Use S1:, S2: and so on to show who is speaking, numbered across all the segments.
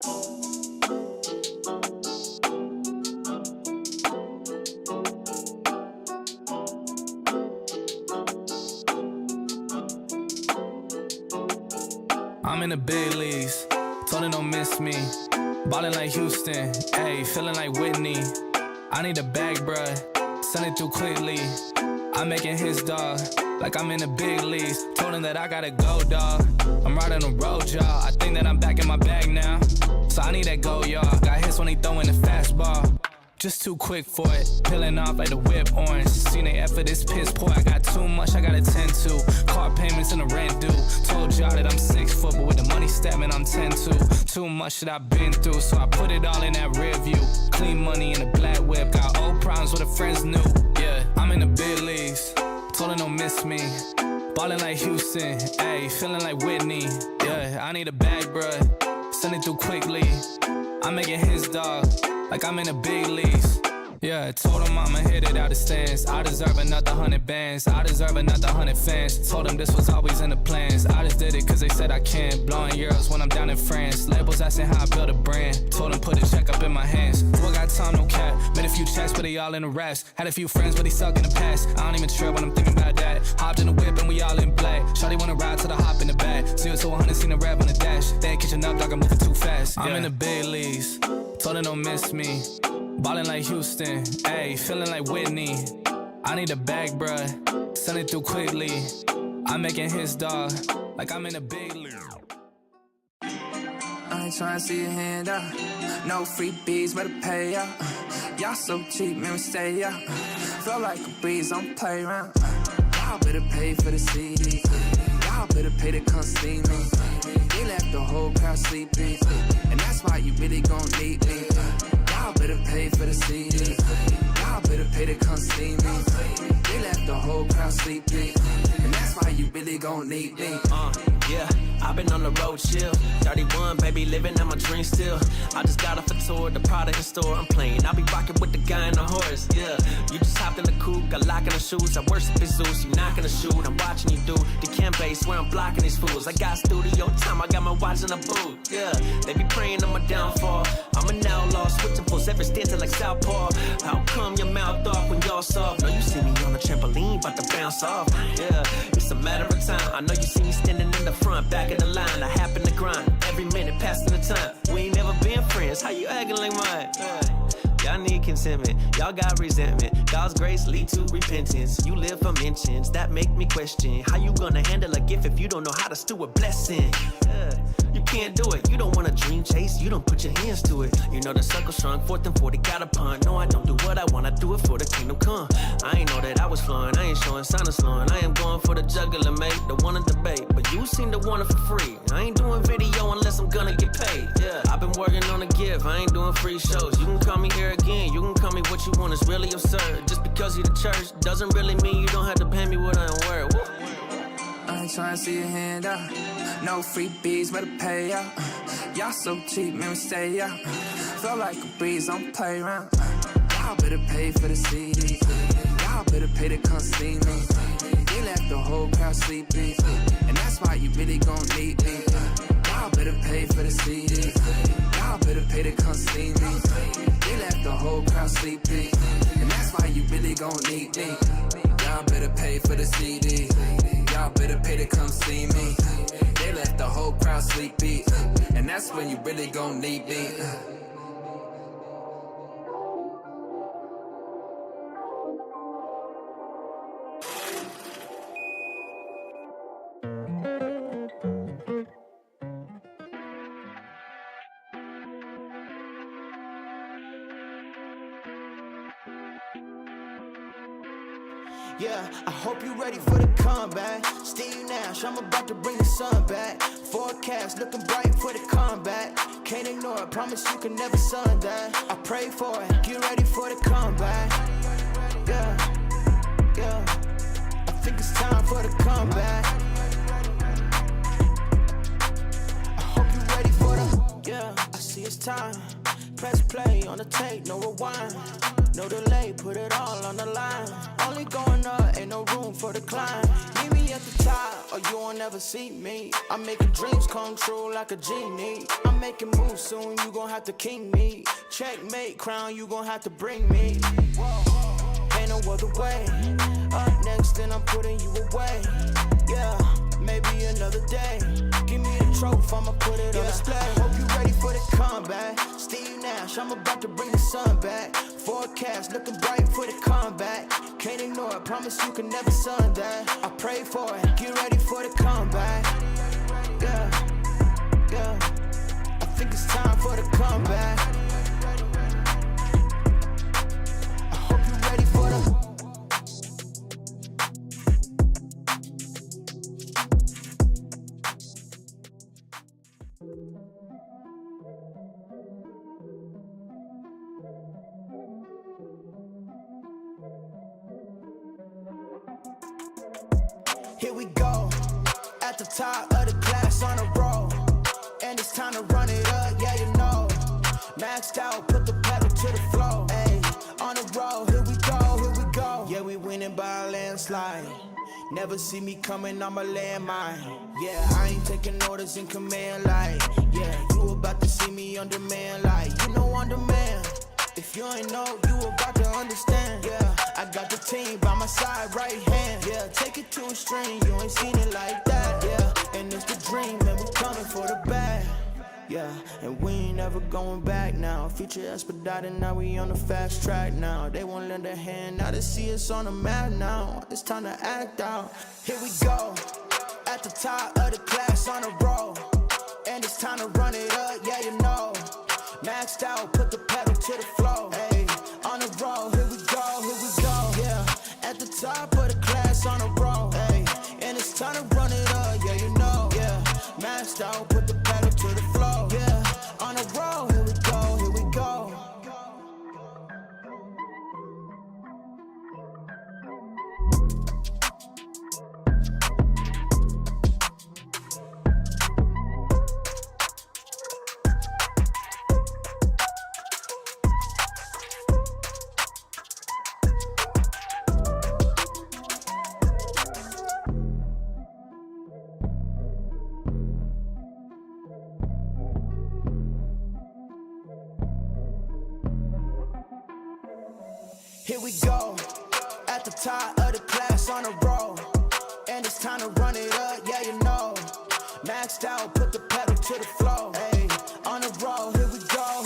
S1: I'm in the big leagues, told her don't miss me. Ballin' like Houston, ayy, feeling like Whitney. I need a bag, bruh, send it through quickly. I'm making his dog, like I'm in the big leagues. Told him that I gotta go, dawg. I'm riding the road, y'all. I think that I'm back in my bag now, so I need that go, y'all. Got hits when he throwin' the fastball. Just too quick for it, peeling off like the whip orange. Seen they effort, this piss poor. I got too much I gotta tend to. Car payments and the rent due. Told y'all that I'm 6 foot, but with the money stepping, I'm 10-2. Too much that I've been through, so I put it all in that rear view. Clean money in a black whip, got old problems with the friends new. Yeah, I'm in the big leagues, told her don't miss me. Ballin' like Houston, ayy, feeling like Whitney. Yeah, I need a bag, bruh, send it through quickly. I'm making his dog, like I'm in the big leagues. Yeah, I told him I'ma hit it out the stands. I deserve another 100 bands, I deserve another 100 fans. Told them this was always in the plans. I just did it cause they said I can. Blowing euros when I'm down in France. Labels asking how I build a brand. Told them put a check up in my hands. Boy got time, no cap. Made a few checks, but they all in the raps. Had a few friends, but they suck in the past. I don't even trip when I'm thinking about that. Hopped in the whip and we all in black. Shawty wanna ride to the hop in the back. 0 to 100, seen a rap on the dash. They ain't catching up, dog, I'm moving too fast. I'm in the big leagues, told her don't miss me. Ballin' like Houston, ayy, feeling like Whitney. I need a bag, bruh, send it through quickly. I'm making his dog, like I'm in a big league.
S2: I ain't tryna see your hand out. No freebies, better pay out. Y'all so cheap, man, we stay out. Feel like a breeze, don't play around. Y'all better pay for the CD. Y'all better pay to come see me. They left the whole crowd sleeping, and that's why you really gon' need me. Y'all better pay for the CD. Y'all better pay to come see me. They left the whole crowd sleeping, and that's why you really gon' need me.
S3: Yeah, I've been on the road, chill. 31, baby, living out my dream still. I just got off a tour, the product in store, I'm playing. I'll be rocking with the guy in the horse, yeah. You just hopped in the coupe, got lock in the shoes. I worship his Zeus, you knocking the shoot. I'm watching you do the cam base where I'm blocking these fools. I got studio time, I got my watch in the booth, yeah. They be praying on my downfall. I'm an outlaw, switching fools every stance like Southpaw. How come your mouth off when y'all soft? No, you see me on the trampoline, about to bounce off, yeah. It's a matter of time, I know you see me standing in the front, back of the line. I happen to grind every minute, passing the time. We ain't never been friends, how you acting like mine? Y'all need contentment, y'all got resentment. God's grace lead to repentance. You live for mentions, that make me question. How you gonna handle a gift if you don't know how to stew a blessing? You can't do it, you don't want a dream chase, you don't put your hands to it. You know the circle strong, 4th and 40, got a punt. No, I don't do what I want, I do it for the kingdom come. I ain't know that I was flowing, I ain't showing sign of slowing. I am going for the juggler, mate, the one to debate. But you seem to want it for free. I ain't doing video unless I'm gonna get paid, yeah. I've been working on a gift, I ain't doing free shows. You can call me here again, you can call me what you want, it's really absurd. Just because you're the church, doesn't really mean you don't have to pay me what I am worth. Woo.
S2: I ain't tryna see your hand out. No freebies, better pay out. Y'all so cheap, man, we stay out. Feel like a breeze, don't play around. Y'all better pay for the CD. Y'all better pay to come see me. They left the whole crowd sleeping, and that's why you really gon' need me. Y'all better pay for the CD. Y'all better pay to come see me. They left the whole crowd sleeping, and that's why you really gon' need me. Y'all better pay for the CD. Y'all better pay to come see me. They left the whole crowd sleepy, and that's when you really gon' need me.
S4: Yeah, I hope you ready for the comeback. Steve Nash, I'm about to bring the sun back. Forecast looking bright for the comeback. Can't ignore it, promise you can never sun that. I pray for it, get ready for the comeback. Yeah, yeah, I think it's time for the comeback. I hope you ready for the, yeah, I see it's time. Press play on the tape, no rewind. No delay, put it all on the line. Only going up, ain't no room for decline. Meet me at the top, or you won't ever see me. I'm making dreams come true like a genie. I'm making moves soon, you gon' have to king me. Checkmate, crown, you gon' have to bring me. Ain't no other way. Up next, then I'm putting you away. Yeah, maybe another day. Give me a trophy, I'ma put it on display. Hope you ready for the comeback. Steve Nash, I'm about to bring the sun back. Forecast looking bright for the comeback. Can't ignore it, promise you can never sun that. I pray for it, get ready for the comeback. Yeah, yeah. I think it's time for the comeback. I hope you're ready for the. Here we go, at the top of the class on a roll. And it's time to run it up, yeah you know. Maxed out, put the pedal to the floor. Ayy, on the road, here we go, here we go. Yeah, we winning by a landslide. Never see me coming, I'm a landmine. Yeah, I ain't taking orders in command like. Yeah, you about to see me on demand like. You know on demand. If you ain't know, you about to understand. Yeah, I got the team by my side, right hand. Yeah, take it to a string, you ain't seen it like that. Yeah, and it's the dream, and we coming for the bag. Yeah, and we ain't never going back now. Future expedited, now we on the fast track now. They won't lend a hand, now they see us on the map now. It's time to act out. Here we go, at the top of the class on a roll. And it's time to run it up, yeah you know. Maxed out, put the pedal to the floor. Hey, on the road, here we go, yeah. At the top of the class on a roll. Hey, and it's time to run it up, yeah, you know, yeah. Maxed out, put the pedal to the floor. Yeah, on the road, here we go, here we go. Here we go, at the top of the class on a roll. And it's time to run it up, yeah you know. Maxed out, put the pedal to the floor. Hey, on the road, here we go,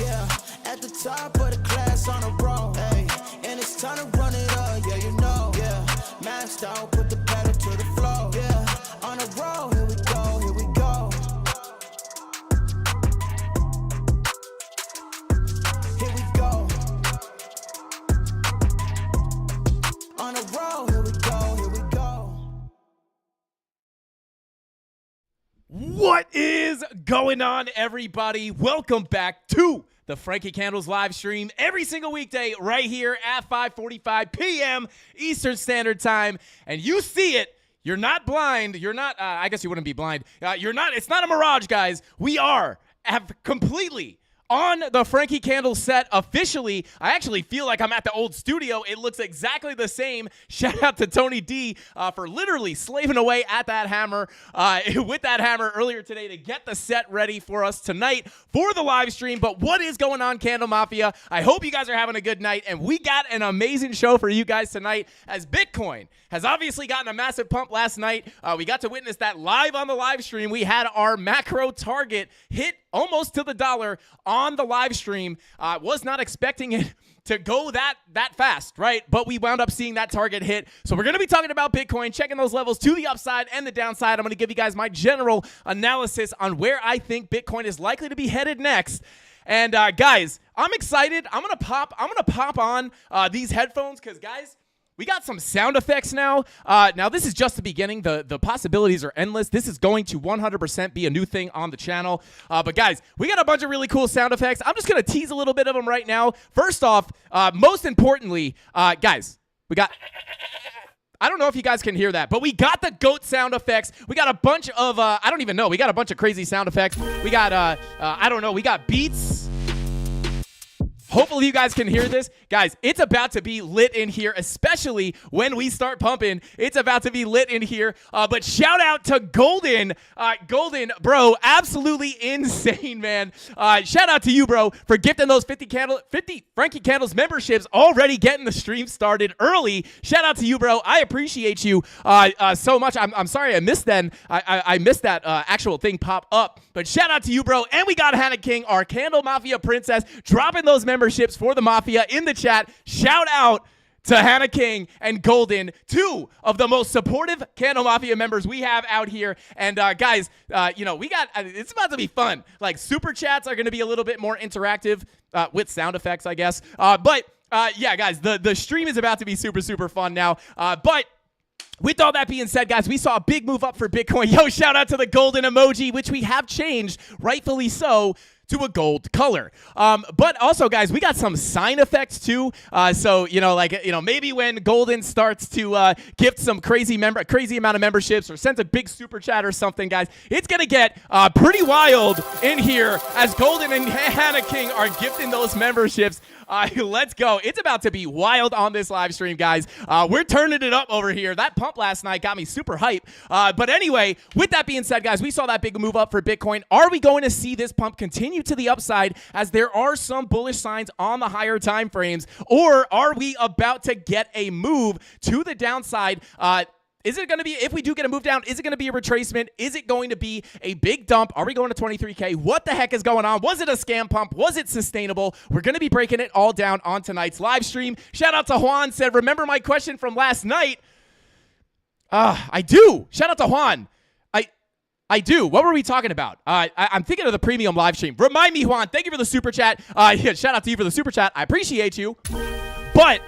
S4: yeah. At the top of the class on a roll. Hey, and it's time to run it up, yeah you know, yeah. Maxed out, put the pedal to the floor. Yeah, on the road, here we go, here we go. Here we go. On the road, here we go, here we go.
S5: What is going on, everybody? Welcome back to the Frankie Candles live stream every single weekday right here at 5:45 p.m. Eastern Standard Time. And you see it. You're not blind. You're not, I guess you wouldn't be blind. You're not, it's not a mirage, guys. We have completely on the Frankie Candles set officially. I actually feel like I'm at the old studio. It looks exactly the same. Shout out to Tony D for literally slaving away at that hammer with that hammer earlier today to get the set ready for us tonight for the live stream. But what is going on, Candle Mafia? I hope you guys are having a good night, and we got an amazing show for you guys tonight, as Bitcoin has obviously gotten a massive pump last night. We got to witness that live on the live stream. We had our macro target hit almost to the dollar on the live stream. Was not expecting it to go that fast, right? But we wound up seeing that target hit. So we're going to be talking about Bitcoin, checking those levels to the upside and the downside. I'm going to give you guys my general analysis on where I think Bitcoin is likely to be headed next. And guys, I'm excited. I'm going to pop on these headphones because, guys, we got some sound effects now. Now, this is just the beginning. The possibilities are endless. This is going to 100% be a new thing on the channel. But, guys, we got a bunch of really cool sound effects. I'm just going to tease a little bit of them right now. First off, most importantly, guys, we got... I don't know if you guys can hear that, but we got the goat sound effects. We got a bunch of, I don't even know. We got a bunch of crazy sound effects. We got, I don't know. We got beats. Hopefully you guys can hear this. Guys, it's about to be lit in here, especially when we start pumping. It's about to be lit in here. But shout out to Golden. Golden, bro, absolutely insane, man. Shout out to you, bro, for gifting those 50 Frankie Candles memberships, already getting the stream started early. Shout out to you, bro. I appreciate you so much. I'm sorry I missed that. I missed that actual thing pop up. But shout out to you, bro. And we got Hannah King, our CandleMafia princess, dropping those memberships for the Mafia in the chat. Shout out to Hannah King and Golden, two of the most supportive CandleMafia members we have out here. And guys, we got it's about to be fun. Like, super chats are going to be a little bit more interactive with sound effects, I guess. But yeah, guys, the stream is about to be super, super fun now. But with all that being said, guys, we saw a big move up for Bitcoin. Yo, shout out to the golden emoji, which we have changed, rightfully so, to a gold color. But also, guys, we got some sign effects too. So, maybe when Golden starts to gift some crazy amount of memberships or sends a big super chat or something, guys, it's going to get pretty wild in here as Golden and Hannah King are gifting those memberships. Let's go. It's about to be wild on this live stream, guys. We're turning it up over here. That pump last night got me super hype. But anyway, with that being said, guys, we saw that big move up for Bitcoin. Are we going to see this pump continue to the upside as there are some bullish signs on the higher time frames? Or are we about to get a move to the downside? Is it going to be, if we do get a move down, is it going to be a retracement? Is it going to be a big dump? Are we going to 23K? What the heck is going on? Was it a scam pump? Was it sustainable? We're going to be breaking it all down on tonight's live stream. Shout out to Juan, said, remember my question from last night? I do. Shout out to Juan. I do. What were we talking about? I'm thinking of the premium live stream. Remind me, Juan. Thank you for the super chat. Yeah, shout out to you for the super chat. I appreciate you. But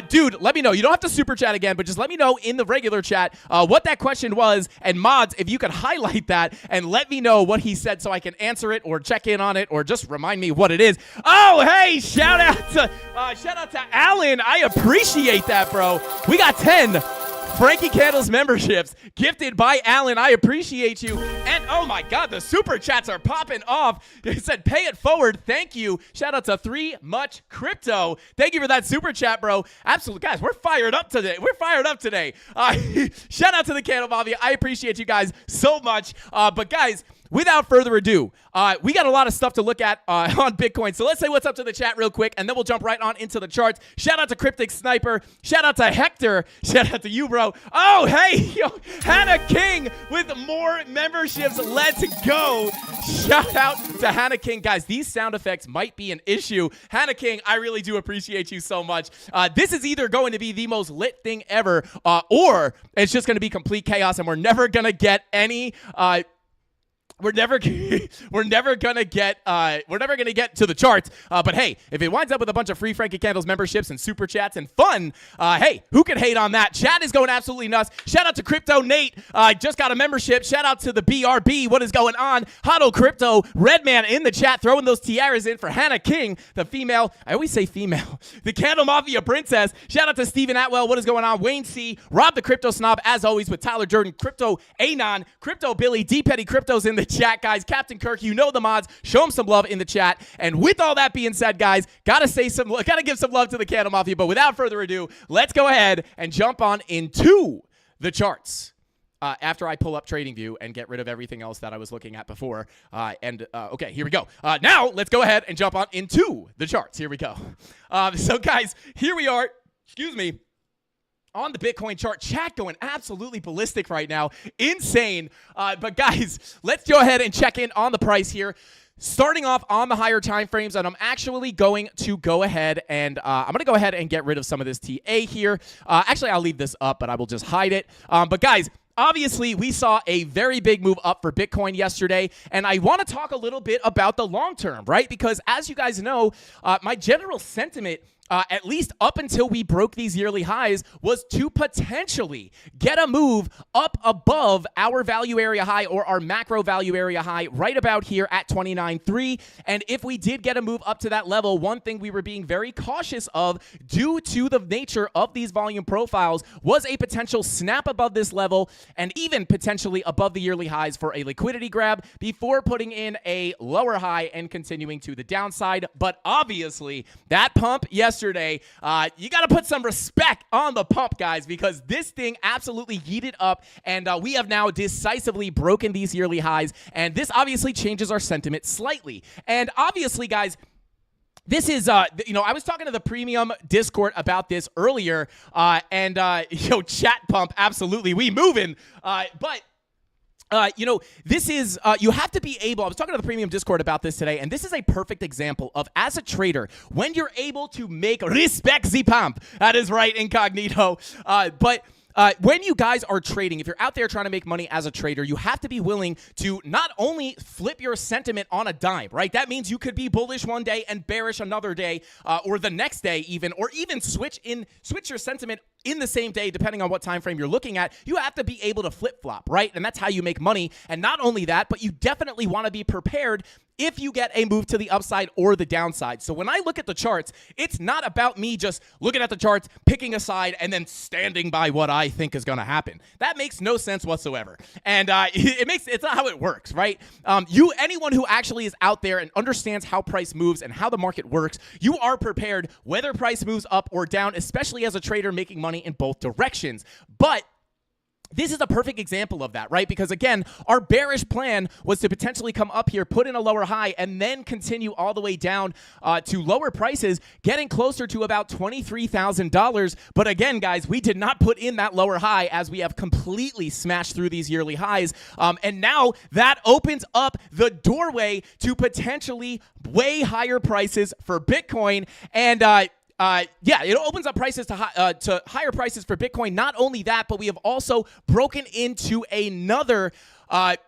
S5: dude, let me know. You don't have to super chat again, but just let me know in the regular chat what that question was. And mods, if you could highlight that and let me know what he said so I can answer it or check in on it or just remind me what it is. Oh, hey, shout out to Alan. I appreciate that, bro. We got 10 Frankie Candles memberships gifted by Alan. I appreciate you. And oh my God, the super chats are popping off. It said, pay it forward. Thank you. Shout out to 3 Much Crypto. Thank you for that super chat, bro. Absolutely. Guys, we're fired up today. Shout out to the CandleMafia. I appreciate you guys so much. But guys, without further ado, we got a lot of stuff to look at on Bitcoin. So let's say what's up to the chat real quick, and then we'll jump right on into the charts. Shout out to Cryptic Sniper. Shout out to Hector. Shout out to you, bro. Oh, hey, yo, Hannah King with more memberships. Let's go. Shout out to Hannah King. Guys, these sound effects might be an issue. Hannah King, I really do appreciate you so much. This is either going to be the most lit thing ever, or it's just going to be complete chaos, and we're never going to get any... We're never gonna get to the charts. But hey, if it winds up with a bunch of free Frankie Candles memberships and super chats and fun, hey, who can hate on that? Chat is going absolutely nuts. Shout out to Crypto Nate. Just got a membership. Shout out to the BRB. What is going on? Hodl Crypto. Redman in the chat throwing those tiaras in for Hannah King, the female. I always say female. The CandleMafia princess. Shout out to Steven Atwell. What is going on? Wayne C. Rob the Crypto Snob as always with Tyler Jordan. Crypto Anon. Crypto Billy. D Petty Crypto's in the chat, guys. Captain Kirk, you know the mods. Show him some love in the chat. And with all that being said, guys, gotta give some love to the CandleMafia. But without further ado, let's go ahead and jump on into the charts. After I pull up TradingView and get rid of everything else that I was looking at before. Okay, here we go. Now, let's go ahead and jump on into the charts. Here we go. So, guys, here we are. Excuse me. On the Bitcoin chart, chat going absolutely ballistic right now. Insane. But guys, let's go ahead and check in on the price here. Starting off on the higher time frames, and I'm actually going to go ahead and get rid of some of this TA here. Actually, I'll leave this up, but I will just hide it. But guys, obviously, we saw a very big move up for Bitcoin yesterday, and I want to talk a little bit about the long term, right? Because as you guys know, my general sentiment at least up until we broke these yearly highs, was to potentially get a move up above our value area high or our macro value area high right about here at 29.3. And if we did get a move up to that level, one thing we were being very cautious of due to the nature of these volume profiles was a potential snap above this level and even potentially above the yearly highs for a liquidity grab before putting in a lower high and continuing to the downside. But obviously, that pump yesterday, you got to put some respect on the pump, guys, because this thing absolutely yeeted up, and we have now decisively broken these yearly highs, and this obviously changes our sentiment slightly. And obviously, guys, this is, I was talking to the premium Discord about this earlier, chat pump, absolutely, we moving, this is, you have to be able, I was talking to the premium Discord about this today, and this is a perfect example of, as a trader, when you're able to make respect the pump. That is right, incognito. When you guys are trading, if you're out there trying to make money as a trader, you have to be willing to not only flip your sentiment on a dime, right? That means you could be bullish one day and bearish another day, or the next day even, or even switch your sentiment in the same day, depending on what time frame you're looking at. You have to be able to flip-flop, right? And that's how you make money. And not only that, but you definitely want to be prepared if you get a move to the upside or the downside. So when I look at the charts, it's not about me just looking at the charts, picking a side, and then standing by what I think is going to happen. That makes no sense whatsoever. And it's not how it works, right? Anyone who actually is out there and understands how price moves and how the market works, you are prepared whether price moves up or down, especially as a trader making money in both directions. But this is a perfect example of that, right? Because again, our bearish plan was to potentially come up here, put in a lower high, and then continue all the way down to lower prices, getting closer to about $23,000. But again, guys, we did not put in that lower high as we have completely smashed through these yearly highs. And now that opens up the doorway to potentially way higher prices for Bitcoin. And it opens up prices to higher prices for Bitcoin. Not only that, but we have also broken into another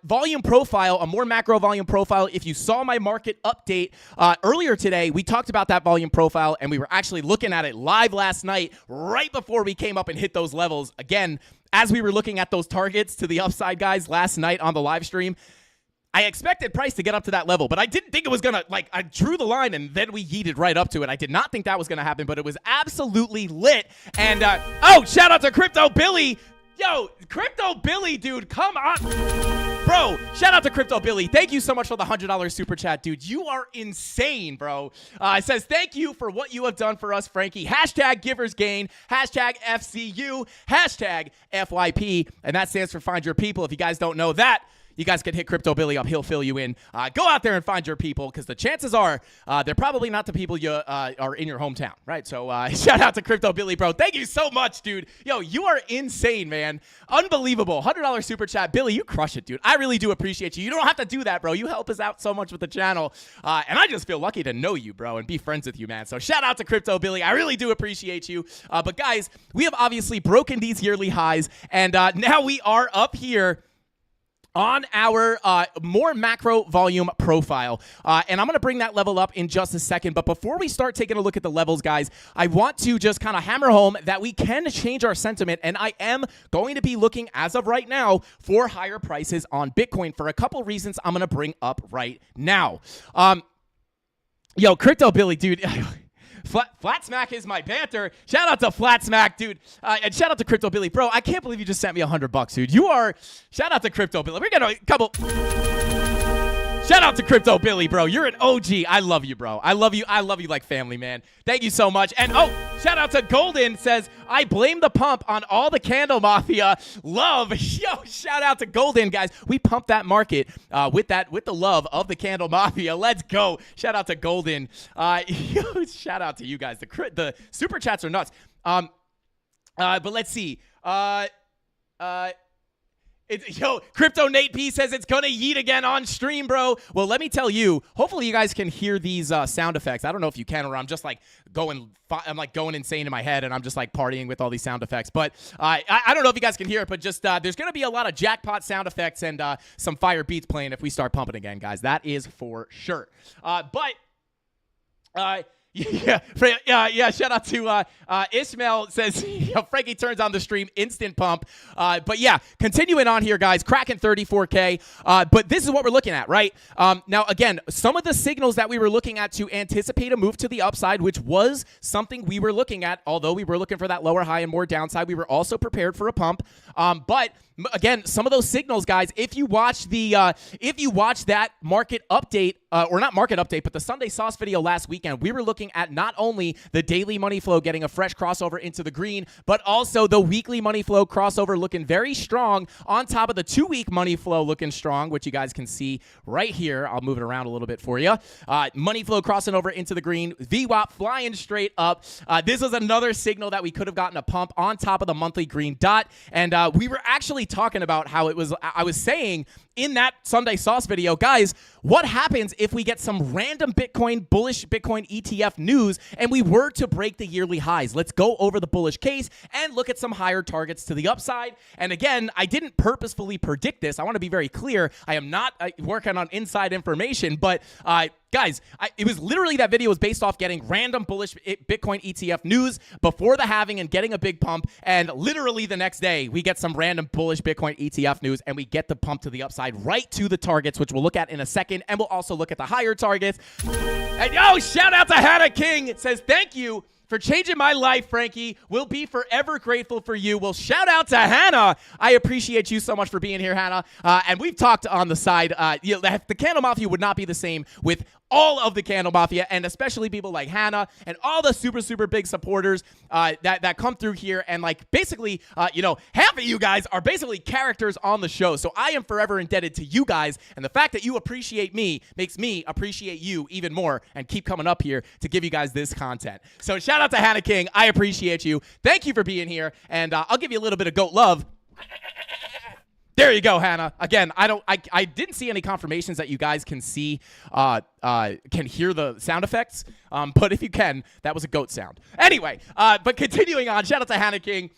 S5: volume profile, a more macro volume profile. If you saw my market update earlier today, we talked about that volume profile, and we were actually looking at it live last night, right before we came up and hit those levels. Again, as we were looking at those targets to the upside, guys, last night on the live stream, I expected price to get up to that level, but I didn't think it was going to, I drew the line and then we yeeted right up to it. I did not think that was going to happen, but it was absolutely lit. And, shout out to Crypto Billy. Yo, Crypto Billy, dude, come on. Bro, shout out to Crypto Billy. Thank you so much for the $100 super chat, dude. You are insane, bro. It says, thank you for what you have done for us, Frankie. Hashtag givers gain, hashtag FCU, hashtag FYP, and that stands for find your people. If you guys don't know that, you guys can hit Crypto Billy up. He'll fill you in. Go out there and find your people, because the chances are they're probably not the people you are in your hometown, right? So shout out to Crypto Billy, bro. Thank you so much, dude. Yo, you are insane, man. Unbelievable. $100 super chat. Billy, you crush it, dude. I really do appreciate you. You don't have to do that, bro. You help us out so much with the channel. And I just feel lucky to know you, bro, and be friends with you, man. So shout out to Crypto Billy. I really do appreciate you. But guys, we have obviously broken these yearly highs, and now we are up here on our more macro volume profile. And I'm going to bring that level up in just a second. But before we start taking a look at the levels, guys, I want to just kind of hammer home that we can change our sentiment. And I am going to be looking, as of right now, for higher prices on Bitcoin for a couple reasons I'm going to bring up right now. Crypto Billy, dude. Flat Smack is my banter. Shout out to Flat Smack, dude. And shout out to Crypto Billy. Bro, I can't believe you just sent me $100, dude. Shout out to Crypto Billy. We're getting a couple. Shout out to Crypto Billy, bro. You're an OG. I love you, bro. I love you like family, man. Thank you so much. And shout out to Golden, says, I blame the pump on all the CandleMafia love. Yo, shout out to Golden, guys. We pumped that market with the love of the CandleMafia. Let's go. Shout out to Golden. Shout out to you guys. The super chats are nuts. But let's see. Crypto Nate P says it's gonna yeet again on stream, bro. Well, let me tell you, hopefully you guys can hear these sound effects. I don't know if you can, or I'm just going insane in my head, and I'm just partying with all these sound effects. But I don't know if you guys can hear it, but just there's gonna be a lot of jackpot sound effects and some fire beats playing if we start pumping again, guys. That is for sure. Yeah. Shout out to Ishmael says Frankie turns on the stream, instant pump. But yeah, continuing on here, guys, cracking 34K. But this is what we're looking at, right? Now, again, some of the signals that we were looking at to anticipate a move to the upside, which was something we were looking at, although we were looking for that lower high and more downside, we were also prepared for a pump. But again, some of those signals, guys, if you watch that market update, or not market update, but the Sunday Sauce video last weekend, we were looking at not only the daily money flow getting a fresh crossover into the green, but also the weekly money flow crossover looking very strong on top of the 2-week money flow looking strong, which you guys can see right here. I'll move it around a little bit for you. Money flow crossing over into the green, VWAP flying straight up. This was another signal that we could have gotten a pump on top of the monthly green dot. And we were actually talking about how I was saying in that Sunday Sauce video, guys, what happens if we get some random bullish Bitcoin ETF news and we were to break the yearly highs? Let's go over the bullish case and look at some higher targets to the upside. And again, I didn't purposefully predict this. I want to be very clear. I am not working on inside information, but guys, it was literally that video was based off getting random bullish Bitcoin ETF news before the halving and getting a big pump. And literally the next day, we get some random bullish Bitcoin ETF news and we get the pump to the upside right to the targets, which we'll look at in a second. And we'll also look at the higher targets. And shout out to Hannah King. It says, thank you for changing my life, Frankie. We'll be forever grateful for you. Well, shout out to Hannah. I appreciate you so much for being here, Hannah. And we've talked on the side. The Candle Mafia would not be the same with all of the Candle Mafia, and especially people like Hannah and all the super, super big supporters that come through here. And like basically, half of you guys are basically characters on the show. So I am forever indebted to you guys. And the fact that you appreciate me makes me appreciate you even more and keep coming up here to give you guys this content. So shout out to Hannah King. I appreciate you. Thank you for being here. And I'll give you a little bit of goat love. There you go, Hannah. Again, I didn't see any confirmations that you guys can see, can hear the sound effects. But if you can, that was a goat sound. Anyway, but continuing on, shout out to Hannah King.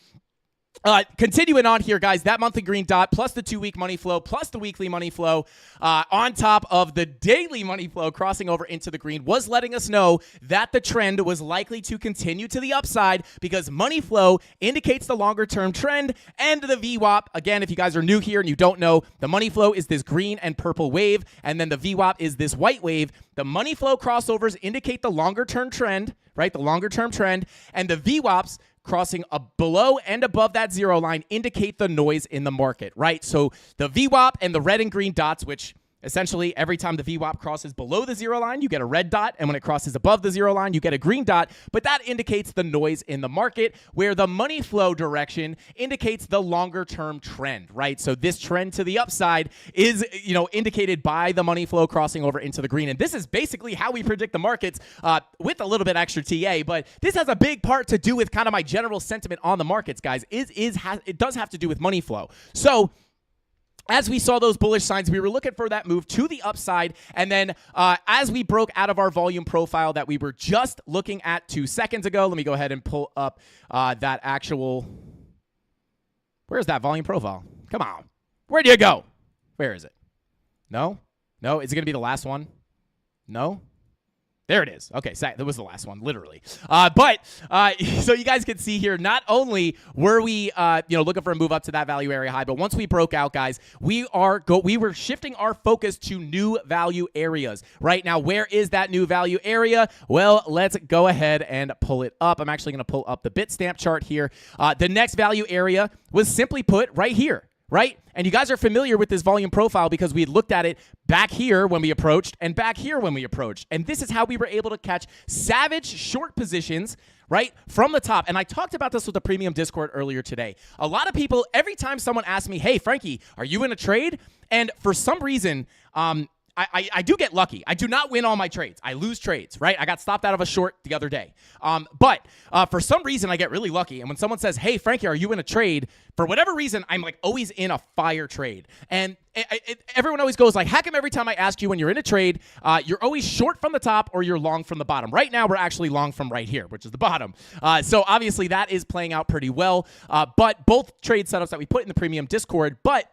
S5: Continuing on here, guys, that monthly green dot plus the 2-week money flow plus the weekly money flow on top of the daily money flow crossing over into the green was letting us know that the trend was likely to continue to the upside because money flow indicates the longer term trend and the VWAP. Again, if you guys are new here and you don't know, the money flow is this green and purple wave, and then the VWAP is this white wave. The money flow crossovers indicate the longer term trend, right? The longer term trend, and the VWAPs crossing below and above that zero line indicate the noise in the market, right? So the VWAP and the red and green dots, which essentially every time the VWAP crosses below the zero line, you get a red dot, and when it crosses above the zero line, you get a green dot, but that indicates the noise in the market, where the money flow direction indicates the longer term trend, right? So this trend to the upside is, indicated by the money flow crossing over into the green, and this is basically how we predict the markets with a little bit extra TA, but this has a big part to do with kind of my general sentiment on the markets, guys. It does have to do with money flow. So as we saw those bullish signs, we were looking for that move to the upside. And then as we broke out of our volume profile that we were just looking at 2 seconds ago, let me go ahead and pull up that actual... Where's that volume profile? Come on. Where do you go? Where is it? No? No? Is it going to be the last one? No? There it is. Okay, so that was the last one, literally. So you guys can see here, not only were we, looking for a move up to that value area high, but once we broke out, guys, we were shifting our focus to new value areas. Right now, where is that new value area? Well, let's go ahead and pull it up. I'm actually going to pull up the Bitstamp chart here. The next value area was simply put right here. Right? And you guys are familiar with this volume profile because we had looked at it back here when we approached and back here when we approached. And this is how we were able to catch savage short positions, right, from the top. And I talked about this with the premium Discord earlier today. A lot of people, every time someone asks me, hey, Frankie, are you in a trade? And for some reason, I do get lucky. I do not win all my trades. I lose trades, right? I got stopped out of a short the other day. But for some reason, I get really lucky. And when someone says, hey, Frankie, are you in a trade? For whatever reason, I'm like always in a fire trade. And everyone always goes like, how come every time I ask you when you're in a trade, you're always short from the top or you're long from the bottom? Right now, we're actually long from right here, which is the bottom. So obviously, that is playing out pretty well. But both trade setups that we put in the premium Discord, but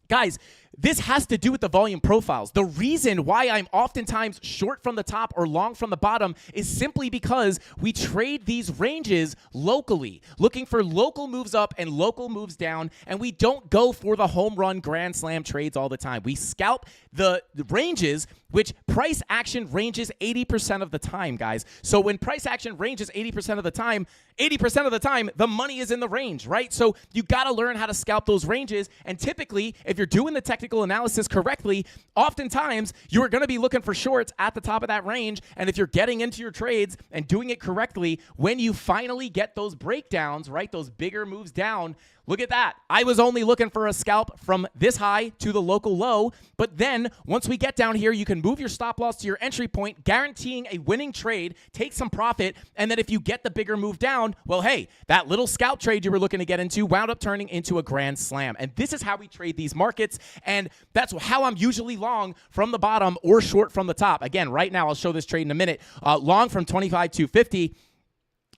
S5: guys, this has to do with the volume profiles. The reason why I'm oftentimes short from the top or long from the bottom is simply because we trade these ranges locally, looking for local moves up and local moves down, and we don't go for the home run grand slam trades all the time. We scalp the ranges, which price action ranges 80% of the time, guys. So when price action ranges 80% of the time, the money is in the range, right? So you got to learn how to scalp those ranges, and typically, if you're doing the technical analysis correctly, oftentimes you're going to be looking for shorts at the top of that range. And if you're getting into your trades and doing it correctly, when you finally get those breakdowns, right, those bigger moves down, look at that. I was only looking for a scalp from this high to the local low, but then once we get down here, you can move your stop loss to your entry point, guaranteeing a winning trade, take some profit, and then if you get the bigger move down, well, hey, that little scalp trade you were looking to get into wound up turning into a grand slam. And this is how we trade these markets, and that's how I'm usually long from the bottom or short from the top. Again, right now, I'll show this trade in a minute. Long from 25,250.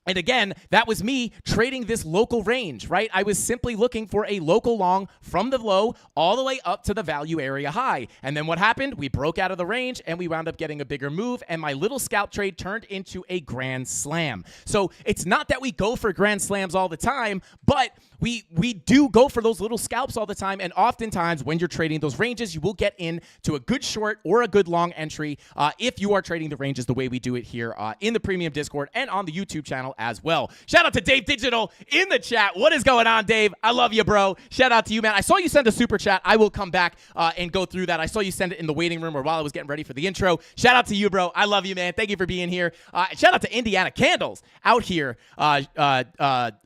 S5: And again, that was me trading this local range, right? I was simply looking for a local long from the low all the way up to the value area high. And then what happened? We broke out of the range and we wound up getting a bigger move, and my little scalp trade turned into a grand slam. So it's not that we go for grand slams all the time, but we do go for those little scalps all the time, and oftentimes when you're trading those ranges, you will get into a good short or a good long entry if you are trading the ranges the way we do it here in the premium Discord and on the YouTube channel as well. Shout out to Dave Digital in the chat. What is going on, Dave? I love you, bro. Shout out to you, man. I saw you send a super chat. I will come back and go through that. I saw you send it in the waiting room or while I was getting ready for the intro. Shout out to you, bro. I love you, man. Thank you for being here. Shout out to Indiana Candles out here. I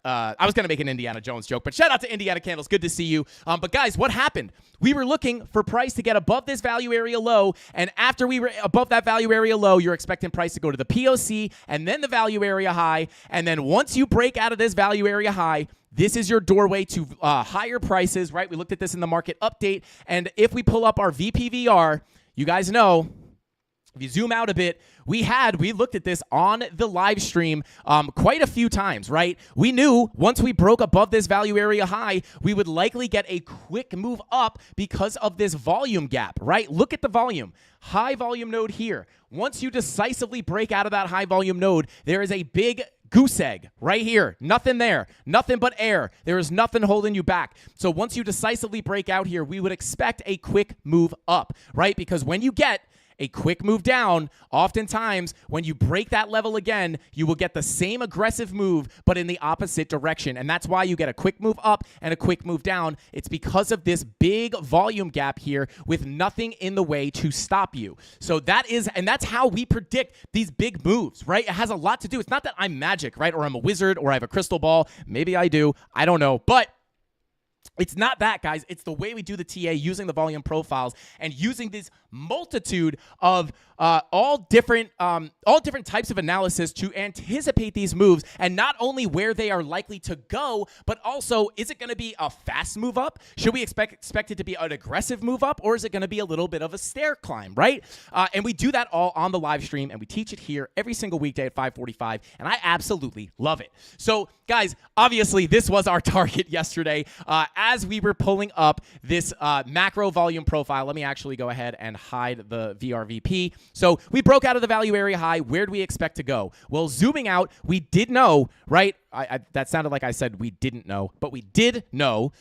S5: was going to make an Indiana Jones joke, but shout out to Indiana Candles. Good to see you. But guys, what happened? We were looking for price to get above this value area low, and after we were above that value area low, you're expecting price to go to the POC and then the value area high, and then once you break out of this value area high, this is your doorway to higher prices, right? We looked at this in the market update, and if we pull up our VPVR, you guys know, if you zoom out a bit, we looked at this on the live stream quite a few times, right? We knew once we broke above this value area high, we would likely get a quick move up because of this volume gap, right? Look at the volume. High volume node here. Once you decisively break out of that high volume node, there is a big goose egg right here. Nothing there. Nothing but air. There is nothing holding you back. So once you decisively break out here, we would expect a quick move up, right? Because when you get a quick move down, oftentimes when you break that level again, you will get the same aggressive move, but in the opposite direction. And that's why you get a quick move up and a quick move down. It's because of this big volume gap here with nothing in the way to stop you. So that's how we predict these big moves, right? It has a lot to do. It's not that I'm magic, right? Or I'm a wizard or I have a crystal ball. Maybe I do. I don't know. But it's not that, guys. It's the way we do the TA using the volume profiles and using this multitude of all different types of analysis to anticipate these moves, and not only where they are likely to go, but also, is it going to be a fast move up? Should we expect it to be an aggressive move up, or is it going to be a little bit of a stair climb, right? And we do that all on the live stream, and we teach it here every single weekday at 5:45, and I absolutely love it. So, guys, obviously, this was our target yesterday. As we were pulling up this macro volume profile, let me actually go ahead and hide the VRVP. So we broke out of the value area high. Where do we expect to go? Well, zooming out, we did know, right? That sounded like I said we didn't know, but we did know.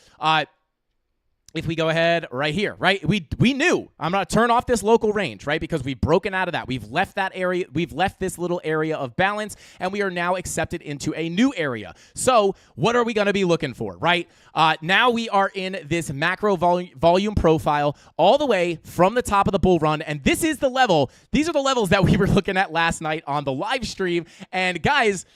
S5: If we go ahead right here, right? We knew I'm going to turn off this local range, right? Because we've broken out of that. We've left that area. We've left this little area of balance, and we are now accepted into a new area. So what are we going to be looking for, right? Now we are in this macro volume profile all the way from the top of the bull run, and this is the level. These are the levels that we were looking at last night on the live stream. And guys,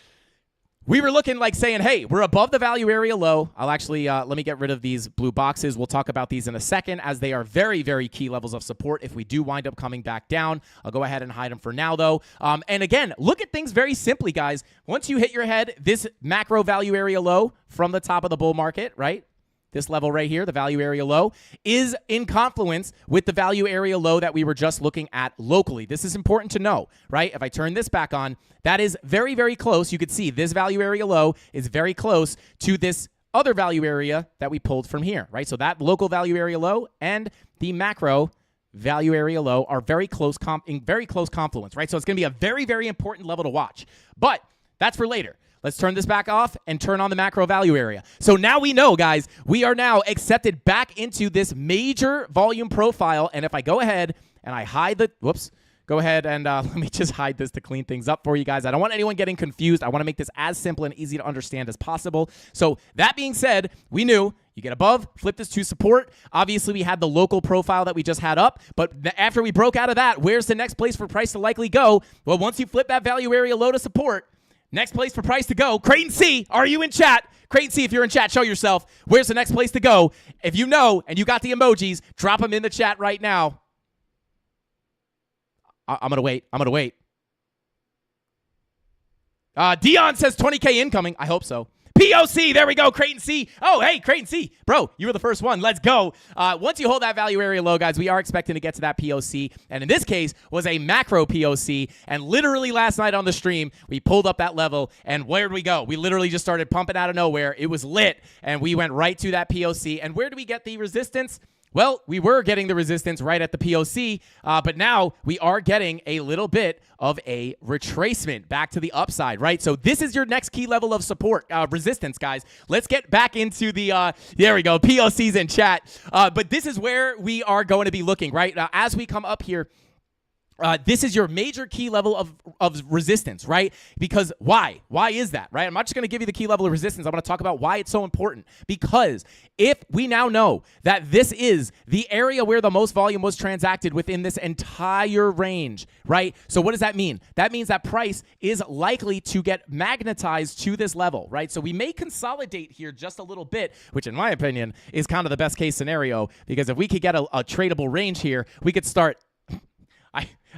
S5: we were looking like saying, hey, we're above the value area low. I'll actually, let me get rid of these blue boxes. We'll talk about these in a second, as they are very, very key levels of support if we do wind up coming back down. I'll go ahead and hide them for now, though. And again, look at things very simply, guys. Once you hit your head, this macro value area low from the top of the bull market, right? This level right here, the value area low, is in confluence with the value area low that we were just looking at locally. This is important to know, right? If I turn this back on, that is very, very close. You could see this value area low is very close to this other value area that we pulled from here, right? So that local value area low and the macro value area low are in very close confluence, right? So it's going to be a very, very important level to watch. But that's for later. Let's turn this back off and turn on the macro value area. So now we know, guys, we are now accepted back into this major volume profile. And if I go ahead and I hide the, go ahead and let me just hide this to clean things up for you guys. I don't want anyone getting confused. I want to make this as simple and easy to understand as possible. So that being said, we knew you get above, flip this to support. Obviously, we had the local profile that we just had up, but after we broke out of that, where's the next place for price to likely go? Well, once you flip that value area low to support, next place for price to go, Creighton C, are you in chat? Creighton C, if you're in chat, show yourself. Where's the next place to go? If you know and you got the emojis, drop them in the chat right now. I'm going to wait. Dion says 20K incoming. I hope so. POC, there we go, Creighton C. Oh, hey, Creighton C. Bro, you were the first one. Let's go. Once you hold that value area low, guys, we are expecting to get to that POC. And in this case, was a macro POC. And literally last night on the stream, we pulled up that level. And where did we go? We literally just started pumping out of nowhere. It was lit. And we went right to that POC. And where do we get the resistance? Well, we were getting the resistance right at the POC, but now we are getting a little bit of a retracement back to the upside, right? So this is your next key level of support, resistance, guys. Let's get back into the, there we go, POCs in chat. But this is where we are going to be looking, right? As we come up here, this is your major key level of resistance, right? Because why? Why is that, right? I'm not just going to give you the key level of resistance. I'm going to talk about why it's so important. Because if we now know that this is the area where the most volume was transacted within this entire range, right? So what does that mean? That means that price is likely to get magnetized to this level, right? So we may consolidate here just a little bit, which in my opinion is kind of the best case scenario, because if we could get a tradable range here, we could start...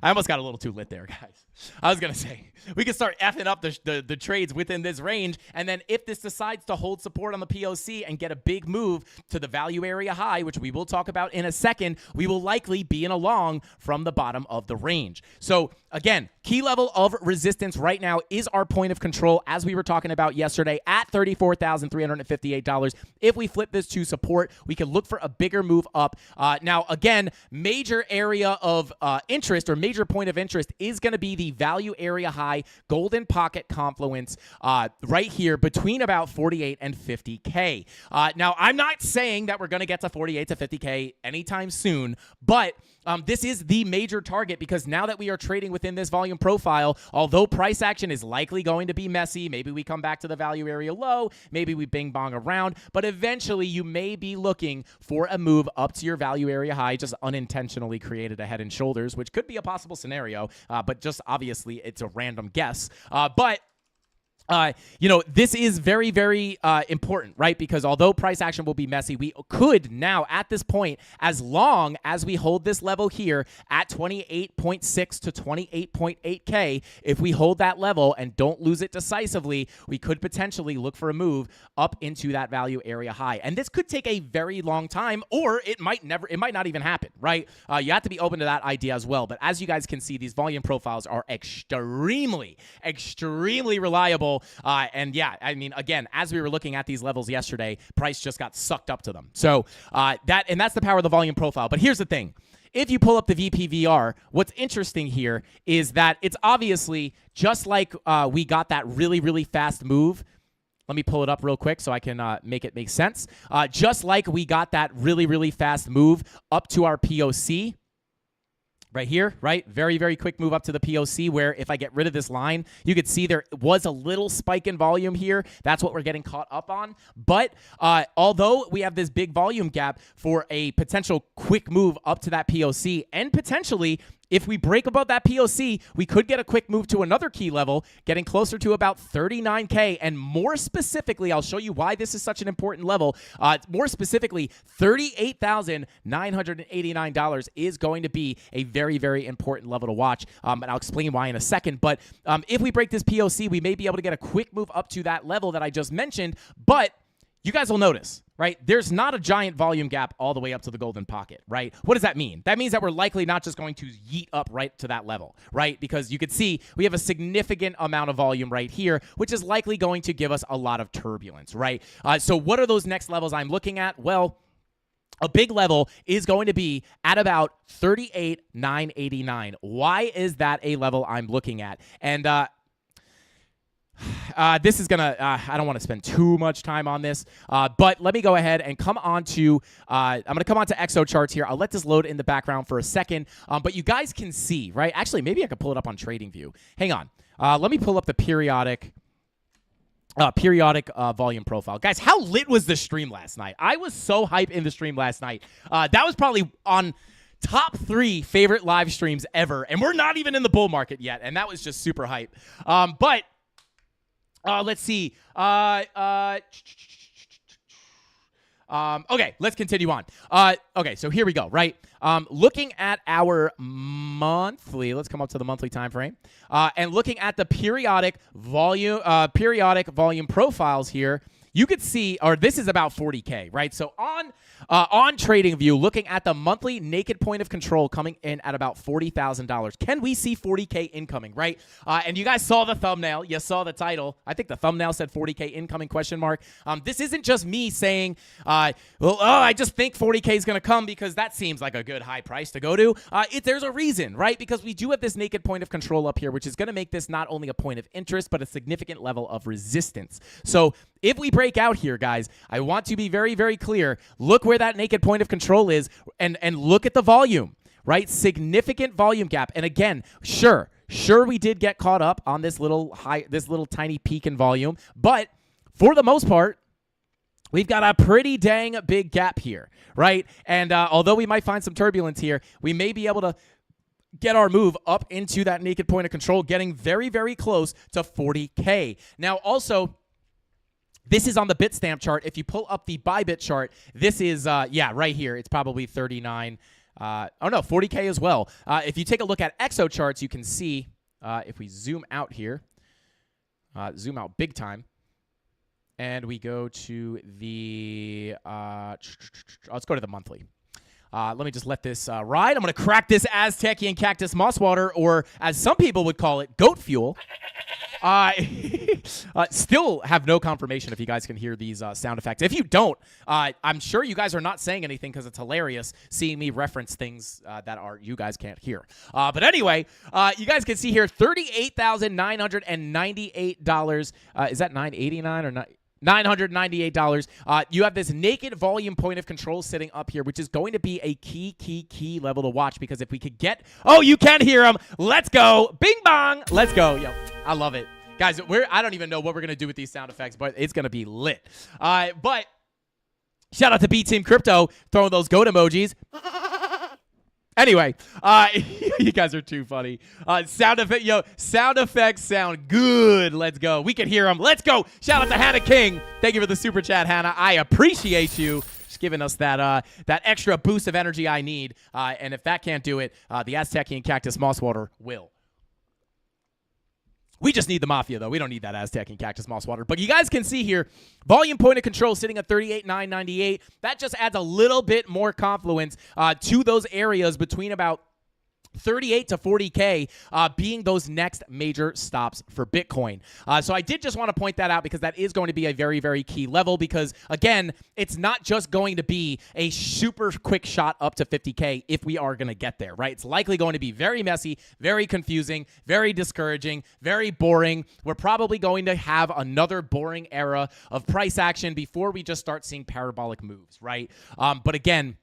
S5: I almost got a little too lit there, guys. I was going to say, we can start effing up the trades within this range, and then if this decides to hold support on the POC and get a big move to the value area high, which we will talk about in a second, we will likely be in a long from the bottom of the range. So, again, key level of resistance right now is our point of control, as we were talking about yesterday, at $34,358. If we flip this to support, we can look for a bigger move up. Now, again, major area of interest or major point of interest is going to be the value area high golden pocket confluence right here between about 48 and 50K. Now, I'm not saying that we're going to get to 48 to 50K anytime soon, but this is the major target, because now that we are trading within this volume profile, although price action is likely going to be messy, maybe we come back to the value area low, maybe we bing bong around, but eventually you may be looking for a move up to your value area high, just unintentionally created a head and shoulders, which could be a possible scenario, but just obviously it's a random guess. This is very, very important, right? Because although price action will be messy, we could now, at this point, as long as we hold this level here at 28.6 to 28.8K, if we hold that level and don't lose it decisively, we could potentially look for a move up into that value area high. And this could take a very long time, or it might not even happen, right? You have to be open to that idea as well. But as you guys can see, these volume profiles are extremely, extremely reliable. And yeah, I mean, again, as we were looking at these levels yesterday, price just got sucked up to them. So that's the power of the volume profile. But here's the thing. If you pull up the VPVR, what's interesting here is that it's obviously just like we got that really, really fast move. Let me pull it up real quick so I can make it make sense. Just like we got that really, really fast move up to our POC. Right here, right? Very, very quick move up to the POC, where if I get rid of this line, you could see there was a little spike in volume here. That's what we're getting caught up on. But although we have this big volume gap for a potential quick move up to that POC, and potentially, if we break above that POC, we could get a quick move to another key level, getting closer to about 39K. And more specifically, I'll show you why this is such an important level. More specifically, $38,989 is going to be a very, very important level to watch. And I'll explain why in a second. But if we break this POC, we may be able to get a quick move up to that level that I just mentioned. But you guys will notice right? There's not a giant volume gap all the way up to the golden pocket, right? What does that mean? That means that we're likely not just going to yeet up right to that level, right? Because you could see we have a significant amount of volume right here, which is likely going to give us a lot of turbulence, right? So what are those next levels I'm looking at? Well, a big level is going to be at about 38,989. Why is that a level I'm looking at? And this is going to, I don't want to spend too much time on this, but let me go ahead and come on to, I'm going to come on to Exo charts here. I'll let this load in the background for a second, but you guys can see, right? Actually, maybe I could pull it up on TradingView. Hang on. Let me pull up the periodic volume profile. Guys, how lit was the stream last night? I was so hype in the stream last night. That was probably on top 3 favorite live streams ever, and we're not even in the bull market yet, and that was just super hype. But let's see. Okay, let's continue on. Okay, so here we go, right? Looking at our monthly, let's come up to the monthly time frame, and looking at the periodic volume profiles here, you could see, or this is about 40K, right? So on TradingView, looking at the monthly naked point of control coming in at about $40,000. Can we see 40K incoming, right? And you guys saw the thumbnail. You saw the title. I think the thumbnail said 40K incoming ? This isn't just me saying, I just think 40K is going to come because that seems like a good high price to go to. There's a reason, right? Because we do have this naked point of control up here, which is going to make this not only a point of interest, but a significant level of resistance. So if we break out here, guys, I want to be very, very clear. Look where that naked point of control is and look at the volume, right? Significant volume gap. And again, sure, we did get caught up on this little tiny peak in volume, but for the most part, we've got a pretty dang big gap here, right? And although we might find some turbulence here, we may be able to get our move up into that naked point of control, getting very, very close to 40K. Now, also, this is on the Bitstamp chart. If you pull up the Bybit chart, this is, right here. It's probably 39. 40K as well. If you take a look at Exo charts, you can see, if we zoom out here, zoom out big time, and we go to the, let's go to the monthly. Let me just let this ride. I'm going to crack this Aztecian cactus moss water, or as some people would call it, goat fuel. Still have no confirmation if you guys can hear these sound effects. If you don't, I'm sure you guys are not saying anything because it's hilarious seeing me reference things that you guys can't hear. But anyway, you guys can see here $38,998. Is that $989 or not? $998. You have this naked volume point of control sitting up here, which is going to be a key level to watch, because if we could get, you can hear them. Let's go. Bing bong. Let's go. Yo, I love it. Guys, I don't even know what we're going to do with these sound effects, but it's going to be lit. But shout out to B Team Crypto throwing those goat emojis. Anyway, you guys are too funny. Sound effects sound good. Let's go. We can hear them. Let's go. Shout out to Hannah King. Thank you for the super chat, Hannah. I appreciate you just giving us that extra boost of energy I need. And if that can't do it, the Aztecian cactus moss water will. We just need the Mafia, though. We don't need that Aztecian cactus moss water. But you guys can see here, volume point of control sitting at 38,998. That just adds a little bit more confluence to those areas between about 38 to 40K being those next major stops for Bitcoin. So I did just want to point that out, because that is going to be a very, very key level, because, again, it's not just going to be a super quick shot up to 50K if we are going to get there, right? It's likely going to be very messy, very confusing, very discouraging, very boring. We're probably going to have another boring era of price action before we just start seeing parabolic moves, right? But again,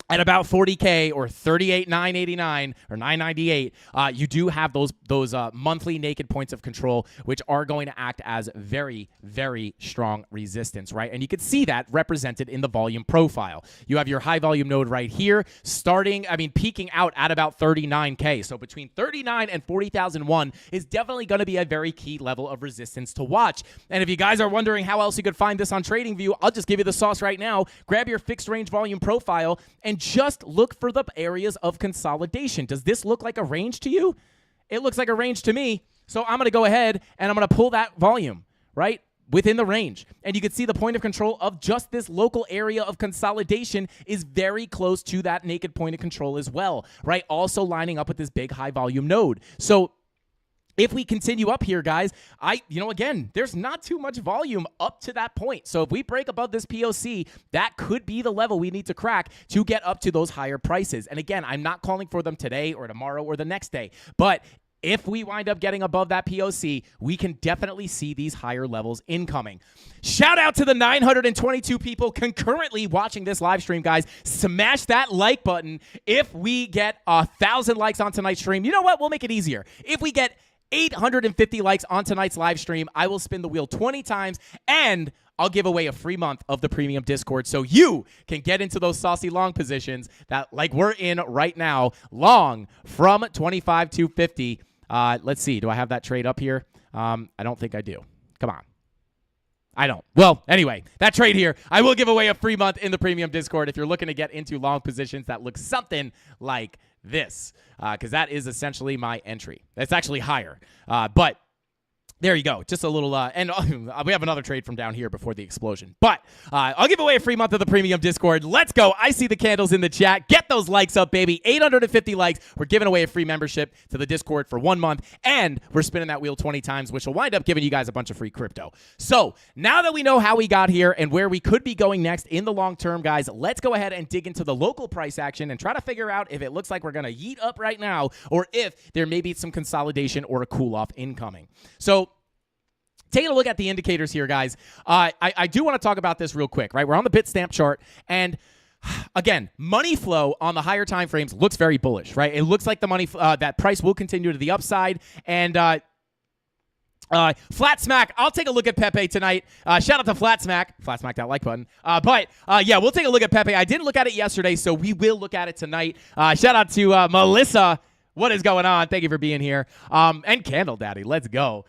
S5: at about 40K or 38,989 or 998, you do have those monthly naked points of control, which are going to act as very, very strong resistance, right? And you can see that represented in the volume profile. You have your high volume node right here, peaking out at about 39K. So between 39 and 40,001 is definitely going to be a very key level of resistance to watch. And if you guys are wondering how else you could find this on TradingView, I'll just give you the sauce right now. Grab your fixed range volume profile and just look for the areas of consolidation. Does this look like a range to you? It looks like a range to me. So I'm going to go ahead and I'm going to pull that volume, right? within the range. And you can see the point of control of just this local area of consolidation is very close to that naked point of control as well, right? Also lining up with this big high volume node. So if we continue up here, guys, again, there's not too much volume up to that point. So if we break above this POC, that could be the level we need to crack to get up to those higher prices. And again, I'm not calling for them today or tomorrow or the next day, but if we wind up getting above that POC, we can definitely see these higher levels incoming. Shout out to the 922 people concurrently watching this live stream, guys. Smash that like button. If we get 1,000 likes on tonight's stream, you know what? We'll make it easier. If we get 850 likes on tonight's live stream, I will spin the wheel 20 times and I'll give away a free month of the premium Discord so you can get into those saucy long positions that like we're in right now, long from 25 to 50. Let's see. Do I have that trade up here? I don't think I do. Come on. I don't. Well, anyway, that trade here, I will give away a free month in the premium Discord if you're looking to get into long positions that look something like this, because that is essentially my entry. It's actually higher, but there you go. Just a little, and we have another trade from down here before the explosion. But I'll give away a free month of the premium Discord. Let's go. I see the candles in the chat. Get those likes up, baby. 850 likes. We're giving away a free membership to the Discord for 1 month, and we're spinning that wheel 20 times, which will wind up giving you guys a bunch of free crypto. So now that we know how we got here and where we could be going next in the long term, guys, let's go ahead and dig into the local price action and try to figure out if it looks like we're going to yeet up right now or if there may be some consolidation or a cool-off incoming. So taking a look at the indicators here, guys, I do want to talk about this real quick, right? We're on the Bitstamp chart, and again, money flow on the higher time frames looks very bullish, right? It looks like the money that price will continue to the upside, and Flat Smack, I'll take a look at Pepe tonight. Shout out to Flat Smack that like button. But yeah, we'll take a look at Pepe. I didn't look at it yesterday, so we will look at it tonight. Shout out to Melissa. What is going on? Thank you for being here. And Candle Daddy, let's go.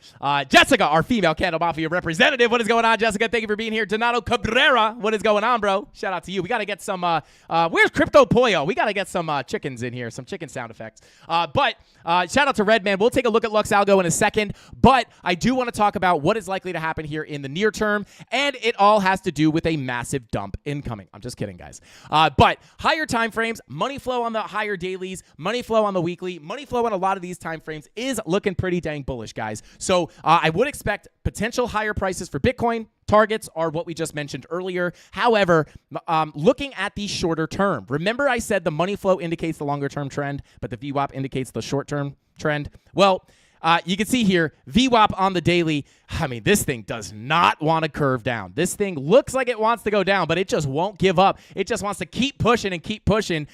S5: Jessica, our female CandleMafia representative. What is going on, Jessica? Thank you for being here. Donato Cabrera, what is going on, bro? Shout out to you. We got to get some, where's Crypto Pollo? We got to get some chickens in here, some chicken sound effects. But shout out to Redman. We'll take a look at Lux Algo in a second. But I do want to talk about what is likely to happen here in the near term. And it all has to do with a massive dump incoming. I'm just kidding, guys. But higher time frames, money flow on the higher dailies, money flow on the weekly, money flow on a lot of these time frames is looking pretty dang bullish, guys. So I would expect potential higher prices for Bitcoin. Targets are what we just mentioned earlier. However, looking at the shorter term, remember I said the money flow indicates the longer term trend, but the VWAP indicates the short term trend. Well, you can see here, VWAP on the daily, I mean, this thing does not want to curve down. This thing looks like it wants to go down, but it just won't give up. It just wants to keep pushing and keep pushing.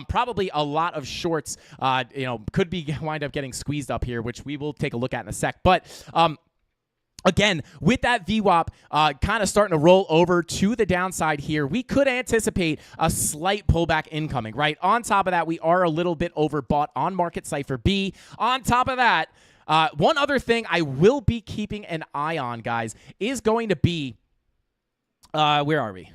S5: Probably a lot of shorts, could be wind up getting squeezed up here, which we will take a look at in a sec. But again, with that VWAP kind of starting to roll over to the downside here, we could anticipate a slight pullback incoming, right? On top of that, we are a little bit overbought on Market Cipher B. On top of that, one other thing I will be keeping an eye on, guys, is going to be, where are we?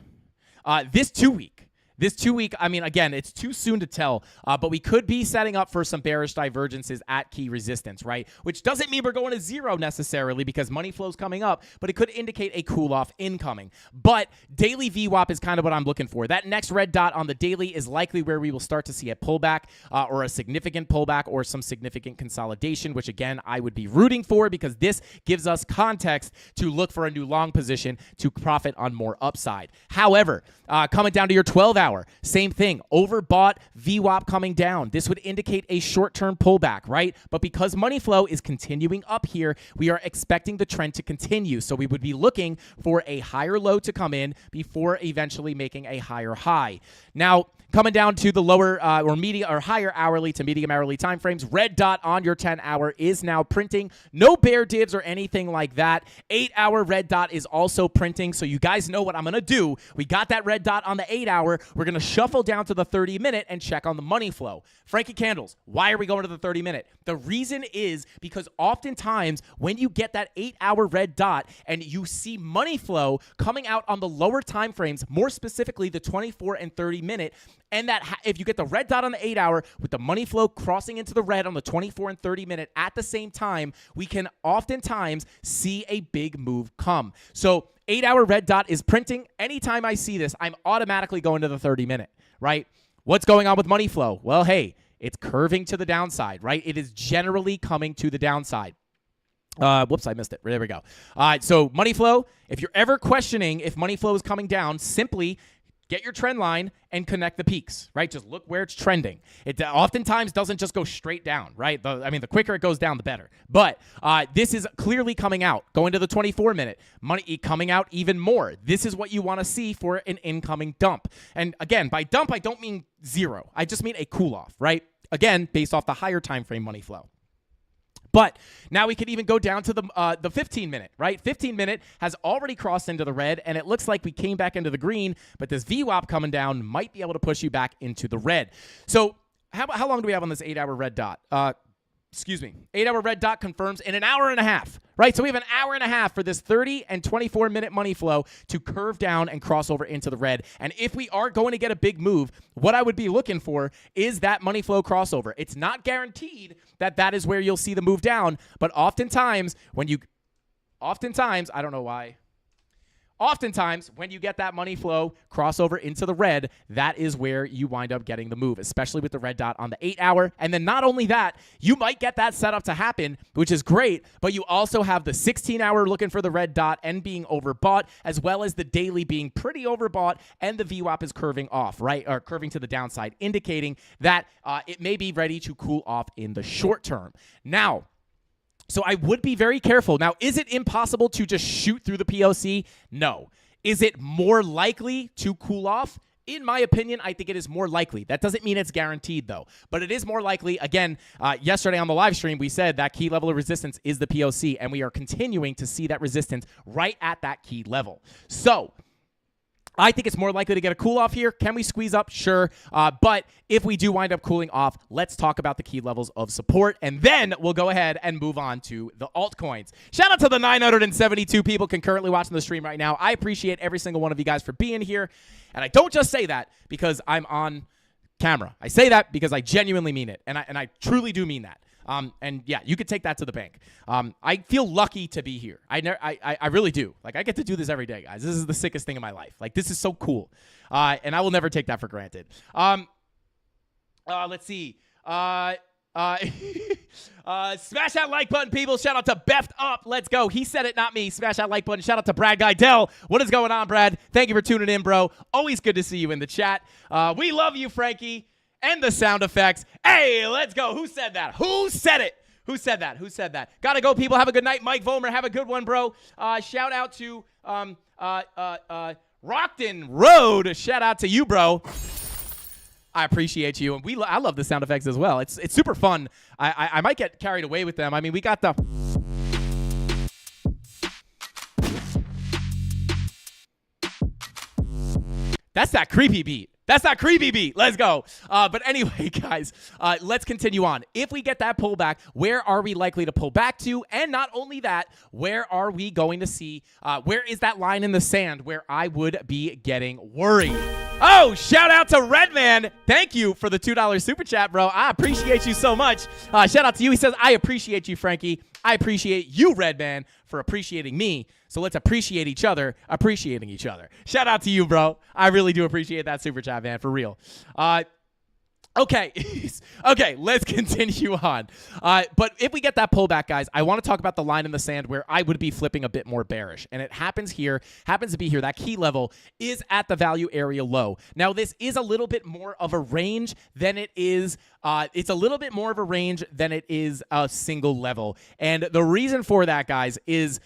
S5: This 2 week. This 2 week, I mean, again, it's too soon to tell, but we could be setting up for some bearish divergences at key resistance, right? Which doesn't mean we're going to zero necessarily because money flow's coming up, but it could indicate a cool-off incoming. But daily VWAP is kind of what I'm looking for. That next red dot on the daily is likely where we will start to see a pullback or a significant pullback or some significant consolidation, which, again, I would be rooting for because this gives us context to look for a new long position to profit on more upside. However, coming down to your 12-hour, same thing, overbought, VWAP coming down. This would indicate a short-term pullback, right? But because money flow is continuing up here, we are expecting the trend to continue. So we would be looking for a higher low to come in before eventually making a higher high. Now, coming down to the lower or medium or higher hourly to medium hourly time frames, red dot on your 10-hour is now printing. No bear divs or anything like that. 8-hour red dot is also printing, so you guys know what I'm going to do. We got that red dot on the 8-hour. we're going to shuffle down to the 30-minute and check on the money flow. Frankie Candles, why are we going to the 30-minute? The reason is because oftentimes when you get that 8-hour red dot and you see money flow coming out on the lower time frames, more specifically the 24 and 30-minute, and that if you get the red dot on the 8-hour with the money flow crossing into the red on the 24 and 30-minute at the same time, we can oftentimes see a big move come. So 8-hour red dot is printing. Anytime I see this, I'm automatically going to the 30-minute, right? What's going on with money flow? Well, hey, it's curving to the downside, right? It is generally coming to the downside. Whoops, I missed it. There we go. All right, so money flow, if you're ever questioning if money flow is coming down, simply get your trend line and connect the peaks, right? Just look where it's trending. It oftentimes doesn't just go straight down, right? The quicker it goes down, the better. But this is clearly coming out, going to the 24-minute, money coming out even more. This is what you want to see for an incoming dump. And again, by dump, I don't mean zero. I just mean a cool-off, right? Again, based off the higher time frame money flow. But now we could even go down to the 15-minute, right? 15-minute has already crossed into the red, and it looks like we came back into the green, but this VWAP coming down might be able to push you back into the red. So how long do we have on this 8-hour red dot? 8-hour red dot confirms in an hour and a half, right? So we have an hour and a half for this 30 and 24-minute money flow to curve down and cross over into the red. And if we are going to get a big move, what I would be looking for is that money flow crossover. It's not guaranteed that that is where you'll see the move down, but oftentimes, I don't know why. Oftentimes, when you get that money flow crossover into the red, that is where you wind up getting the move, especially with the red dot on the 8-hour. And then not only that, you might get that setup to happen, which is great, but you also have the 16-hour looking for the red dot and being overbought, as well as the daily being pretty overbought, and the VWAP is curving off, right? Or curving to the downside, indicating that it may be ready to cool off in the short term. Now, so I would be very careful. Now, is it impossible to just shoot through the POC? No. Is it more likely to cool off? In my opinion, I think it is more likely. That doesn't mean it's guaranteed, though. But it is more likely. Again, yesterday on the live stream, we said that key level of resistance is the POC, and we are continuing to see that resistance right at that key level. So I think it's more likely to get a cool off here. Can we squeeze up? Sure. But if we do wind up cooling off, let's talk about the key levels of support, and then we'll go ahead and move on to the altcoins. Shout out to the 972 people concurrently watching the stream right now. I appreciate every single one of you guys for being here. And I don't just say that because I'm on camera. I say that because I genuinely mean it, and I truly do mean that. And yeah, you could take that to the bank. I feel lucky to be here. I really do. Like, I get to do this every day, guys. This is the sickest thing in my life. Like, this is so cool. And I will never take that for granted. Let's see. Smash that like button, people. Shout out to Beth Up. Let's go. He said it, not me. Smash that like button. Shout out to Brad Guidell. What is going on, Brad? Thank you for tuning in, bro. Always good to see you in the chat. We love you, Frankie. And the sound effects. Hey, let's go. Who said that? Who said it? Who said that? Who said that? Gotta go, people. Have a good night. Mike Vollmer, have a good one, bro. Shout out to Rockton Road. Shout out to you, bro. I appreciate you. And I love the sound effects as well. It's super fun. I might get carried away with them. I mean, we got the... That's that creepy beat. That's that creepy beat. Let's go. But anyway, guys, let's continue on. If we get that pullback, where are we likely to pull back to? And not only that, where are we going to see, where is that line in the sand where I would be getting worried? Oh, shout out to Redman. Thank you for the $2 super chat, bro. I appreciate you so much. Shout out to you. He says, I appreciate you, Frankie. I appreciate you, Redman, for appreciating me. So let's appreciate each other, appreciating each other. Shout out to you, bro. I really do appreciate that super chat, man, for real. Okay. Okay, let's continue on. But if we get that pullback, guys, I want to talk about the line in the sand where I would be flipping a bit more bearish. And it happens to be here. That key level is at the value area low. Now, this is a little bit more of a range than it is. It's a little bit more of a range than it is a single level. And the reason for that, guys, is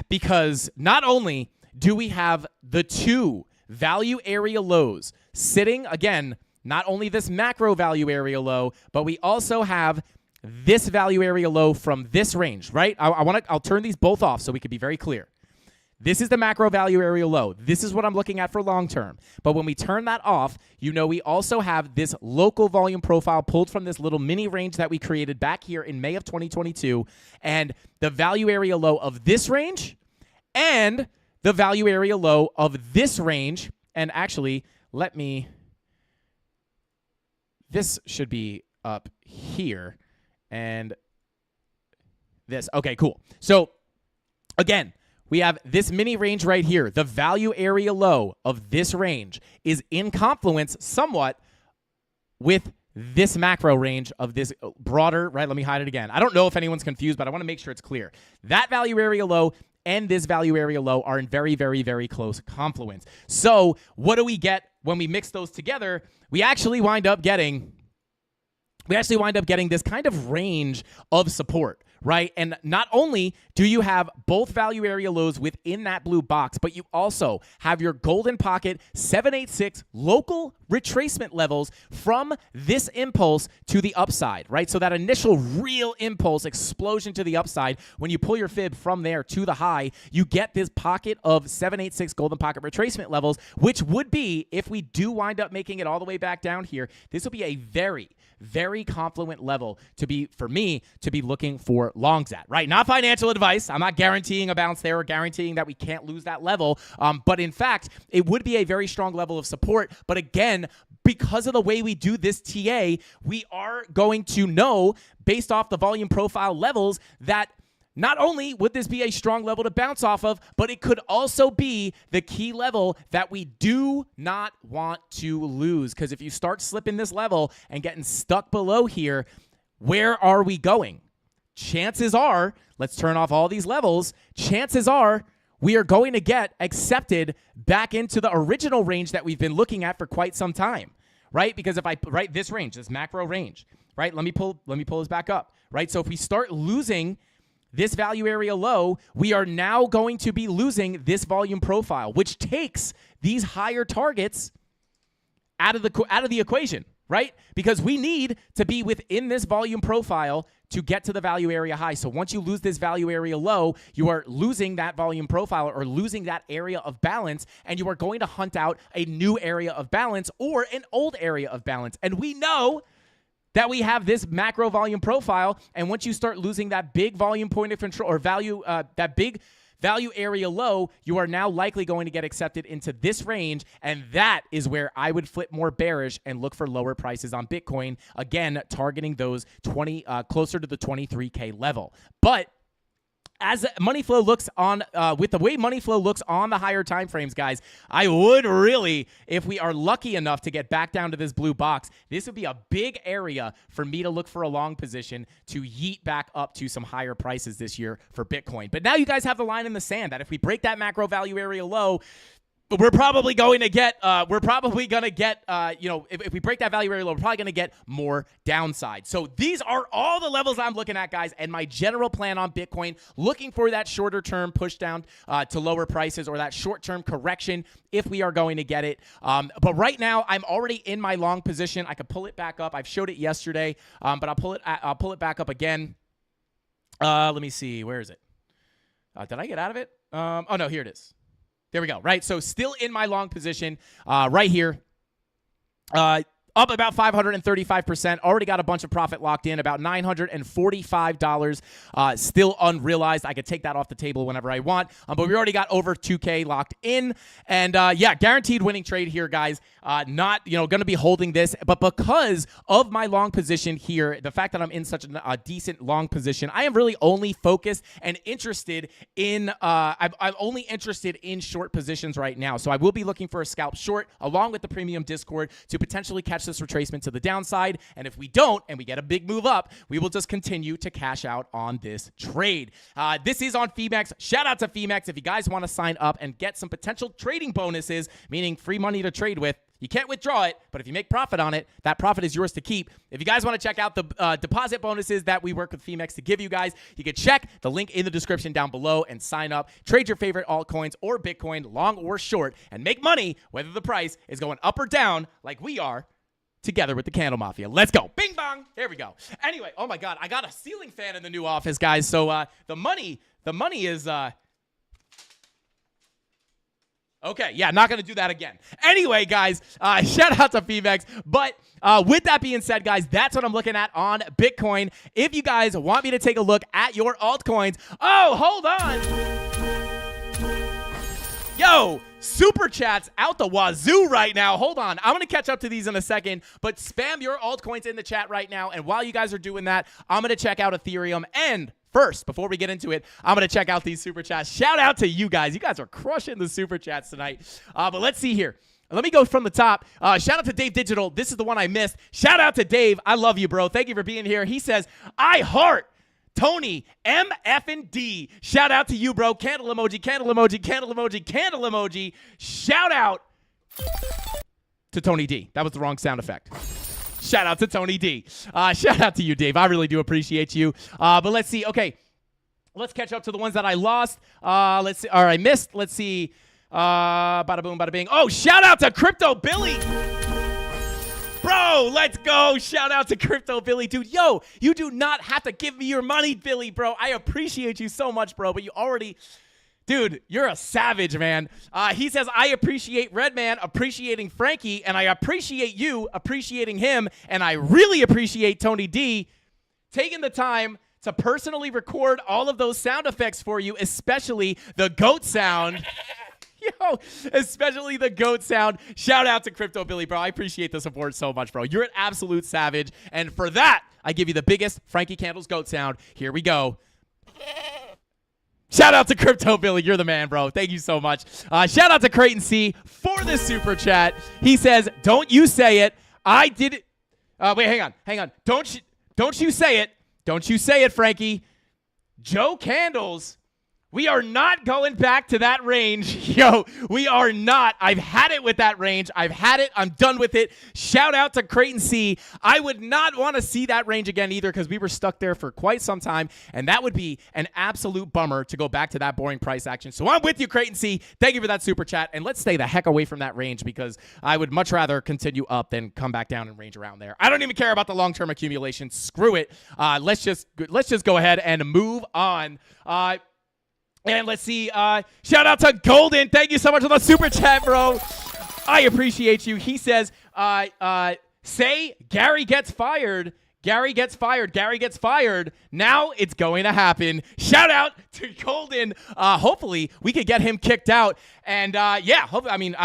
S5: because not only do we have the two value area lows sitting, again, not only this macro value area low, but we also have this value area low from this range, right? I'll turn these both off so we can be very clear. This is the macro value area low. This is what I'm looking at for long term. But when we turn that off, we also have this local volume profile pulled from this little mini range that we created back here in May of 2022, and the value area low of this range and the value area low of this range. And actually, this should be up here and this. Okay, cool. So again, we have this mini range right here. The value area low of this range is in confluence somewhat with this macro range of this broader, right? Let me hide it again. I don't know if anyone's confused, but I want to make sure it's clear. That value area low and this value area low are in very, very, very close confluence. So what do we get when we mix those together? We actually wind up getting this kind of range of support, right? And not only do you have both value area lows within that blue box, but you also have your golden pocket 786 local retracement levels from this impulse to the upside, right? So that initial real impulse explosion to the upside, when you pull your fib from there to the high, you get this pocket of 786 golden pocket retracement levels, which would be, if we do wind up making it all the way back down here, this will be a very, very confluent level for me to be looking for longs at, right? Not financial advice. I'm not guaranteeing a bounce there or guaranteeing that we can't lose that level. But in fact, it would be a very strong level of support. But again, because of the way we do this TA, we are going to know based off the volume profile levels that not only would this be a strong level to bounce off of, but it could also be the key level that we do not want to lose. Because if you start slipping this level and getting stuck below here, where are we going? Chances are, let's turn off all these levels, chances are we are going to get accepted back into the original range that we've been looking at for quite some time, right? Because if I write this range, this macro range, right? Let me pull this back up, right? So if we start losing this value area low, we are now going to be losing this volume profile, which takes these higher targets out of the equation, right? Because we need to be within this volume profile to get to the value area high. So once you lose this value area low, you are losing that volume profile or losing that area of balance, and you are going to hunt out a new area of balance or an old area of balance. And we know that we have this macro volume profile, and once you start losing that big volume point of control or that big value area low, you are now likely going to get accepted into this range, and that is where I would flip more bearish and look for lower prices on Bitcoin, again, targeting those closer to the 23K level. But as money flow looks on, with the way money flow looks on the higher time frames, guys, I would really, if we are lucky enough to get back down to this blue box, this would be a big area for me to look for a long position to yeet back up to some higher prices this year for Bitcoin. But now you guys have the line in the sand that if we break that macro value area low, we're probably going to get, if we break that value area low, we're probably going to get more downside. So these are all the levels I'm looking at, guys, and my general plan on Bitcoin, looking for that shorter term push down to lower prices or that short term correction if we are going to get it. But right now, I'm already in my long position. I could pull it back up. I've showed it yesterday, but I'll pull it back up again. Let me see. Where is it? Did I get out of it? Oh, no, here it is. There we go, right? So still in my long position right here. Up about 535%. Already got a bunch of profit locked in, about $945 still unrealized. I could take that off the table whenever I want, but we already got over 2K locked in. And yeah, guaranteed winning trade here, guys. Not, going to be holding this, but because of my long position here, the fact that I'm in such a decent long position, I am really only focused and interested in, I'm only interested in short positions right now. So I will be looking for a scalp short along with the premium Discord to potentially catch this retracement to the downside. And if we don't, and we get a big move up, we will just continue to cash out on this trade. This is on Femex. Shout out to Femex. If you guys want to sign up and get some potential trading bonuses, meaning free money to trade with, you can't withdraw it, but if you make profit on it, that profit is yours to keep. If you guys want to check out the deposit bonuses that we work with Femex to give you guys, you can check the link in the description down below and sign up. Trade your favorite altcoins or Bitcoin, long or short, and make money whether the price is going up or down like we are together with the CandleMafia. Let's go. Bing bong. There we go. Anyway, oh my God, I got a ceiling fan in the new office, guys. So the money is Okay, yeah, not going to do that again. Anyway, guys, shout out to Femex. But with that being said, guys, that's what I'm looking at on Bitcoin. If you guys want me to take a look at your altcoins, oh, hold on. Yo, super chats out the wazoo right now. Hold on. I'm going to catch up to these in a second, but spam your altcoins in the chat right now. And while you guys are doing that, I'm going to check out Ethereum. And first, before we get into it, I'm going to check out these super chats. Shout out to you guys. You guys are crushing the super chats tonight. But let's see here. Let me go from the top. Shout out to Dave Digital. This is the one I missed. Shout out to Dave. I love you, bro. Thank you for being here. He says, I heart Tony MF and D. Shout out to you, bro. Candle emoji, candle emoji, candle emoji, candle emoji. Shout out to Tony D. That was the wrong sound effect. Shout out to Tony D. Shout out to you, Dave. I really do appreciate you. But let's see. Okay. Let's catch up to the ones that I lost. Let's see. Or I missed. Let's see. Bada boom, bada bing. Oh, shout out to Crypto Billy. Bro, let's go. Shout out to Crypto Billy. Dude, yo, you do not have to give me your money, Billy, bro. I appreciate you so much, bro. But you already... Dude, you're a savage, man. He says, I appreciate Redman appreciating Frankie, and I appreciate you appreciating him, and I really appreciate Tony D taking the time to personally record all of those sound effects for you, especially the goat sound. Yo, especially the goat sound. Shout out to Crypto Billy, bro. I appreciate the support so much, bro. You're an absolute savage, and for that, I give you the biggest Frankie Candles goat sound. Here we go. Shout out to Crypto Billy. You're the man, bro. Thank you so much. Shout out to Creighton C for the super chat. He says, don't you say it. I did it. Wait, hang on. Don't you say it. Don't you say it, Frankie. Joe Candles. We are not going back to that range. Yo, we are not. I've had it with that range. I've had it. I'm done with it. Shout out to Creighton C. I would not want to see that range again either because we were stuck there for quite some time, and that would be an absolute bummer to go back to that boring price action. So I'm with you, Creighton C. Thank you for that super chat, and let's stay the heck away from that range because I would much rather continue up than come back down and range around there. I don't even care about the long-term accumulation. Screw it. Let's just go ahead and move on. And let's see, shout out to Golden. Thank you so much for the super chat, bro. I appreciate you. He says, say Gary gets fired. Gary gets fired. Gary gets fired. Now it's going to happen. Shout out to Golden. Hopefully we could get him kicked out. And yeah, hopefully, I mean,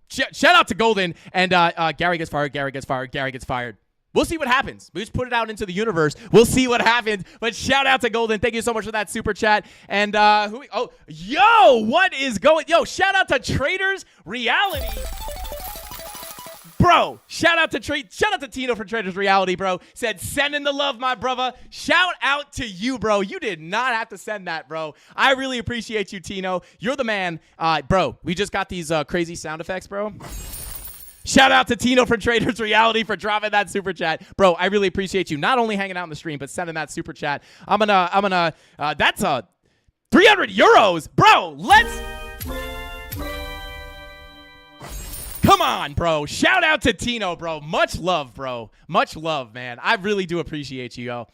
S5: shout out to Golden. And Gary gets fired. Gary gets fired. Gary gets fired. We'll see what happens. We just put it out into the universe. We'll see what happens. But shout out to Golden. Thank you so much for that super chat. And what is going? Yo, shout out to Traders Reality. Bro, shout out to Tino for Traders Reality, bro. Said, send in the love, my brother. Shout out to you, bro. You did not have to send that, bro. I really appreciate you, Tino. You're the man. Bro, we just got these crazy sound effects, bro. Shout out to Tino from Traders Reality for dropping that super chat. Bro, I really appreciate you not only hanging out in the stream, but sending that super chat. That's 300 euros. Bro, let's... Come on, bro. Shout out to Tino, bro. Much love, bro. Much love, man. I really do appreciate you, yo.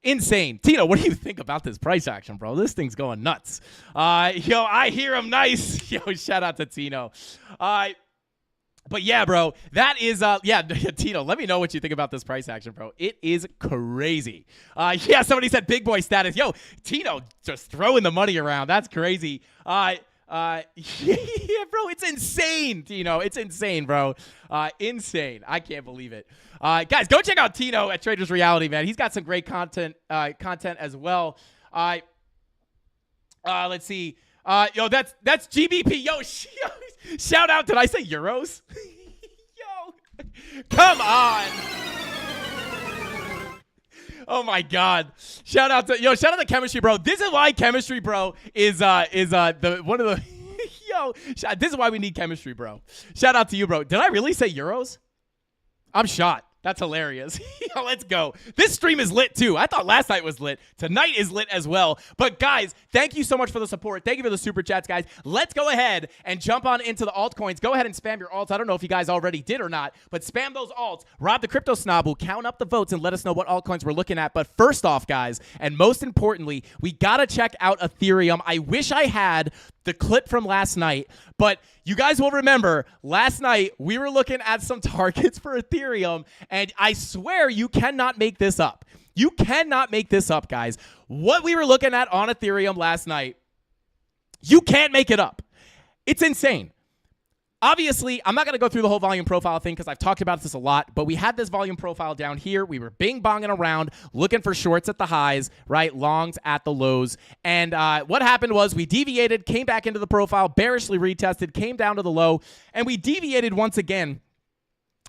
S5: Insane. Tino, what do you think about this price action, bro? This thing's going nuts. Yo, I hear him nice. Yo, shout out to Tino. But yeah, bro, that is, Tino, let me know what you think about this price action, bro. It is crazy. Yeah, somebody said big boy status. Yo, Tino just throwing the money around. That's crazy. Yeah, bro, it's insane, Tino. It's insane, bro. Insane. I can't believe it. Guys, go check out Tino at Traders Reality, man. He's got some great content as well. Let's see. Yo, that's GBP. Yo, shout out. Did I say euros? Yo, come on. Oh my God. Shout out to Chemistry Bro. This is why Chemistry Bro is the one of the yo. This is why we need Chemistry Bro. Shout out to you, bro. Did I really say euros? I'm shot. That's hilarious. Let's go. This stream is lit too. I thought last night was lit. Tonight is lit as well. But guys, thank you so much for the support. Thank you for the super chats, guys. Let's go ahead and jump on into the altcoins. Go ahead and spam your alts. I don't know if you guys already did or not, but spam those alts. Rob the Crypto Snob will count up the votes and let us know what altcoins we're looking at. But first off, guys, and most importantly, we got to check out Ethereum. I wish I had the clip from last night, but you guys will remember last night we were looking at some targets for Ethereum, and I swear you cannot make this up. You cannot make this up, guys. What we were looking at on Ethereum last night, you can't make it up. It's insane. Obviously, I'm not going to go through the whole volume profile thing because I've talked about this a lot, but we had this volume profile down here. We were bing-bonging around, looking for shorts at the highs, right? Longs at the lows. And what happened was we deviated, came back into the profile, bearishly retested, came down to the low, and we deviated once again,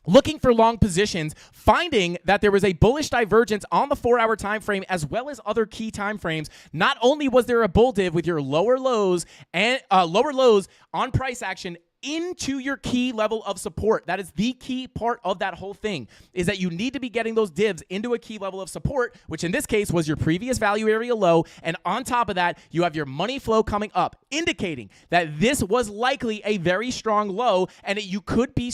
S5: looking for long positions, finding that there was a bullish divergence on the 4-hour time frame as well as other key time frames. Not only was there a bull div with your lower lows and lower lows on price action into your key level of support. That is the key part of that whole thing, is that you need to be getting those divs into a key level of support, which in this case was your previous value area low. And on top of that, you have your money flow coming up, indicating that this was likely a very strong low and that you could be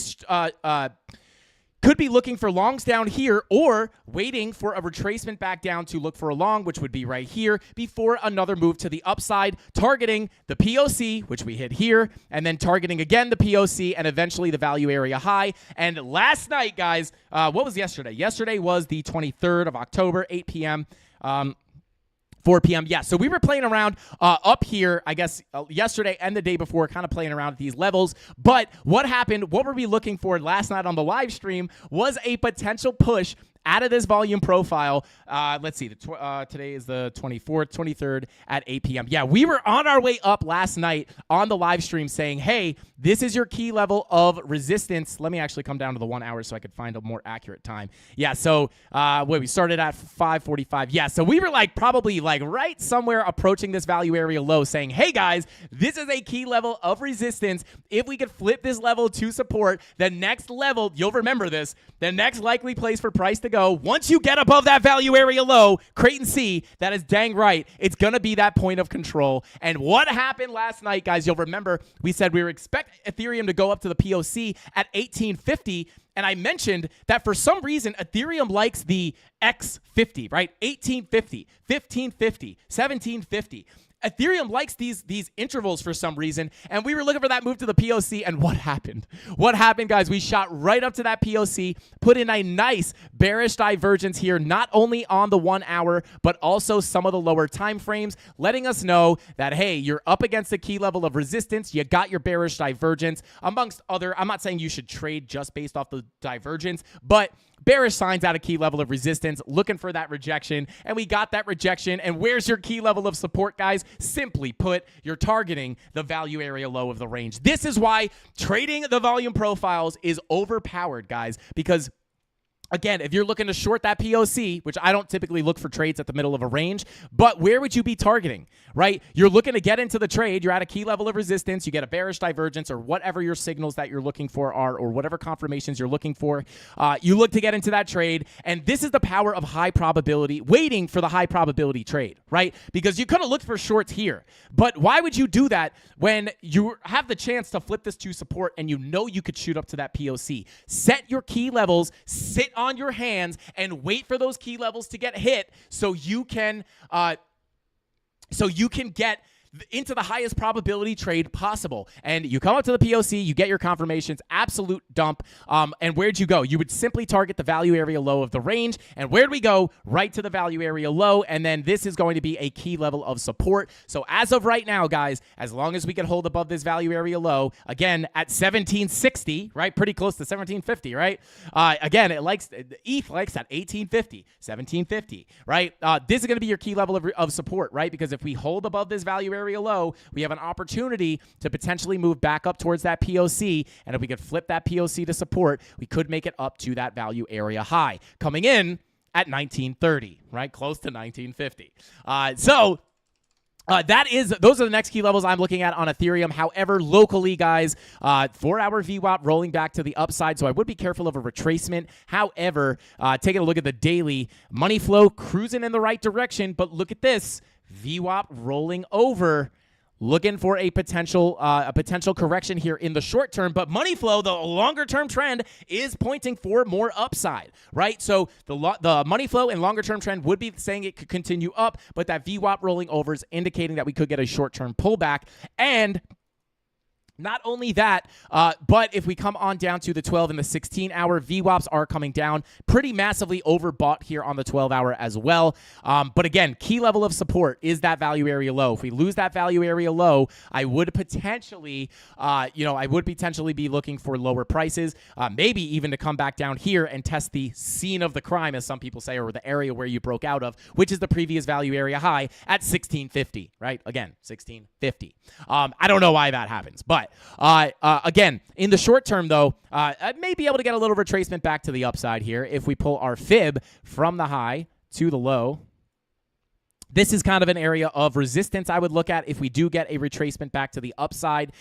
S5: looking for longs down here or waiting for a retracement back down to look for a long, which would be right here, before another move to the upside, targeting the POC, which we hit here, and then targeting again the POC and eventually the value area high. And last night, guys, what was yesterday? Yesterday was the 23rd of October, 8 p.m., 4 p.m. Yeah, so we were playing around up here, I guess, yesterday and the day before, kind of playing around at these levels. But what happened, what were we looking for last night on the live stream was a potential push out of this volume profile. Let's see, today is the 24th, 23rd at 8 p.m. Yeah, we were on our way up last night on the live stream saying, hey, this is your key level of resistance. Let me actually come down to the 1 hour so I could find a more accurate time. Yeah, so we started at 5:45. Yeah, so we were probably right somewhere approaching this value area low saying, hey guys, this is a key level of resistance. If we could flip this level to support, the next level, you'll remember this, the next likely place for price to go, once you get above that value area low, Creighton C, that is dang right, it's going to be that point of control. And what happened last night, guys, you'll remember we said we were expecting Ethereum to go up to the POC at 1850. And I mentioned that for some reason, Ethereum likes the X50, right? 1850, 1550, 1750. Ethereum likes these intervals for some reason, and we were looking for that move to the POC, and what happened? What happened, guys? We shot right up to that POC, put in a nice bearish divergence here, not only on the 1 hour, but also some of the lower time frames, letting us know that, hey, you're up against a key level of resistance, you got your bearish divergence, amongst other, I'm not saying you should trade just based off the divergence, but bearish signs at a key level of resistance, looking for that rejection, and we got that rejection. And where's your key level of support, guys? Simply put, you're targeting the value area low of the range. This is why trading the volume profiles is overpowered, guys, because again, if you're looking to short that POC, which I don't typically look for trades at the middle of a range, but where would you be targeting, right? You're looking to get into the trade. You're at a key level of resistance. You get a bearish divergence or whatever your signals that you're looking for are, or whatever confirmations you're looking for. You look to get into that trade, and this is the power of high probability, waiting for the high probability trade, right? Because you could have looked for shorts here, but why would you do that when you have the chance to flip this to support and you know you could shoot up to that POC? Set your key levels, sit on your hands and wait for those key levels to get hit so you can get into the highest probability trade possible. And you come up to the POC, you get your confirmations, absolute dump. And where'd you go? You would simply target the value area low of the range. And where'd we go? Right to the value area low. And then this is going to be a key level of support. So as of right now, guys, as long as we can hold above this value area low, again, at 1760, right? Pretty close to 1750, right? Again, ETH likes at 1850, 1750, right? This is going to be your key level of support, right? Because if we hold above this value area low, we have an opportunity to potentially move back up towards that POC, and if we could flip that POC to support, we could make it up to that value area high, coming in at 1930, right? Close to 1950. So Those are the next key levels I'm looking at on Ethereum. However, locally, guys, 4-hour VWAP rolling back to the upside, so I would be careful of a retracement. However, taking a look at the daily, money flow cruising in the right direction, but look at this, VWAP rolling over. Looking for a potential correction here in the short term, but money flow, the longer term trend, is pointing for more upside, right? So the money flow and longer term trend would be saying it could continue up, but that VWAP rolling over is indicating that we could get a short term pullback. And not only that, but if we come on down to the 12 and the 16-hour, VWAPs are coming down pretty massively overbought here on the 12-hour as well. But again, key level of support is that value area low. If we lose that value area low, I would potentially, be looking for lower prices, maybe even to come back down here and test the scene of the crime, as some people say, or the area where you broke out of, which is the previous value area high at 1650, right? Again, 1650. I don't know why that happens, but again, in the short term, though, I may be able to get a little retracement back to the upside here if we pull our fib from the high to the low. This is kind of an area of resistance I would look at if we do get a retracement back to the upside.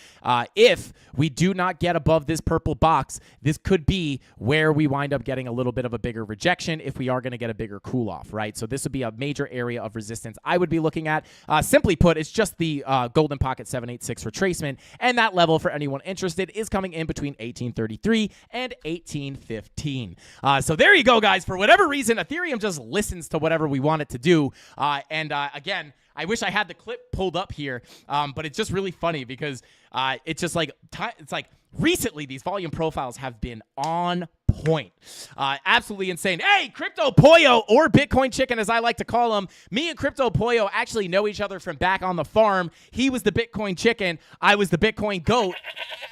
S5: If we do not get above this purple box, this could be where we wind up getting a little bit of a bigger rejection if we are going to get a bigger cool off, right? So this would be a major area of resistance I would be looking at. Simply put, it's just the golden pocket 786 retracement, and that level for anyone interested is coming in between 1833 and 1815. So there you go, guys. For whatever reason, Ethereum just listens to whatever we want it to do. And again, I wish I had the clip pulled up here, but it's just really funny because it's just like it's like recently these volume profiles have been on point. Absolutely insane. Hey, Crypto Pollo, or Bitcoin Chicken as I like to call him. Me and Crypto Pollo actually know each other from back on the farm. He was the Bitcoin Chicken. I was the Bitcoin Goat.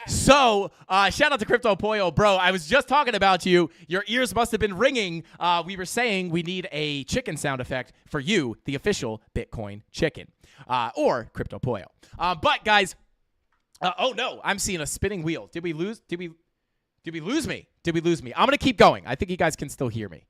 S5: So shout out to Crypto Pollo, bro. I was just talking about you. Your ears must have been ringing. We were saying we need a chicken sound effect for you, the official Bitcoin Chicken, or Crypto Pollo. But guys, oh no, I'm seeing a spinning wheel. Did we lose me? Did we lose me? I'm going to keep going. I think you guys can still hear me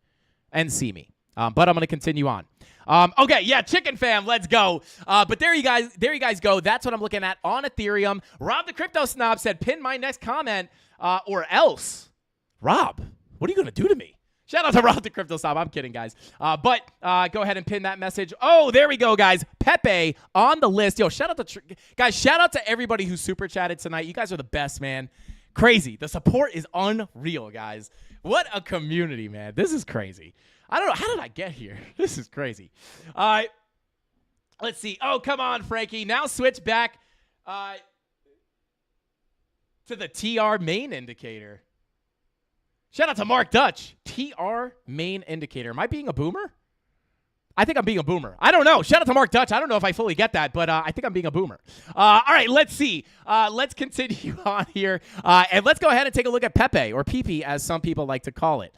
S5: and see me. But I'm going to continue on. Okay, yeah, Chicken Fam, let's go. But there you guys go. That's what I'm looking at on Ethereum. Rob the Crypto Snob said, pin my next comment or else. Rob, what are you going to do to me? Shout out to Rob the Crypto Snob. I'm kidding, guys. But go ahead and pin that message. Oh, there we go, guys. Pepe on the list. Yo, shout out to guys. Shout out to everybody who super chatted tonight. You guys are the best, man. Crazy. The support is unreal, guys. What a community, man. This is crazy. I don't know. How did I get here? This is crazy. All right. Let's see. Oh, come on, Frankie. Now switch back to the TR main indicator. Shout out to Mark Dutch. TR main indicator. Am I being a boomer? I think I'm being a boomer. I don't know. Shout out to Mark Dutch. I don't know if I fully get that, but I think I'm being a boomer. All right, let's see. Let's continue on here. And let's go ahead and take a look at Pepe, or Pepe, as some people like to call it.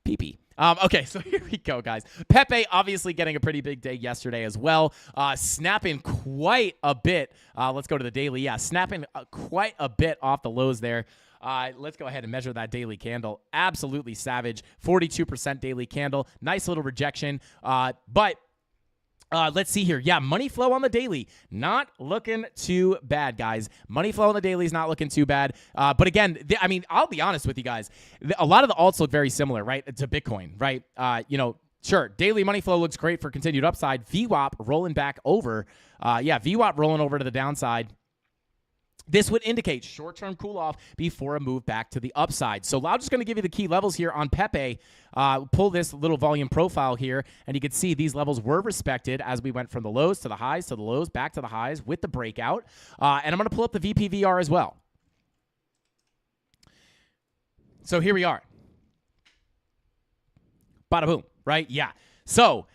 S5: Pepe. Okay, so here we go, guys. Pepe obviously getting a pretty big day yesterday as well. Snapping quite a bit. Let's go to the daily. Yeah, snapping quite a bit off the lows there. Let's go ahead and measure that daily candle. Absolutely savage. 42% daily candle. Nice little rejection. But let's see here. Yeah, money flow on the daily. Not looking too bad, guys. Money flow on the daily is not looking too bad. But again, I mean, I'll be honest with you guys. A lot of the alts look very similar, right, to Bitcoin, right? Sure, daily money flow looks great for continued upside. VWAP rolling back over. VWAP rolling over to the downside. This would indicate short-term cool-off before a move back to the upside. So I'm just going to give you the key levels here on Pepe. Pull this little volume profile here, and you can see these levels were respected as we went from the lows to the highs to the lows, back to the highs with the breakout. And I'm going to pull up the VPVR as well. So here we are. Bada boom, right? Yeah. So,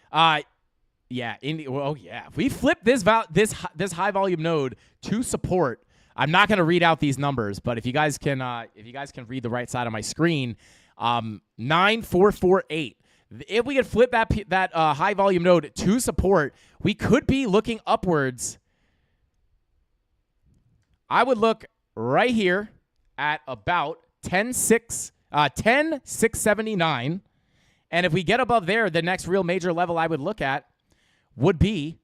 S5: if we flip this high volume node to support, I'm not going to read out these numbers, but if you guys can read the right side of my screen, 9448. If we could flip that high volume node to support, we could be looking upwards. I would look right here at about 10,679, and if we get above there, the next real major level I would look at would be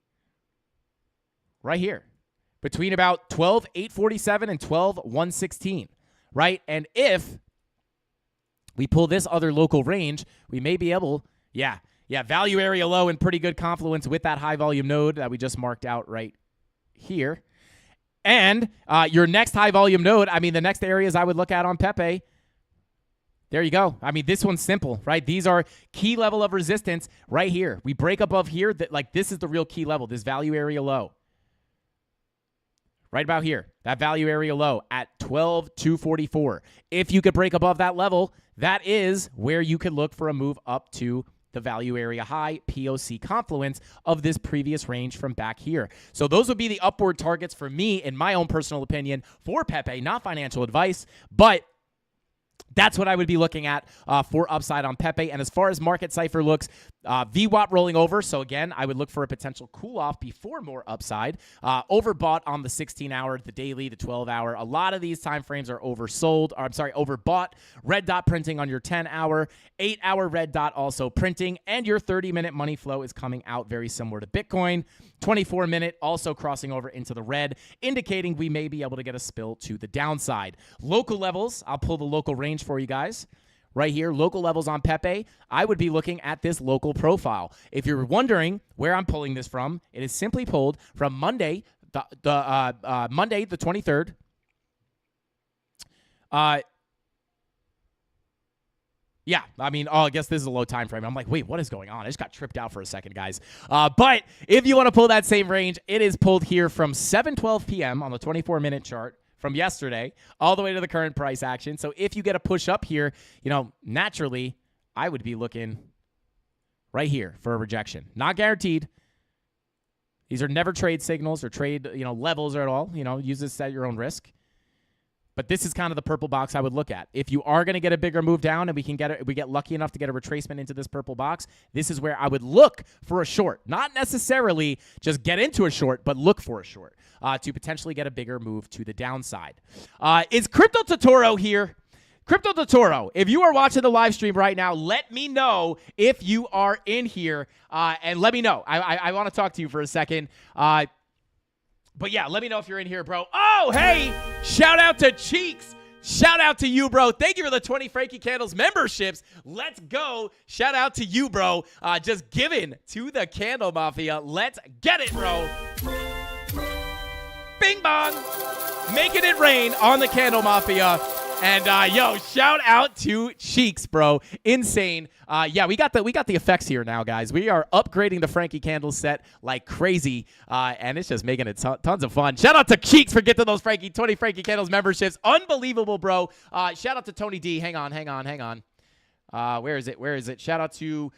S5: right here between about 12,847 and 12,116, right? And if we pull this other local range, we may be able, value area low and pretty good confluence with that high volume node that we just marked out right here. And your next high volume node, I mean, the next areas I would look at on Pepe, there you go. I mean, this one's simple, right? These are key level of resistance right here. We break above here. This is the real key level, this value area low. Right about here, that value area low at 12,244. If you could break above that level, that is where you could look for a move up to the value area high POC confluence of this previous range from back here. So those would be the upward targets for me, in my own personal opinion, for Pepe. Not financial advice, but that's what I would be looking at for upside on Pepe. And as far as market cipher looks, VWAP rolling over. So again, I would look for a potential cool off before more upside. Overbought on the 16-hour, the daily, the 12-hour. A lot of these time frames are overbought. Red dot printing on your 10-hour, 8-hour red dot also printing, and your 30-minute money flow is coming out very similar to Bitcoin. 24-minute also crossing over into the red, indicating we may be able to get a spill to the downside. Local levels, I'll pull the local range for you guys. Right here, local levels on Pepe, I would be looking at this local profile. If you're wondering where I'm pulling this from, it is simply pulled from Monday, Monday the 23rd. I guess this is a low time frame. I'm like, wait, what is going on? I just got tripped out for a second, guys. But if you want to pull that same range, it is pulled here from 7:12 p.m. on the 24-minute chart from yesterday all the way to the current price action. So if you get a push up here, naturally, I would be looking right here for a rejection. Not guaranteed. These are never trade signals or trade, levels or at all. Use this at your own risk. But this is kind of the purple box I would look at. If you are going to get a bigger move down and we get lucky enough to get a retracement into this purple box, this is where I would look for a short. Not necessarily just get into a short, but look for a short to potentially get a bigger move to the downside. Is Crypto Totoro here? Crypto Totoro, if you are watching the live stream right now, let me know if you are in here and let me know. I want to talk to you for a second. But yeah, let me know if you're in here, bro. Oh, hey, shout out to Cheeks. Shout out to you, bro. Thank you for the 20 Frankie Candles memberships. Let's go. Shout out to you, bro. Just giving to the Candle Mafia. Let's get it, bro. Bing bong. Making it rain on the Candle Mafia. And shout out to Cheeks, bro. Insane. We got the effects here now, guys. We are upgrading the Frankie Candle set like crazy, and it's just making it tons of fun. Shout out to Cheeks for getting those 20 Frankie Candles memberships. Unbelievable, bro. Shout out to Tony D. Hang on. Where is it? Shout out to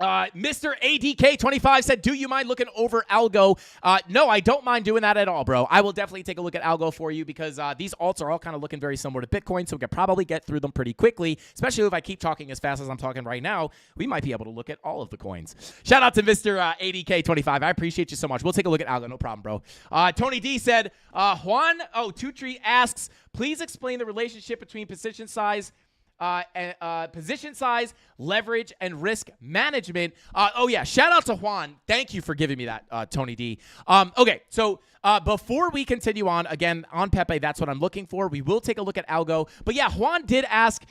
S5: Mr. ADK25 said, do you mind looking over algo? No, I don't mind doing that at all, bro. I will definitely take a look at algo for you because these alts are all kind of looking very similar to Bitcoin, so we could probably get through them pretty quickly, especially if I keep talking as fast as I'm talking right now. We might be able to look at all of the coins. Shout out to Mr. ADK25. I appreciate you so much. We'll take a look at algo. No problem, bro. Tony D said, Two-Tree asks, please explain the relationship between position size, leverage, and risk management. Shout out to Juan. Thank you for giving me that, Tony D. Okay, so before we continue on, again, on Pepe, that's what I'm looking for. We will take a look at algo. But yeah, Juan did ask,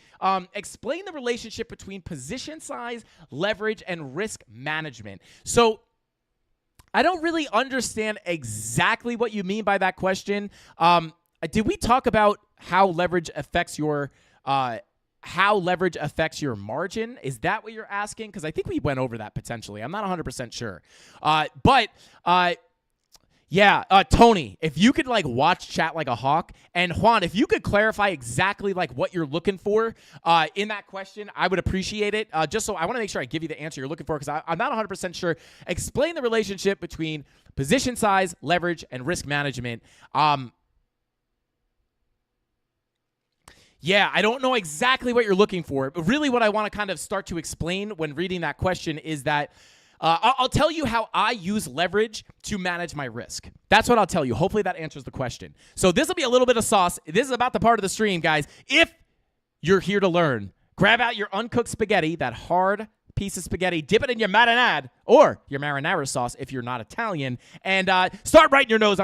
S5: explain the relationship between position size, leverage, and risk management. So I don't really understand exactly what you mean by that question. Did we talk about how leverage affects your margin? Is that what you're asking? Because I think we went over that potentially. I'm not 100% sure. Tony, if you could watch chat like a hawk, and Juan, if you could clarify exactly what you're looking for in that question, I would appreciate it. Just so I want to make sure I give you the answer you're looking for because I'm not 100% sure. Explain the relationship between position size, leverage, and risk management. Yeah, I don't know exactly what you're looking for, but really what I want to kind of start to explain when reading that question is that I'll tell you how I use leverage to manage my risk. That's what I'll tell you. Hopefully that answers the question. So this will be a little bit of sauce. This is about the part of the stream, guys. If you're here to learn, grab out your uncooked spaghetti, that hard piece of spaghetti, dip it in your marinade or your marinara sauce if you're not Italian, and start writing your notes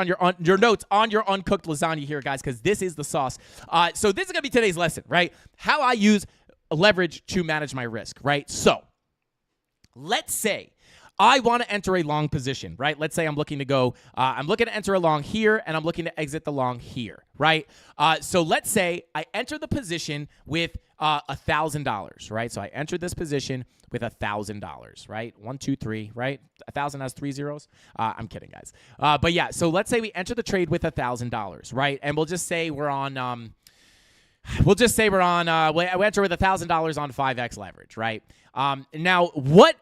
S5: on your uncooked lasagna here, guys, because this is the sauce. So this is going to be today's lesson, right? How I use leverage to manage my risk, right? So let's say I want to enter a long position, right? Let's say I'm looking to go, I'm looking to enter a long here, and I'm looking to exit the long here, right? So let's say I enter the position with $1,000, right? So I entered this position with $1,000, right? 1, 2, 3, right? 1,000 has 3 zeros. I'm kidding, guys. But yeah, so let's say we enter the trade with $1,000, right? And we'll just say we're on, we enter with $1,000 on 5x leverage, right? Now, what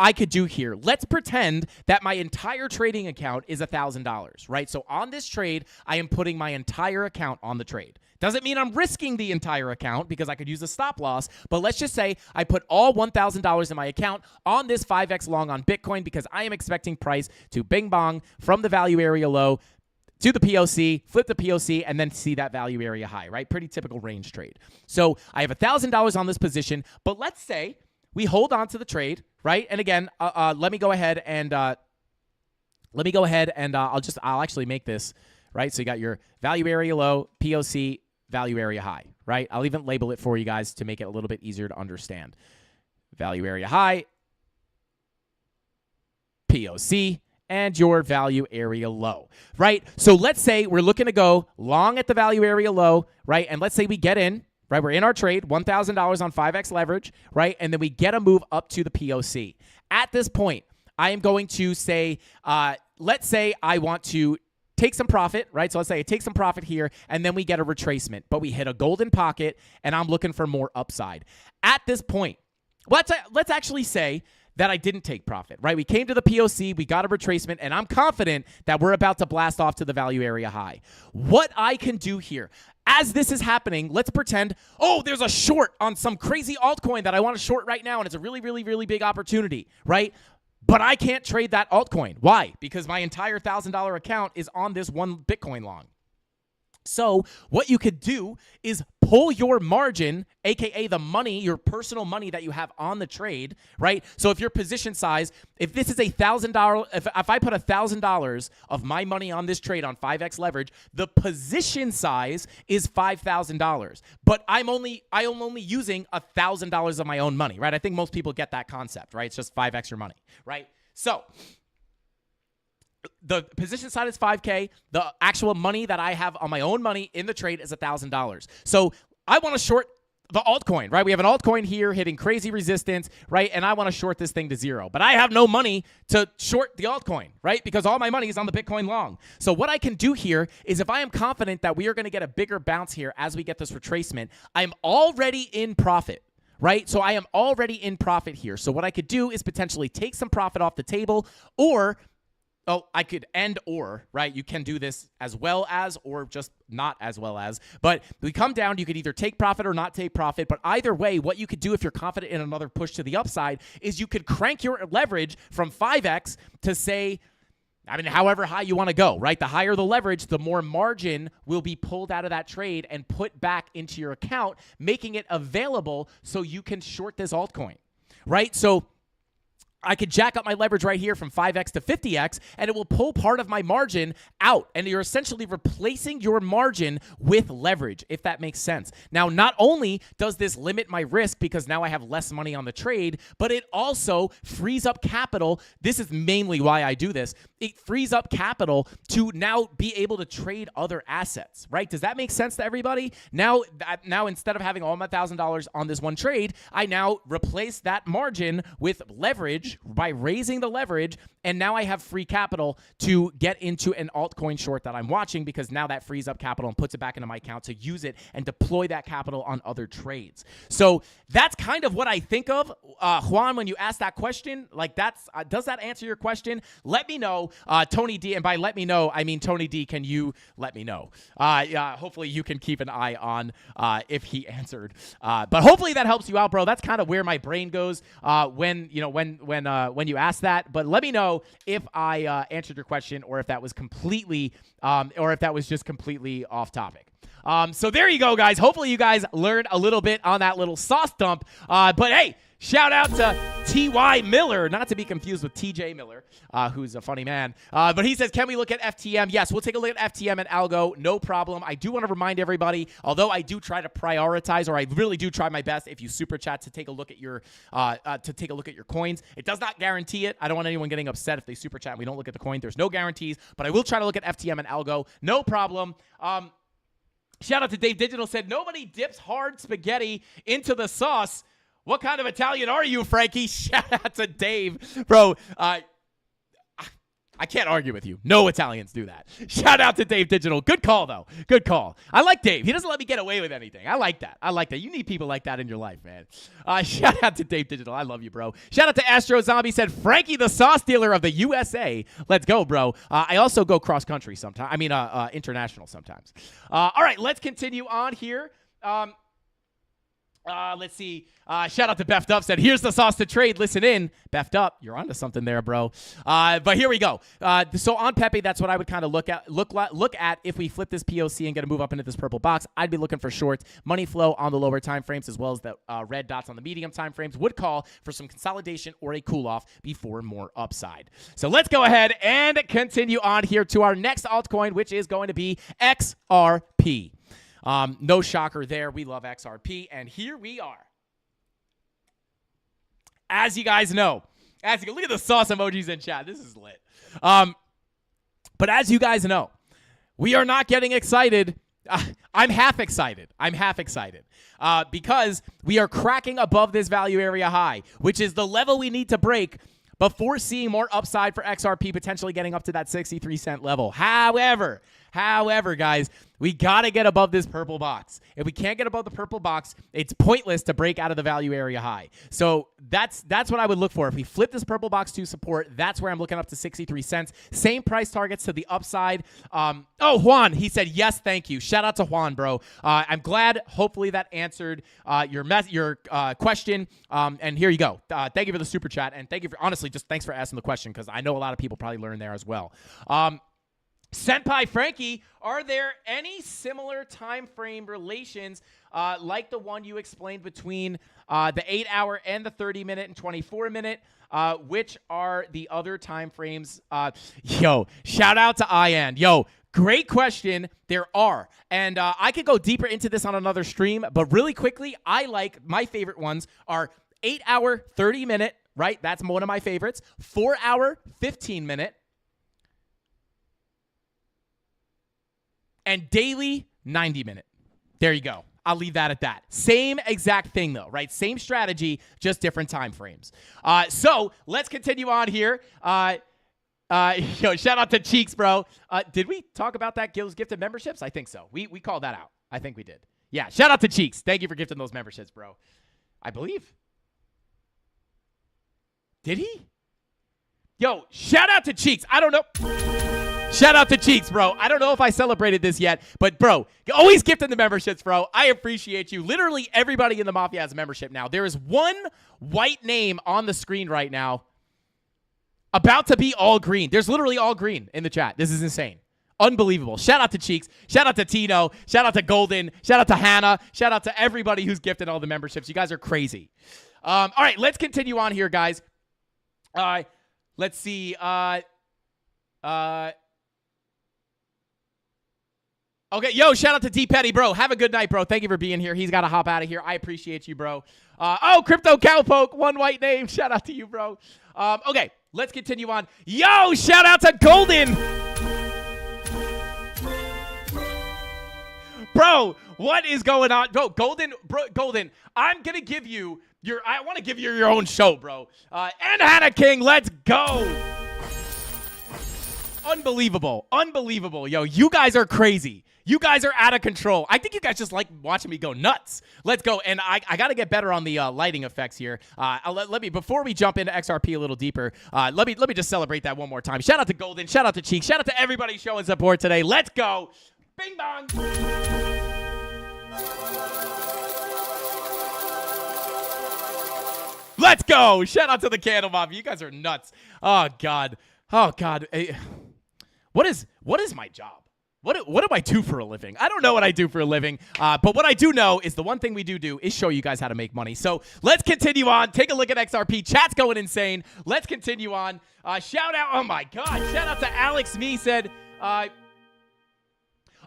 S5: I could do here, let's pretend that my entire trading account is $1,000, right? So on this trade, I am putting my entire account on the trade. Doesn't mean I'm risking the entire account because I could use a stop loss, but let's just say I put all $1,000 in my account on this 5x long on Bitcoin because I am expecting price to bing bong from the value area low to the POC, flip the POC, and then see that value area high, right? Pretty typical range trade. So I have $1,000 on this position, but let's say we hold on to the trade, right? And again, let me go ahead and I'll actually make this, right? So you got your value area low, POC, value area high, right? I'll even label it for you guys to make it a little bit easier to understand. Value area high, POC, and your value area low, right? So let's say we're looking to go long at the value area low, right? And let's say we get in, right? We're in our trade, $1,000 on 5x leverage, right? And then we get a move up to the POC. At this point, I am going to say, let's say I want to take some profit, right? So let's say I take some profit here, and then we get a retracement, but we hit a golden pocket, and I'm looking for more upside. At this point, let's actually say that I didn't take profit, right? We came to the POC, we got a retracement, and I'm confident that we're about to blast off to the value area high. What I can do here, as this is happening, let's pretend, oh, there's a short on some crazy altcoin that I want to short right now, and it's a really, really, really big opportunity, right? But I can't trade that altcoin. Why? Because my entire $1,000 account is on this one Bitcoin long. So what you could do is pull your margin, aka the money, your personal money that you have on the trade, right? So if your position size, if this is $1,000, if I put $1,000 of my money on this trade on 5x leverage, the position size is $5,000. But I am only using $1,000 of my own money, right? I think most people get that concept, right? It's just 5x your money, right? So the position side is $5K. The actual money that I have on my own money in the trade is $1,000. So I want to short the altcoin, right? We have an altcoin here hitting crazy resistance, right? And I want to short this thing to zero. But I have no money to short the altcoin, right? Because all my money is on the Bitcoin long. So what I can do here is if I am confident that we are going to get a bigger bounce here as we get this retracement, I'm already in profit. Right? So I am already in profit here. So what I could do is potentially take some profit off the table, or I could right? You can do this as well as, or just not as well as. But we come down, you could either take profit or not take profit. But either way, what you could do if you're confident in another push to the upside is you could crank your leverage from 5x to say, however high you want to go, right? The higher the leverage, the more margin will be pulled out of that trade and put back into your account, making it available so you can short this altcoin, right? So I could jack up my leverage right here from 5x to 50x, and it will pull part of my margin out. And you're essentially replacing your margin with leverage, if that makes sense. Now, not only does this limit my risk because now I have less money on the trade, but it also frees up capital. This is mainly why I do this. It frees up capital to now be able to trade other assets, right? Does that make sense to everybody? Now instead of having all my $1,000 on this one trade, I now replace that margin with leverage by raising the leverage, and now I have free capital to get into an altcoin short that I'm watching, because now that frees up capital and puts it back into my account to use it and deploy that capital on other trades. So that's kind of what I think of. Juan, when you ask that question, like does that answer your question? Let me know. Tony D, and by let me know, I mean Tony D, can you let me know? Hopefully you can keep an eye on if he answered. But hopefully that helps you out, bro. That's kind of where my brain goes when you ask that. But let me know if I answered your question, or if that was completely, or if that was just completely off topic. So there you go, guys. Hopefully you guys learned a little bit on that little sauce dump. But hey, Shout out to T.Y. Miller, not to be confused with T.J. Miller, who's a funny man. But he says, can we look at FTM? Yes, we'll take a look at FTM and algo. No problem. I do want to remind everybody, although I do try to prioritize, or I really do try my best, if you super chat to take a look at your coins. It does not guarantee it. I don't want anyone getting upset if they super chat and we don't look at the coin. There's no guarantees, but I will try to look at FTM and algo. No problem. Shout out to Dave Digital, said, nobody dips hard spaghetti into the sauce. What kind of Italian are you, Frankie? Shout out to Dave. Bro, I can't argue with you. No Italians do that. Shout out to Dave Digital. Good call, though. Good call. I like Dave. He doesn't let me get away with anything. I like that. You need people like that in your life, man. Shout out to Dave Digital. I love you, bro. Shout out to Astro Zombie, said, Frankie, the sauce dealer of the USA. Let's go, bro. I also go cross-country sometimes. International sometimes. All right, let's continue on here. Let's see. Shout out to Beffed Up, said, here's the sauce to trade. Listen in. Beffed Up, you're onto something there, bro. But here we go. So on Pepe, that's what I would kind of look at if we flip this POC and get a move up into this purple box. I'd be looking for shorts. Money flow on the lower time frames, as well as the red dots on the medium time frames, would call for some consolidation or a cool off before more upside. So let's go ahead and continue on here to our next altcoin, which is going to be XRP. No shocker there. We love XRP. And here we are. As you guys know, look at the sauce emojis in chat. This is lit. But as you guys know, we are not getting excited. I'm half excited. Because we are cracking above this value area high, which is the level we need to break before seeing more upside for XRP potentially getting up to that 63-cent level. However, guys, we got to get above this purple box. If we can't get above the purple box, it's pointless to break out of the value area high. So that's what I would look for. If we flip this purple box to support, that's where I'm looking up to 63 cents. Same price targets to the upside. Juan, he said, yes, thank you. Shout out to Juan, bro. I'm glad. Hopefully that answered your question. And here you go. Thank you for the super chat. And thank you for, honestly, just thanks for asking the question, because I know a lot of people probably learned there as well. Senpai Frankie, are there any similar time frame relations like the one you explained between the 8-hour and the 30-minute and 24-minute? Which are the other time frames? Shout out to Ian. Great question. There are. And I could go deeper into this on another stream, but really quickly, my favorite ones are 8-hour, 30-minute, right? That's one of my favorites. 4-hour, 15-minute. And daily 90-minute. There you go. I'll leave that at that. Same exact thing, though, right? Same strategy, just different time frames. So let's continue on here. Shout out to Cheeks, bro. Did we talk about that Gil's gifted memberships? I think so. We called that out. I think we did. Yeah, shout out to Cheeks. Thank you for gifting those memberships, bro. I believe. Did he? Shout out to Cheeks. I don't know. Shout out to Cheeks, bro. I don't know if I celebrated this yet, but, bro, always gifting the memberships, bro. I appreciate you. Literally everybody in the Mafia has a membership now. There is one white name on the screen right now about to be all green. There's literally all green in the chat. This is insane. Unbelievable. Shout out to Cheeks. Shout out to Tino. Shout out to Golden. Shout out to Hannah. Shout out to everybody who's gifted all the memberships. You guys are crazy. All right, let's continue on here, guys. Let's see. Okay, shout out to D Petty, bro. Have a good night, bro. Thank you for being here. He's got to hop out of here. I appreciate you, bro. Crypto Cowpoke, one white name. Shout out to you, bro. Okay, let's continue on. Shout out to Golden. Bro, what is going on? Bro, Golden, I'm going to give you I want to give you your own show, bro. And Hannah King, let's go. Unbelievable. You guys are crazy. You guys are out of control. I think you guys just like watching me go nuts. Let's go. And I got to get better on the lighting effects here. Let me, before we jump into XRP a little deeper, let me just celebrate that one more time. Shout out to Golden. Shout out to Cheeks. Shout out to everybody showing support today. Let's go. Bing bong. Let's go. Shout out to the CandleMafia. You guys are nuts. Oh, God. What is my job? What do I do for a living? I don't know what I do for a living, but what I do know is the one thing we do is show you guys how to make money. So let's continue on. Take a look at XRP. Chat's going insane. Let's continue on. Shout out. Oh, my God. Shout out to Alex Me said.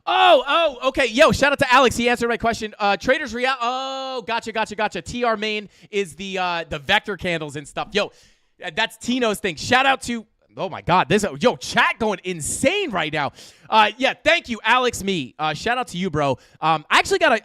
S5: Okay. Yo, shout out to Alex. He answered my question. Traders Real. Oh, gotcha. TR Main is the vector candles and stuff. Yo, that's Tino's thing. Shout out to. Oh my God, chat going insane right now. Yeah, thank you, Alex Me. Shout out to you, bro. I actually gotta,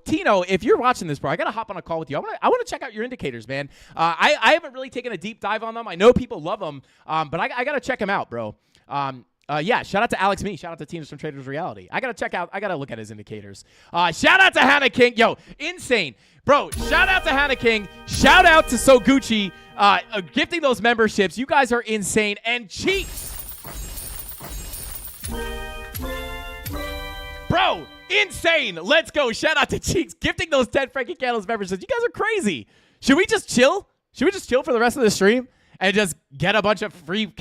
S5: Tino, if you're watching this, bro, I gotta hop on a call with you. I wanna check out your indicators, man. I haven't really taken a deep dive on them. I know people love them, but I gotta check them out, bro. Yeah, shout out to Alex Me. Shout out to Tino's from Traders Reality. I gotta look at his indicators. Shout out to Hannah King. Yo, insane. Bro, shout out to Hannah King. Shout out to Soguchi gifting those memberships. You guys are insane. And Cheeks. Bro, insane. Let's go. Shout out to Cheeks gifting those 10 Frankie Candles memberships. You guys are crazy. Should we just chill? Should we just chill for the rest of the stream and just get a bunch of free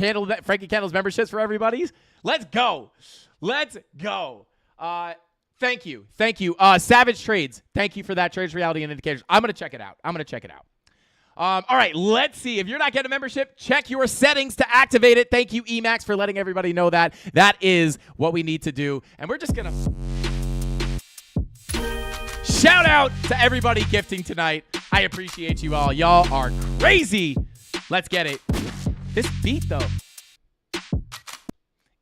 S5: Frankie Candles memberships for everybody? Let's go. Let's go. Thank you. Savage Trades. Thank you for that. Trades Reality and Indicators. I'm going to check it out. All right, let's see. If you're not getting a membership, check your settings to activate it. Thank you, Emacs, for letting everybody know that. That is what we need to do. And we're just going to shout out to everybody gifting tonight. I appreciate you all. Y'all are crazy. Let's get it. This beat, though.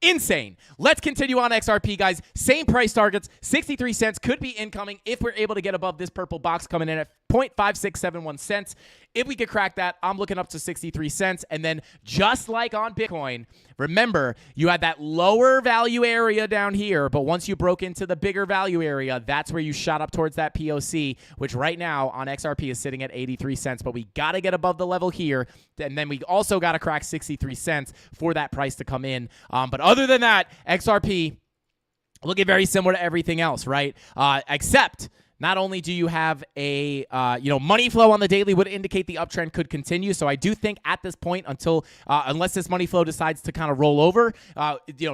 S5: Insane. Let's continue on XRP, guys. Same price targets, 63 cents could be incoming if we're able to get above this purple box coming in at 0.5671 cents. If we could crack that, I'm looking up to 63 cents. And then just like on Bitcoin, remember, you had that lower value area down here, but once you broke into the bigger value area, that's where you shot up towards that POC, which right now on XRP is sitting at 83 cents. But we got to get above the level here, and then we also got to crack 63 cents for that price to come in. But other than that, XRP looking very similar to everything else, right? Except not only do you have a money flow on the daily would indicate the uptrend could continue. So I do think at this point, unless this money flow decides to kind of roll over,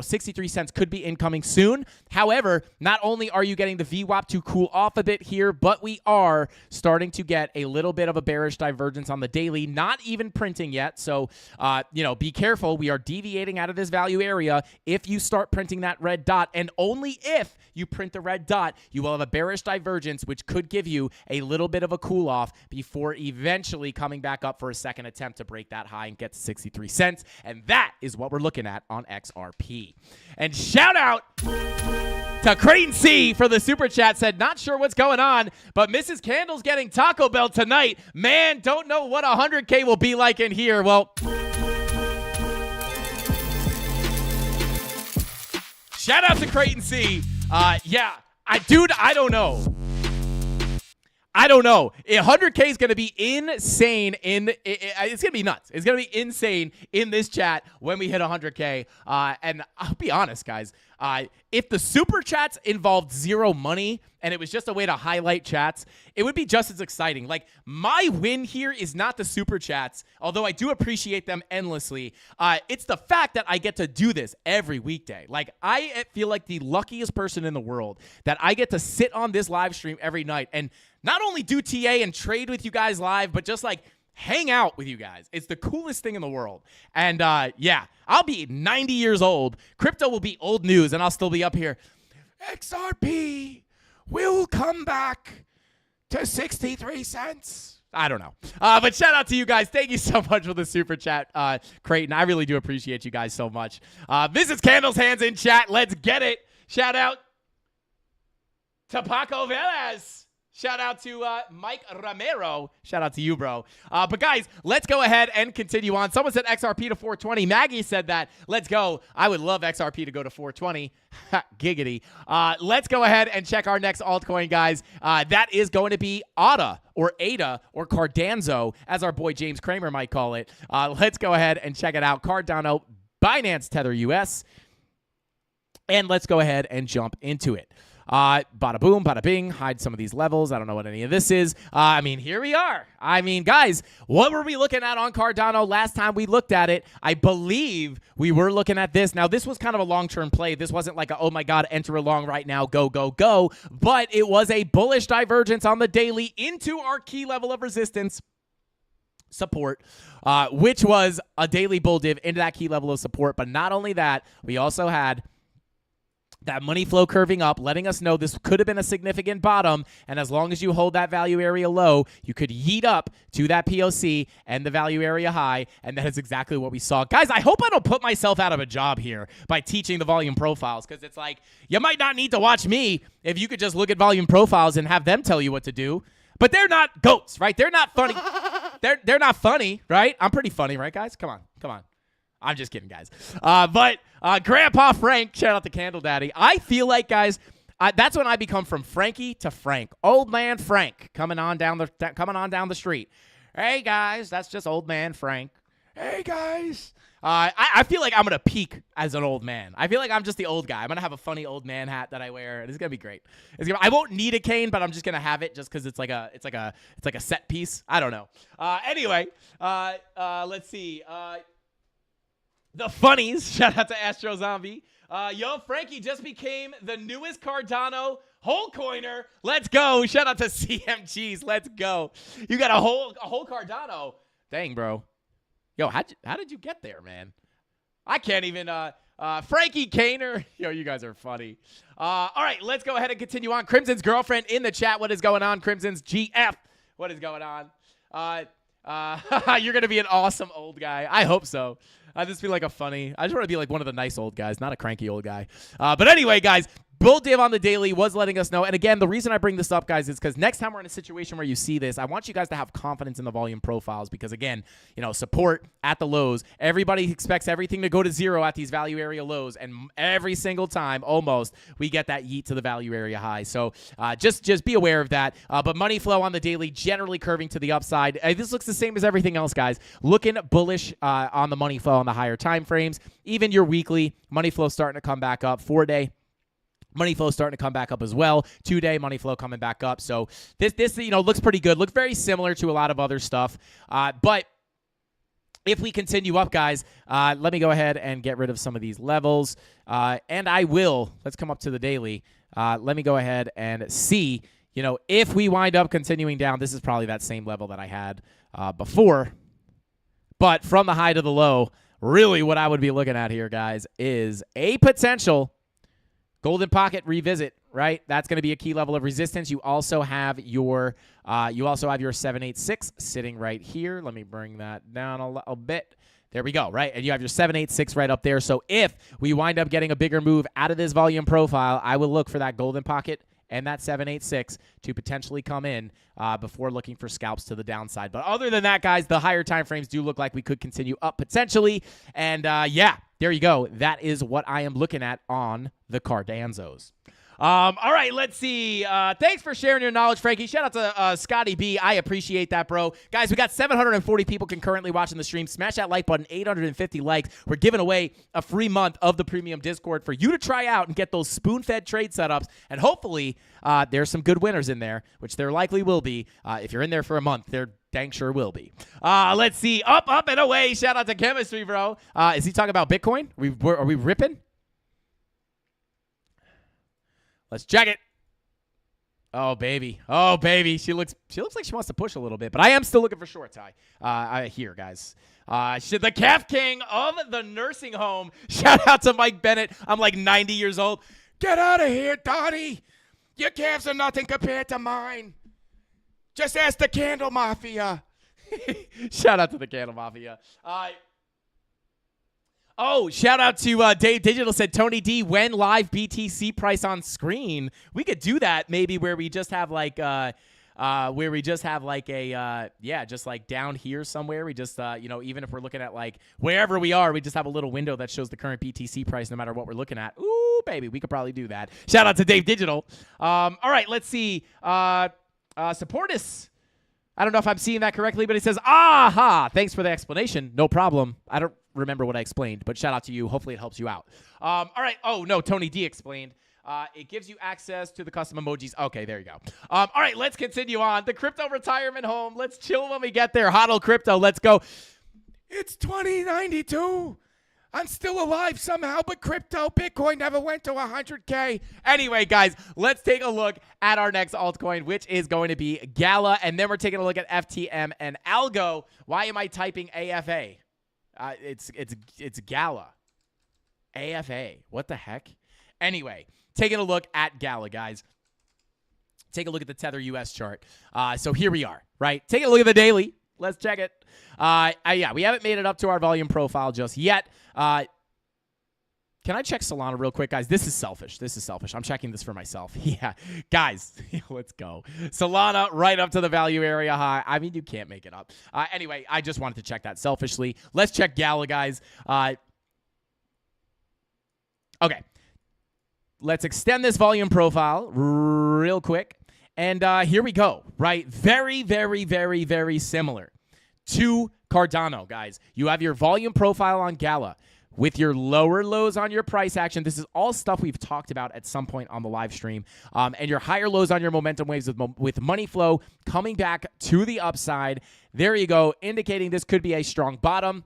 S5: 63 cents could be incoming soon. However, not only are you getting the VWAP to cool off a bit here, but we are starting to get a little bit of a bearish divergence on the daily, not even printing yet. So, be careful. We are deviating out of this value area. If you start printing that red dot, and only if you print the red dot, you will have a bearish divergence, which could give you a little bit of a cool off before eventually coming back up for a second attempt to break that high and get to 63 cents. And that is what we're looking at on XRP. And shout out to Creighton C for the super chat, said, not sure what's going on, but Mrs. Candle's getting Taco Bell tonight. Man, don't know what 100K will be like in here. Well, shout out to Creighton C. I don't know. 100K is going to be insane. It's going to be nuts. It's going to be insane in this chat when we hit 100K. And I'll be honest, guys. If the super chats involved zero money and it was just a way to highlight chats, it would be just as exciting. Like, my win here is not the super chats, although I do appreciate them endlessly. It's the fact that I get to do this every weekday. Like, I feel like the luckiest person in the world that I get to sit on this live stream every night and not only do TA and trade with you guys live, but just like hang out with you guys. It's the coolest thing in the world. And I'll be 90 years old. Crypto will be old news, and I'll still be up here. XRP will come back to 63 cents. I don't know. But shout out to you guys. Thank you so much for the super chat, Creighton. I really do appreciate you guys so much. Mrs. Candle's hands in chat. Let's get it. Shout out to Paco Velez. Shout out to Mike Romero. Shout out to you, bro. But guys, let's go ahead and continue on. Someone said XRP to 420. Maggie said that. Let's go. I would love XRP to go to 420. Giggity. Let's go ahead and check our next altcoin, guys. That is going to be ADA or Cardanzo, as our boy James Kramer might call it. Let's go ahead and check it out. Cardano, Binance Tether US. And let's go ahead and jump into it. Bada boom, bada bing, hide some of these levels. I don't know what any of this is. I mean, here we are. I mean, guys, what were we looking at on Cardano last time we looked at it? I believe we were looking at this. Now, this was kind of a long-term play. This wasn't like a, oh my God, enter along right now, go, go, go. But it was a bullish divergence on the daily into our key level of resistance. Support, which was a daily bull div into that key level of support. But not only that, we also had that money flow curving up, letting us know this could have been a significant bottom. And as long as you hold that value area low, you could yeet up to that POC and the value area high. And that is exactly what we saw. Guys, I hope I don't put myself out of a job here by teaching the volume profiles, because it's like, you might not need to watch me if you could just look at volume profiles and have them tell you what to do. But they're not goats, right? They're not funny. They're not funny, right? I'm pretty funny, right, guys? Come on. I'm just kidding, guys. But Grandpa Frank, shout out to Candle Daddy. I feel like, guys, that's when I become from Frankie to Frank. Old man Frank coming on down the street. Hey, guys, that's just old man Frank. Hey, guys. I feel like I'm going to peak as an old man. I feel like I'm just the old guy. I'm going to have a funny old man hat that I wear, and it's going to be great. I won't need a cane, but I'm just going to have it just because it's like a set piece. I don't know. Anyway, let's see. The funnies, shout out to Astro Zombie. Yo, Frankie just became the newest Cardano whole coiner. Let's go. Shout out to CMGs. Let's go. You got a whole Cardano. Dang, bro. Yo, how did you get there, man? I can't even. Frankie Kaner. Yo, you guys are funny. All right, let's go ahead and continue on. Crimson's girlfriend in the chat. What is going on? Crimson's GF. What is going on? You're going to be an awesome old guy. I hope so. I just feel like I just want to be like one of the nice old guys, not a cranky old guy. But anyway, guys, bull div on the daily was letting us know. And again, the reason I bring this up, guys, is because next time we're in a situation where you see this, I want you guys to have confidence in the volume profiles because, again, support at the lows. Everybody expects everything to go to zero at these value area lows. And every single time, almost, we get that yeet to the value area high. So just be aware of that. But money flow on the daily, generally curving to the upside. This looks the same as everything else, guys. Looking bullish on the money flow on the higher time frames. Even your weekly money flow starting to come back up. 4-day. Money flow starting to come back up as well. 2-day money flow coming back up. So this looks pretty good. Looks very similar to a lot of other stuff. But if we continue up, guys, let me go ahead and get rid of some of these levels. And I will. Let's come up to the daily. Let me go ahead and see, if we wind up continuing down, this is probably that same level that I had before. But from the high to the low, really what I would be looking at here, guys, is a potential golden pocket revisit, right? That's going to be a key level of resistance. You also have your 786 sitting right here. Let me bring that down a bit. There we go, right? And you have your 786 right up there. So if we wind up getting a bigger move out of this volume profile, I will look for that golden pocket and that 786 to potentially come in before looking for scalps to the downside. But other than that, guys, the higher time frames do look like we could continue up potentially. And yeah, there you go. That is what I am looking at on the Cardanzos. All right, let's see. Thanks for sharing your knowledge, Frankie. Shout out to Scotty B. I appreciate that, bro. Guys, we got 740 people concurrently watching the stream. Smash that like button, 850 likes. We're giving away a free month of the premium Discord for you to try out and get those spoon-fed trade setups. And hopefully there's some good winners in there, which there likely will be. If you're in there for a month, there dang sure will be. Let's see. Up, and away. Shout out to Chemistry, bro. Is he talking about Bitcoin? Are we ripping? Let's check it. Oh, baby. Oh, baby. She looks like she wants to push a little bit, but I am still looking for shorts. Here, guys. The calf king of the nursing home. Shout out to Mike Bennett. I'm like 90 years old. Get out of here, Donnie. Your calves are nothing compared to mine. Just ask the CandleMafia. Shout out to the CandleMafia. Oh, shout out to Dave Digital said, Tony D, when live BTC price on screen? We could do that maybe where we just have like just like down here somewhere. We just, even if we're looking at like wherever we are, we just have a little window that shows the current BTC price no matter what we're looking at. Ooh, baby, we could probably do that. Shout out to Dave Digital. All right, let's see. Supportus. I don't know if I'm seeing that correctly, but he says, aha, thanks for the explanation. No problem. I don't remember what I explained, but shout out to you. Hopefully it helps you out. All right. Oh, no, Tony D explained. It gives you access to the custom emojis. Okay, there you go. All right, let's continue on. The crypto retirement home. Let's chill when we get there. HODL crypto. Let's go. It's 2092. I'm still alive somehow, but crypto, Bitcoin never went to 100K. Anyway, guys, let's take a look at our next altcoin, which is going to be Gala. And then we're taking a look at FTM and Algo. Why am I typing AFA? It's Gala. AFA. What the heck? Anyway, taking a look at Gala, guys. Take a look at the Tether US chart. So here we are, right? Take a look at the daily. Let's check it. Yeah, we haven't made it up to our volume profile just yet. Can I check Solana real quick, guys? This is selfish. I'm checking this for myself. Yeah, guys, let's go. Solana right up to the value area high. I mean, you can't make it up. Anyway, I just wanted to check that selfishly. Let's check Gala, guys. Okay. Let's extend this volume profile real quick. And here we go, right? Very, very, very, very similar to Cardano, guys. You have your volume profile on Gala with your lower lows on your price action. This is all stuff we've talked about at some point on the live stream. And your higher lows on your momentum waves with money flow coming back to the upside. There you go, indicating this could be a strong bottom.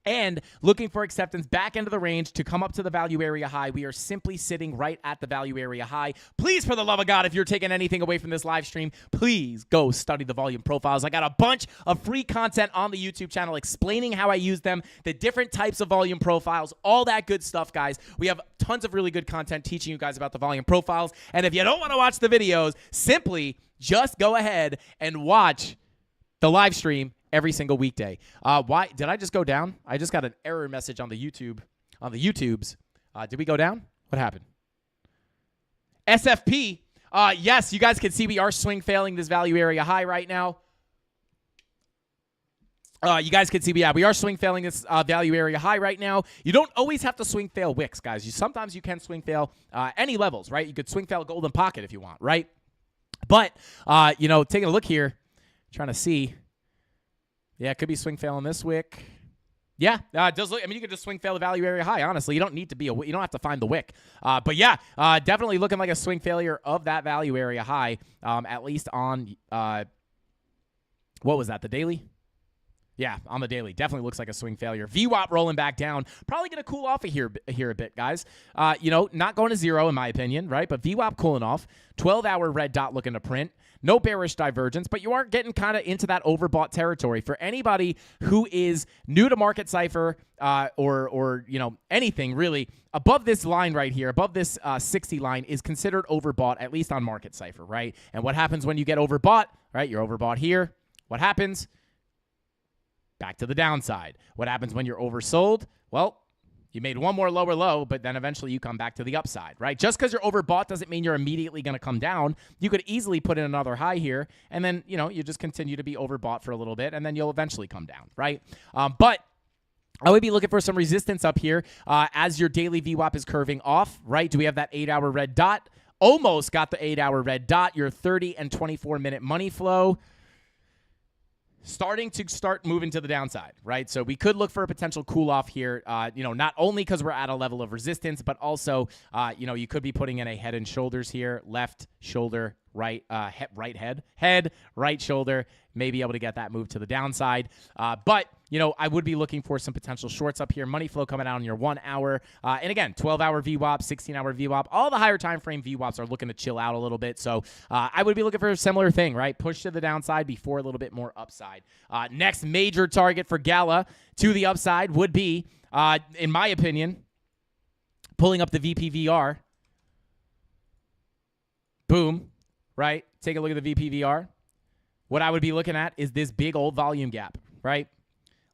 S5: And looking for acceptance back into the range to come up to the value area high. We are simply sitting right at the value area high. Please, for the love of God, if you're taking anything away from this live stream, please go study the volume profiles. I got a bunch of free content on the YouTube channel explaining how I use them, the different types of volume profiles, all that good stuff, guys. We have tons of really good content teaching you guys about the volume profiles. And if you don't want to watch the videos, simply just go ahead and watch the live stream every single weekday. Why did I just go down? I just got an error message on the YouTubes. Did we go down? What happened? SFP. Yes, you guys can see we are swing failing this value area high right now. You guys can see, we are swing failing this value area high right now. You don't always have to swing fail wicks, guys. Sometimes you can swing fail any levels, right? You could swing fail golden pocket if you want, right? But taking a look here, trying to see. Yeah, it could be swing fail on this wick. Yeah, it does look. I mean, you could just swing fail the value area high. Honestly, you don't need to be you don't have to find the wick. But yeah, definitely looking like a swing failure of that value area high. At least on what was that? The daily. Yeah, on the daily. Definitely looks like a swing failure. VWAP rolling back down. Probably going to cool off here a bit, guys. Not going to zero in my opinion, right? But VWAP cooling off. 12-hour red dot looking to print. No bearish divergence, but you are getting kind of into that overbought territory. For anybody who is new to Market Cipher or anything really, above this line right here, above this 60 line is considered overbought, at least on Market Cipher, right? And what happens when you get overbought, right? You're overbought here. What happens? Back to the downside. What happens when you're oversold? Well, you made one more lower low, but then eventually you come back to the upside, right? Just because you're overbought doesn't mean you're immediately going to come down. You could easily put in another high here, and then, you just continue to be overbought for a little bit, and then you'll eventually come down, right? But I would be looking for some resistance up here as your daily VWAP is curving off, right? Do we have that 8-hour red dot? Almost got the 8-hour red dot. Your 30 and 24-minute money flow starting to moving to the downside, right? So we could look for a potential cool off here, not only because we're at a level of resistance, but also, you could be putting in a head and shoulders here, left shoulder, right, head, right shoulder, may be able to get that move to the downside. But I would be looking for some potential shorts up here. Money flow coming out on your 1 hour. And again, 12-hour VWAP, 16-hour VWAP. All the higher time frame VWAPs are looking to chill out a little bit. So I would be looking for a similar thing, right? Push to the downside before a little bit more upside. Next major target for Gala to the upside would be, in my opinion, pulling up the VPVR. Boom, right? Take a look at the VPVR. What I would be looking at is this big old volume gap, right?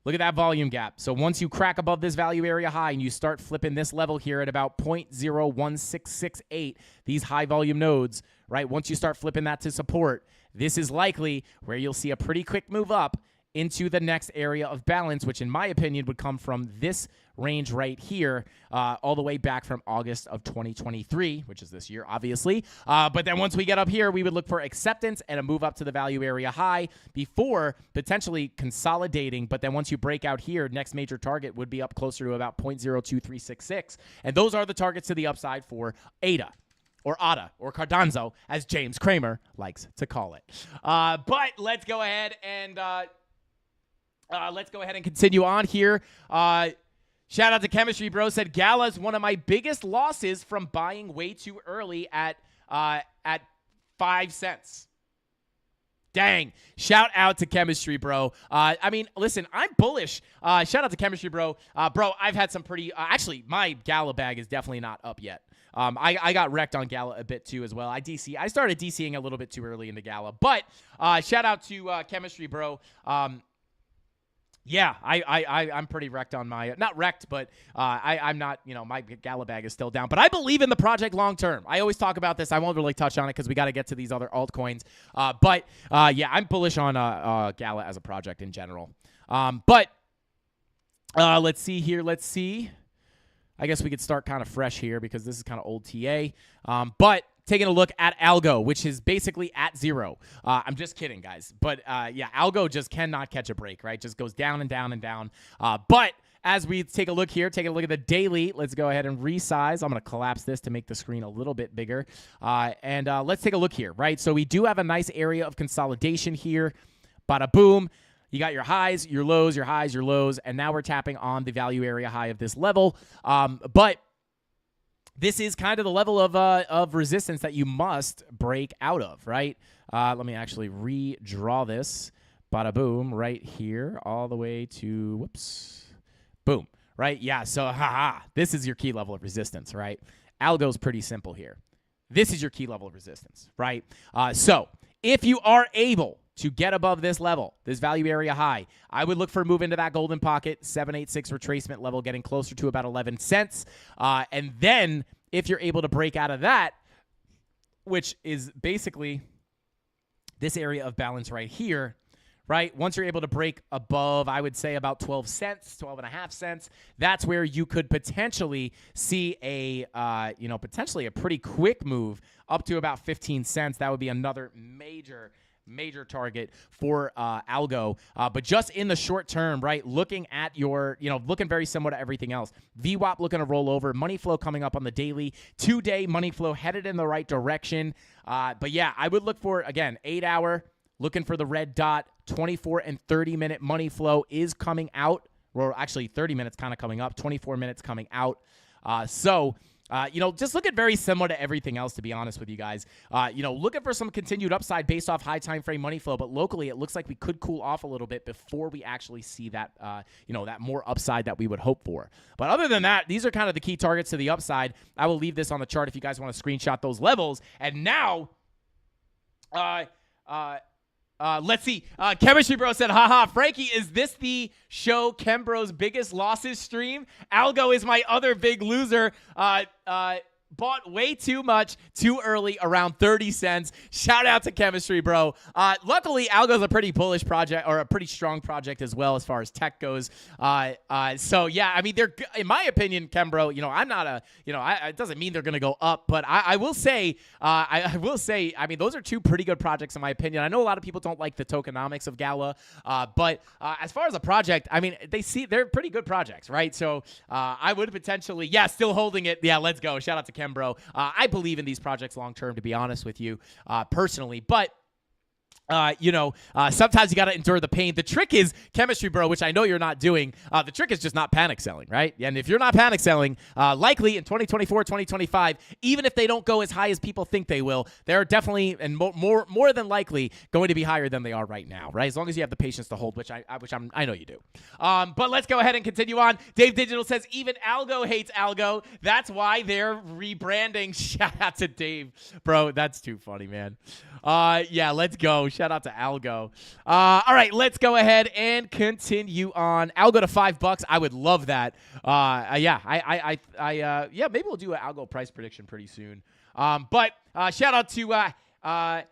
S5: Look at that volume gap. So once you crack above this value area high and you start flipping this level here at about 0.01668, these high volume nodes, right? Once you start flipping that to support, this is likely where you'll see a pretty quick move up into the next area of balance, which in my opinion would come from this range right here, all the way back from August of 2023, which is this year, obviously. But then once we get up here, we would look for acceptance and a move up to the value area high before potentially consolidating. But then once you break out here, next major target would be up closer to about 0.02366. And those are the targets to the upside for ADA. Or ADA, or Cardanzo, as James Kramer likes to call it. But let's go ahead and continue on here. Shout out to Chemistry Bro, said Gala's one of my biggest losses from buying way too early at 5 cents. Dang. Shout out to Chemistry Bro. I mean, listen, I'm bullish. Shout out to Chemistry Bro. Bro, I've had some pretty actually, my Gala bag is definitely not up yet. I got wrecked on Gala a bit too as well. I started DCing a little bit too early into Gala. But shout out to Chemistry Bro. Yeah, I'm pretty wrecked on my not wrecked, but I'm not, my Gala bag is still down. But I believe in the project long term. I always talk about this. I won't really touch on it because we got to get to these other altcoins. But yeah, I'm bullish on Gala as a project in general. But let's see here. Let's see. I guess we could start kind of fresh here because this is kind of old TA. But taking a look at Algo, which is basically at zero. I'm just kidding, guys. But, yeah, Algo just cannot catch a break, right? Just goes down and down and down. But as we take a look here, take a look at the daily, let's go ahead and resize. I'm going to collapse this to make the screen a little bit bigger. And let's take a look here, right? So we do have a nice area of consolidation here. Bada boom. You got your highs, your lows, your highs, your lows, and now we're tapping on the value area high of this level. But this is kind of the level of resistance that you must break out of, right? Let me actually redraw this. Bada boom, right here, all the way to, whoops, boom, right? Yeah, so this is your key level of resistance, right? Algo's pretty simple here. This is your key level of resistance, right? So if you are able to get above this level, this value area high, I would look for a move into that golden pocket, 786 retracement level, getting closer to about 11 cents. And then if you're able to break out of that, which is basically this area of balance right here, right? Once you're able to break above, I would say about 12 cents, 12 and a half cents, that's where you could potentially see potentially a pretty quick move up to about 15 cents. That would be another major target for Algo. But just in the short term, right, looking at your, looking very similar to everything else. VWAP looking to roll over. Money flow coming up on the daily. 2-day money flow headed in the right direction. But yeah, I would look for, again, 8-hour, looking for the red dot. 24 and 30-minute money flow is coming out. Or actually 30 minutes kind of coming up. 24 minutes coming out. Just looking very similar to everything else, to be honest with you guys. Looking for some continued upside based off high time frame money flow, but locally it looks like we could cool off a little bit before we actually see that, that more upside that we would hope for. But other than that, these are kind of the key targets to the upside. I will leave this on the chart if you guys want to screenshot those levels. And now, let's see. Chemistry Bro said, haha, Frankie, is this the show Chembro's biggest losses stream? Algo is my other big loser. Bought way too much too early, around 30 cents. Shout out to Chemistry Bro. Luckily, Algo's a pretty bullish project, or a pretty strong project as well as far as tech goes. So yeah, I mean, they're, in my opinion, Chembro, I'm not it doesn't mean they're going to go up, but I will say, I mean, those are two pretty good projects in my opinion. I know a lot of people don't like the tokenomics of Gala, but as far as a project, I mean, they're pretty good projects, right? So I would potentially, still holding it. Yeah, let's go. Shout out to Chembro. I believe in these projects long term, to be honest with you, personally. But sometimes you got to endure the pain. The trick is, Chemistry Bro, which I know you're not doing, the trick is just not panic selling, right? And if you're not panic selling, likely in 2024, 2025, even if they don't go as high as people think they will, they're definitely and more than likely going to be higher than they are right now, right? As long as you have the patience to hold, which I know you do. But let's go ahead and continue on. Dave Digital says, even Algo hates Algo. That's why they're rebranding. Shout out to Dave. Bro, that's too funny, man. Yeah, let's go. Shout out to Algo. All right, let's go ahead and continue on. Algo to $5. I would love that. Yeah, maybe we'll do an Algo price prediction pretty soon. But shout out to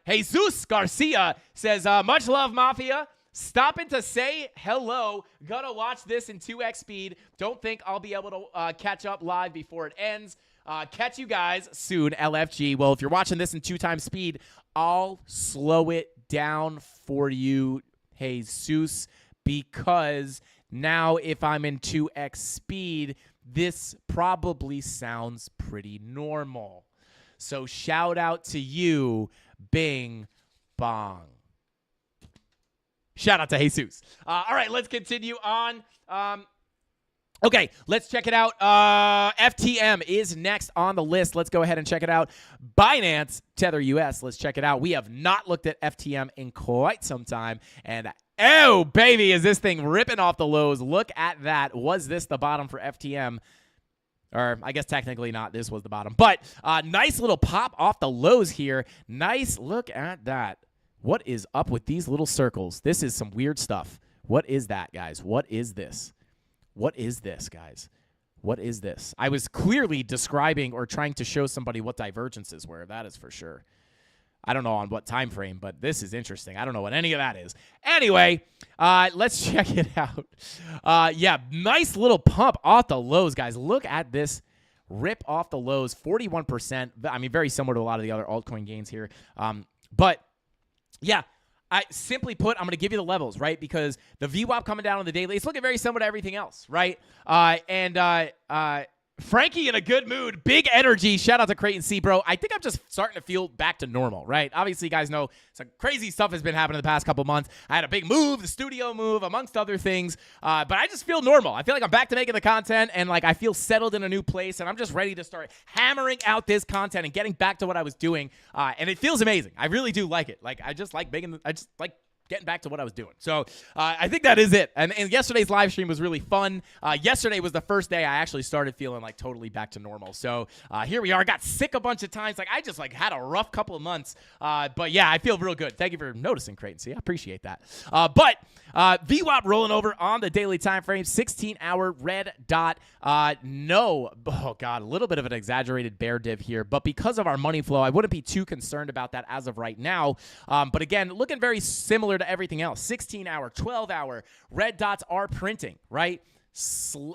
S5: Jesus Garcia says, much love, Mafia. stopping to say hello. Gonna watch this in 2x speed. Don't think I'll be able to catch up live before it ends. Catch you guys soon, LFG. Well, if you're watching this in 2 times speed, I'll slow it down for you, Jesus, because now if I'm in 2x speed, this probably sounds pretty normal. So shout out to you, Bing Bong. Shout out to Jesus. All right, let's continue on. Okay, let's check it out. FTM is next on the list. Let's go ahead and check it out. Binance, Tether US, let's check it out. We have not looked at FTM in quite some time. And, oh, baby, is this thing ripping off the lows. Look at that. Was this the bottom for FTM? Or I guess technically not. This was the bottom. But nice little pop off the lows here. Nice look at that. What is up with these little circles? This is some weird stuff. What is that, guys? What is this? What is this, guys? What is this? I was clearly describing or trying to show somebody what divergences were. That is for sure. I don't know on what time frame, but this is interesting. I don't know what any of that is. Anyway, let's check it out. Yeah, nice little pump off the lows, guys. Look at this rip off the lows, 41%. I mean, very similar to a lot of the other altcoin gains here. But yeah, I simply put, I'm going to give you the levels, right? Because the VWAP coming down on the daily, it's looking very similar to everything else, right? Frankie in a good mood, big energy. Shout out to Creighton C, bro. I think I'm just starting to feel back to normal, right? Obviously, you guys know some crazy stuff has been happening the past couple months. I had a big move, the studio move, amongst other things. But I just feel normal. I feel like I'm back to making the content, and like I feel settled in a new place, and I'm just ready to start hammering out this content and getting back to what I was doing. And it feels amazing. I really do like it. Like I just like getting back to what I was doing. So I think that is it. And yesterday's live stream was really fun. Yesterday was the first day I actually started feeling like totally back to normal. So here we are. I got sick a bunch of times. Like I just like had a rough couple of months. But yeah, I feel real good. Thank you for noticing, Creighton. See, I appreciate that. But VWAP rolling over on the daily time frame, 16-hour red dot. No, oh God, a little bit of an exaggerated bear div here. But because of our money flow, I wouldn't be too concerned about that as of right now. But again, looking very similar to everything else. 16-hour, 12-hour red dots are printing, right?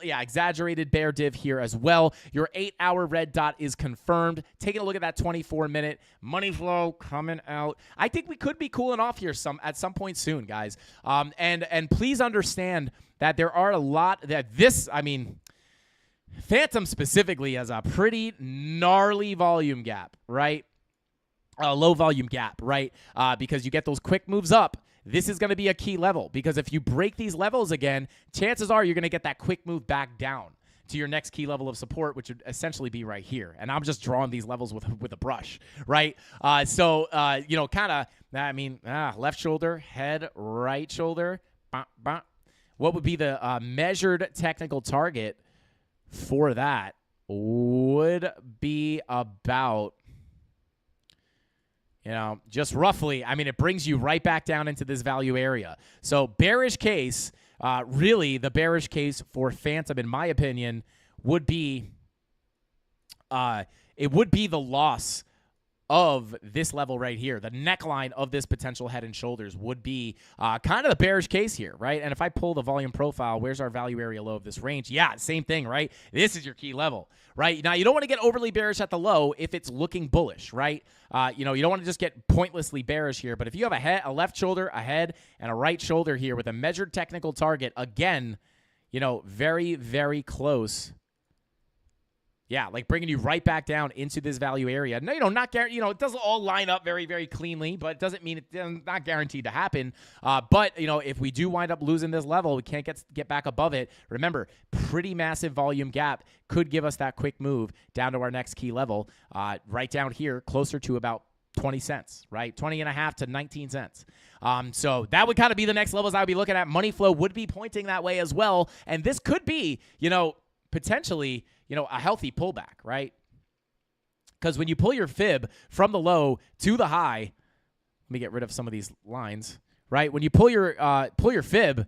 S5: Yeah, exaggerated bear div here as well. Your 8-hour red dot is confirmed. Taking a look at that 24-minute money flow coming out. I think we could be cooling off here at some point soon, guys. And please understand that there are a lot that this, I mean, Phantom specifically has a pretty gnarly volume gap, right? A low volume gap, right? Because you get those quick moves up. This is going to be a key level because if you break these levels again, chances are you're going to get that quick move back down to your next key level of support, which would essentially be right here. And I'm just drawing these levels with a brush, right? So you know, kind of, I mean, left shoulder, head, right shoulder. Bah, bah. What would be the measured technical target for that would be about, you know, just roughly, I mean, it brings you right back down into this value area. So bearish case, really the bearish case for Phantom, in my opinion, would be, it would be the loss of this level right here. The neckline of this potential head and shoulders would be kind of the bearish case here, right? And if I pull the volume profile, where's our value area low of this range? Yeah, same thing, right? This is your key level, right? Now, you don't want to get overly bearish at the low if it's looking bullish, right? You know, you don't want to just get pointlessly bearish here, but if you have a left shoulder, a head, and a right shoulder here with a measured technical target, again, you know, very, very close. Yeah, like bringing you right back down into this value area. No, you know, not guaranteed. You know, it doesn't all line up very, very cleanly, but it doesn't mean it's not guaranteed to happen. But you know, if we do wind up losing this level, we can't get back above it. Remember, pretty massive volume gap could give us that quick move down to our next key level, right down here, closer to about 20 cents, right? 20 and a half to 19 cents. So that would kind of be the next levels I would be looking at. Money flow would be pointing that way as well, and this could be, you know, potentially, you know, a healthy pullback, right? Because when you pull your fib from the low to the high, let me get rid of some of these lines, right? When you pull your fib,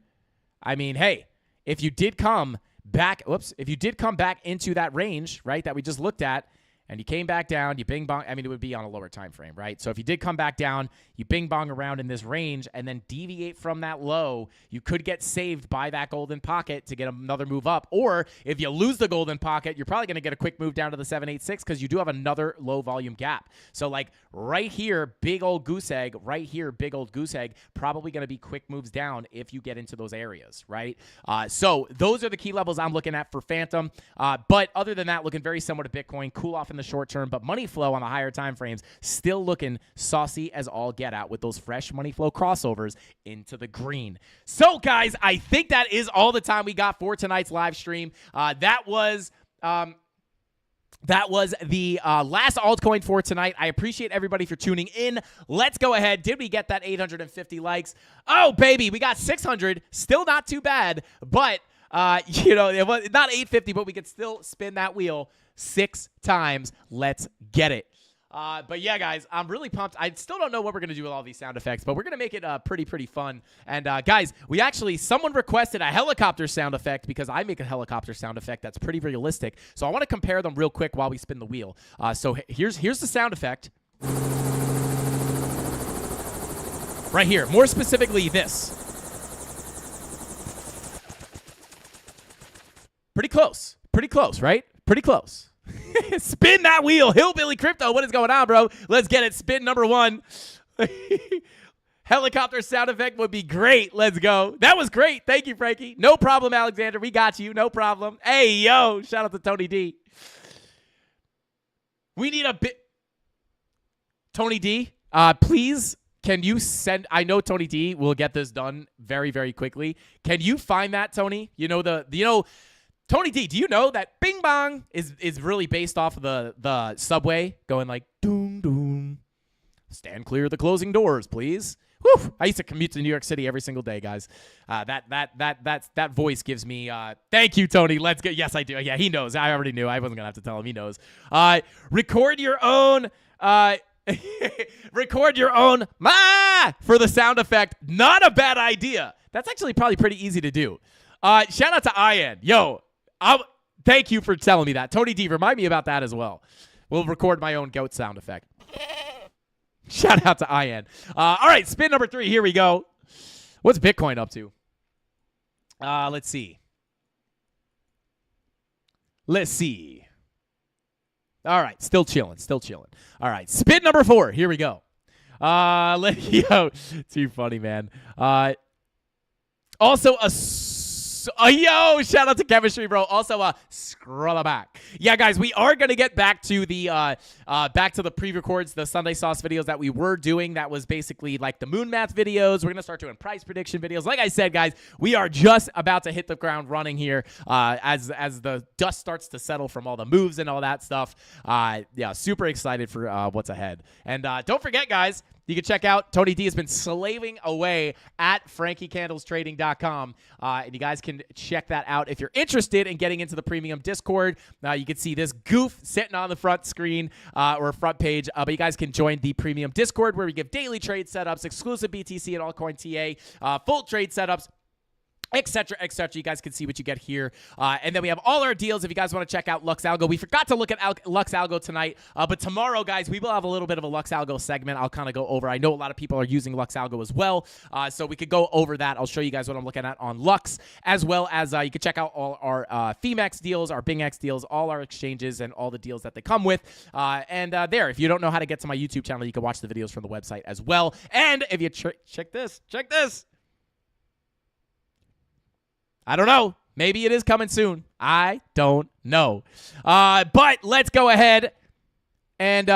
S5: I mean, hey, if you did come back, if you did come back into that range, right, that we just looked at, and you came back down, you bing bong. I mean, it would be on a lower time frame, right? So if you did come back down, you bing bong around in this range and then deviate from that low, you could get saved by that golden pocket to get another move up. Or if you lose the golden pocket, you're probably going to get a quick move down to the 786 because you do have another low volume gap. So like right here, big old goose egg, right here, big old goose egg, probably going to be quick moves down if you get into those areas, right? So those are the key levels I'm looking at for Phantom. But other than that, looking very similar to Bitcoin, cool off in the short term, but money flow on the higher time frames still looking saucy as all get out with those fresh money flow crossovers into the green. So guys, I think that is all the time we got for tonight's live stream. That was the last altcoin for tonight. I appreciate everybody for tuning in. Let's go ahead. Did we get that 850 likes? Oh, baby, we got 600. Still not too bad, but it was not 850, but we could still spin that wheel 6 times. Let's get it. But yeah, guys, I'm really pumped. I still don't know what we're going to do with all these sound effects, but we're going to make it pretty fun. And guys, someone requested a helicopter sound effect because I make a helicopter sound effect that's pretty realistic. So I want to compare them real quick while we spin the wheel. So here's the sound effect. Right here. More specifically, this. Pretty close, right? Pretty close. Spin that wheel. Hillbilly Crypto, what is going on, bro? Let's get it. Spin number 1. Helicopter sound effect would be great. Let's go. That was great. Thank you, Frankie. No problem, Alexander. We got you. No problem. Hey, yo. Shout out to Tony D. We need a bit. Tony D, please, can you send... I know Tony D will get this done very, very quickly. Can you find that, Tony? Tony D, do you know that Bing Bong is really based off of the subway going like doom doom? Stand clear of the closing doors, please. Whew. I used to commute to New York City every single day, guys. That voice gives me. Thank you, Tony. Let's get. Yes, I do. Yeah, he knows. I already knew. I wasn't gonna have to tell him. He knows. Record your own. Record your own for the sound effect. Not a bad idea. That's actually probably pretty easy to do. Shout out to Ian. Yo. Thank you for telling me that. Tony D, remind me about that as well. We'll record my own goat sound effect. Shout out to Ian. All right, spin number 3. Here we go. What's Bitcoin up to? Let's see. All right, still chilling. All right, spin number 4. Here we go. Too funny, man. Also shout out to Chemistry, bro. Also, scroll back. Yeah, guys, we are gonna get back to the pre-records, the Sunday Sauce videos that we were doing. That was basically like the moon math videos. We're gonna start doing price prediction videos. Like I said, guys, we are just about to hit the ground running here as the dust starts to settle from all the moves and all that stuff. Yeah, super excited for what's ahead. And don't forget, guys, you can check out Tony D has been slaving away at FrankieCandlesTrading.com. And you guys can check that out if you're interested in getting into the premium Discord. You can see this goof sitting on the front screen or front page. But you guys can join the premium Discord where we give daily trade setups, exclusive BTC and altcoin TA, full trade setups, etc., etc. You guys can see what you get here. And then we have all our deals if you guys want to check out Lux Algo. We forgot to look at Lux Algo tonight, but tomorrow, guys, we will have a little bit of a Lux Algo segment. I'll kind of go over. I know a lot of people are using Lux Algo as well, so we could go over that. I'll show you guys what I'm looking at on Lux, as well as you can check out all our FEMEX deals, our BingX deals, all our exchanges, and all the deals that they come with. And there, if you don't know how to get to my YouTube channel, you can watch the videos from the website as well. And if you check this. I don't know. Maybe it is coming soon. I don't know. But let's go ahead and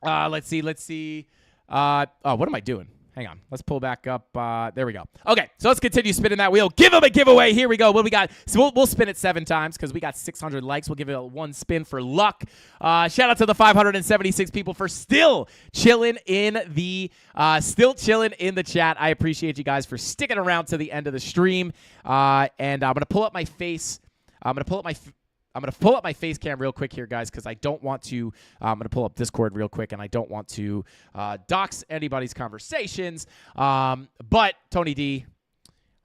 S5: let's see. What am I doing? Hang on. Let's pull back up. There we go. Okay, so let's continue spinning that wheel. Give them a giveaway. Here we go. What do we got? So we'll spin it 7 times because we got 600 likes. We'll give it a 1 spin for luck. Shout out to the 576 people for still chilling in the chat. I appreciate you guys for sticking around to the end of the stream. And I'm gonna pull up my face. I'm going to pull up my face cam real quick here, guys, because I don't want to. I'm going to pull up Discord real quick, and I don't want to dox anybody's conversations. But Tony D,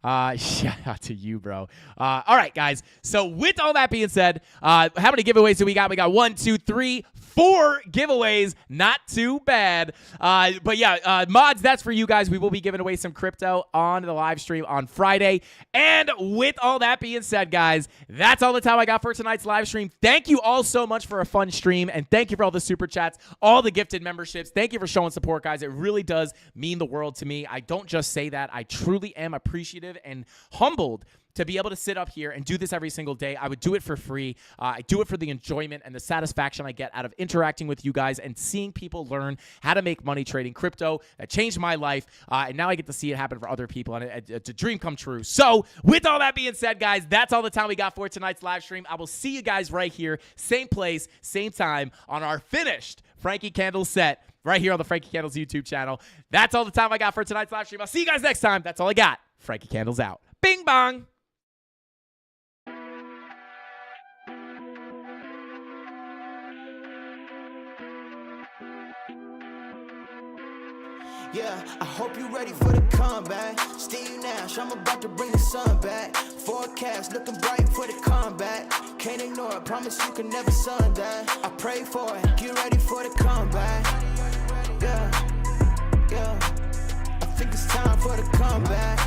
S5: Shout out to you, bro. All right, guys. So with all that being said, how many giveaways do we got? We got 1, 2, 3, 4 giveaways. Not too bad. But yeah, mods, that's for you guys. We will be giving away some crypto on the live stream on Friday. And with all that being said, guys, that's all the time I got for tonight's live stream. Thank you all so much for a fun stream. And thank you for all the super chats, all the gifted memberships. Thank you for showing support, guys. It really does mean the world to me. I don't just say that. I truly am appreciative and humbled to be able to sit up here and do this every single day. I would do it for free. I do it for the enjoyment and the satisfaction I get out of interacting with you guys and seeing people learn how to make money trading crypto. That changed my life, and now I get to see it happen for other people, and it's a dream come true. So with all that being said, guys, that's all the time we got for tonight's live stream. I will see you guys right here, same place, same time, on our finished Frankie Candles set right here on the Frankie Candles YouTube channel. That's all the time I got for tonight's live stream. I'll see you guys next time. That's all I got. Frankie Candles out. Bing bong.
S4: Yeah, I hope you're ready for the comeback. Steve Nash, I'm about to bring the sun back. Forecast looking bright for the comeback. Can't ignore it, promise you can never sun that. I pray for it, get ready for the comeback. Yeah, yeah, I think it's time for the comeback.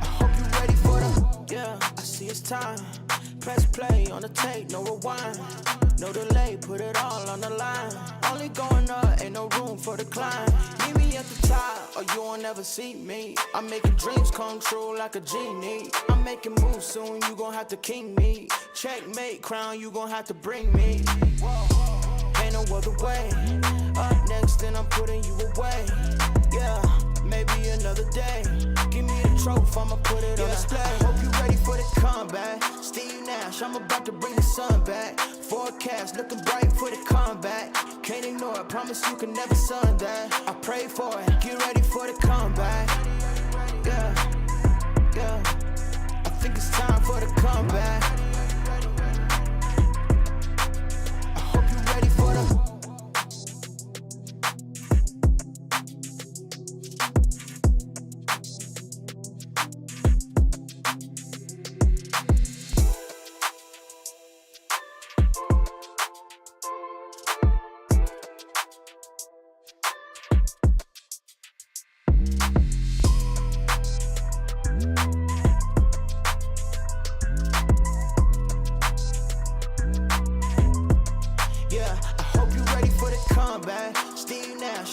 S4: I hope you're ready for the, yeah, I see it's time. Press play on the tape, no rewind. No delay, put it all on the line. Only going up, ain't no room for the climb. Meet me at the top, or you won't ever see me. I'm making dreams come true like a genie. I'm making moves soon, you gon' have to king me. Checkmate, crown, you gon' have to bring me. Ain't no other way. Up next, then I'm putting you away. Yeah, maybe another day. Give me the trophy, I'ma put it on display. Hope you ready for the comeback. Steve Nash, I'm about to bring the sun back. Forecast looking bright for the comeback. Can't ignore it, promise you can never sun that. I pray for it, get ready for the comeback. Yeah, yeah, I think it's time for the comeback. I hope you're ready for the.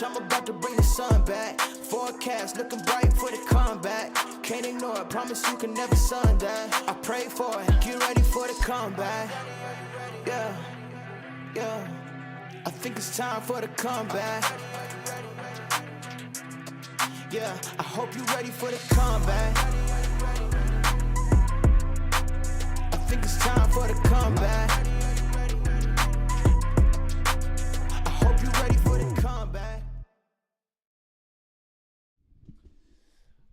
S4: I'm about to bring the sun back. Forecast looking bright for the comeback. Can't ignore it, promise you can never sun that. I pray for it, get ready for the comeback. Yeah, yeah, I think it's time for the comeback. Yeah, I hope you're ready for the comeback. I think it's time for the comeback. I hope you're ready for the comeback.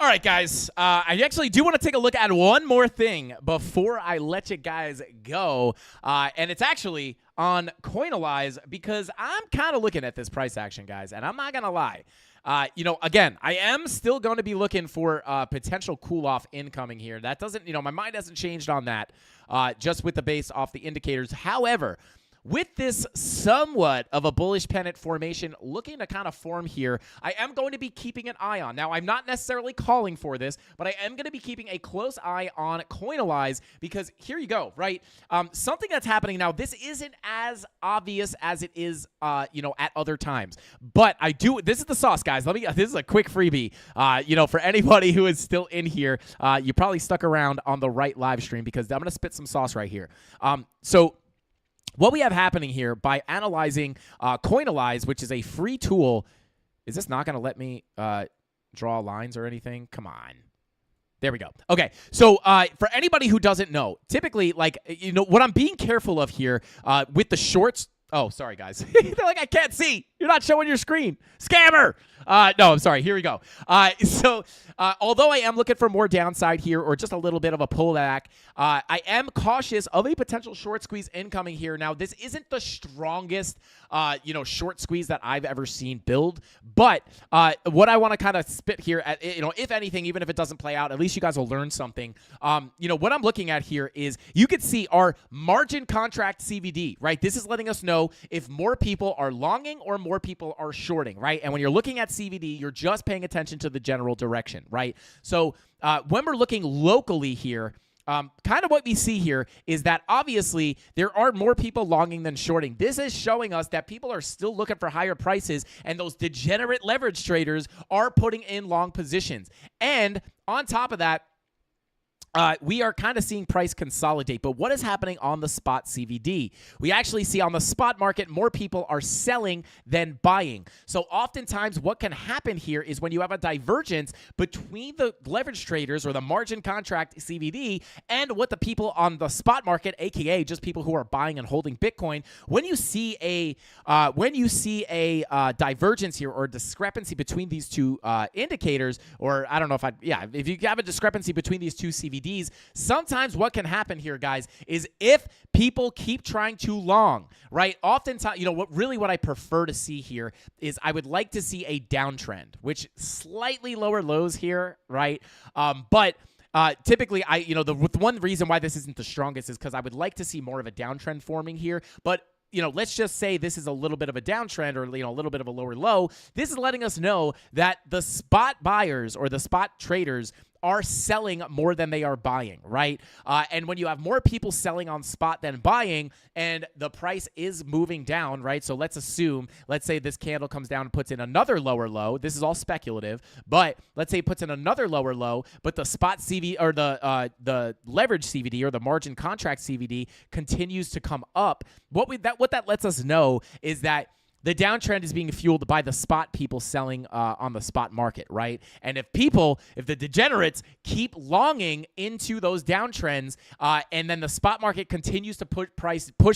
S5: All right, guys, I actually do want to take a look at one more thing before I let you guys go, and it's actually on Coinalyze because I'm kind of looking at this price action, guys, and I'm not going to lie. Again, I am still going to be looking for potential cool-off incoming here. That doesn't, my mind hasn't changed on that just with the base off the indicators. However, with this somewhat of a bullish pennant formation looking to kind of form here, I am going to be keeping an eye on. Now, I'm not necessarily calling for this, but I am going to be keeping a close eye on Coinalyze because here you go, right? Something that's happening now, this isn't as obvious as it is, at other times. But I do, this is the sauce, guys. This is a quick freebie. For anybody who is still in here, you probably stuck around on the right live stream because I'm going to spit some sauce right here. What we have happening here by analyzing Coinalyze, which is a free tool, is this not going to let me draw lines or anything? Come on. There we go. Okay, so for anybody who doesn't know, typically, what I'm being careful of here with the shorts Oh, sorry, guys. They're like, I can't see. You're not showing your screen. Scammer. No, I'm sorry. Here we go. Although I am looking for more downside here or just a little bit of a pullback, I am cautious of a potential short squeeze incoming here. Now, this isn't the strongest, short squeeze that I've ever seen build. But what I want to kind of spit here at, if anything, even if it doesn't play out, at least you guys will learn something. What I'm looking at here is you could see our margin contract CVD, right? This is letting us know if more people are longing or more people are shorting, right? And when you're looking at CVD, you're just paying attention to the general direction, right? So when we're looking locally here, kind of what we see here is that obviously there are more people longing than shorting. This is showing us that people are still looking for higher prices, and those degenerate leverage traders are putting in long positions. And on top of that, we are kind of seeing price consolidate. But what is happening on the spot CVD? We actually see on the spot market, more people are selling than buying. So oftentimes what can happen here is when you have a divergence between the leverage traders or the margin contract CVD and what the people on the spot market, aka just people who are buying and holding Bitcoin, when you see a divergence here or discrepancy between these two indicators, or I don't know if you have a discrepancy between these two CVDs, sometimes what can happen here, guys, is if people keep trying too long, right? Oftentimes, what I prefer to see here is I would like to see a downtrend, which slightly lower lows here, right? But typically, the one reason why this isn't the strongest is because I would like to see more of a downtrend forming here. But let's just say this is a little bit of a downtrend or, a little bit of a lower low. This is letting us know that the spot buyers or the spot traders are selling more than they are buying, right? And when you have more people selling on spot than buying and the price is moving down, right? So let's say this candle comes down and puts in another lower low. This is all speculative, but let's say it puts in another lower low, but the spot CV or the leverage CVD or the margin contract CVD continues to come up. What that lets us know is that the downtrend is being fueled by the spot people selling on the spot market, right? And if the degenerates keep longing into those downtrends, and then the spot market continues to push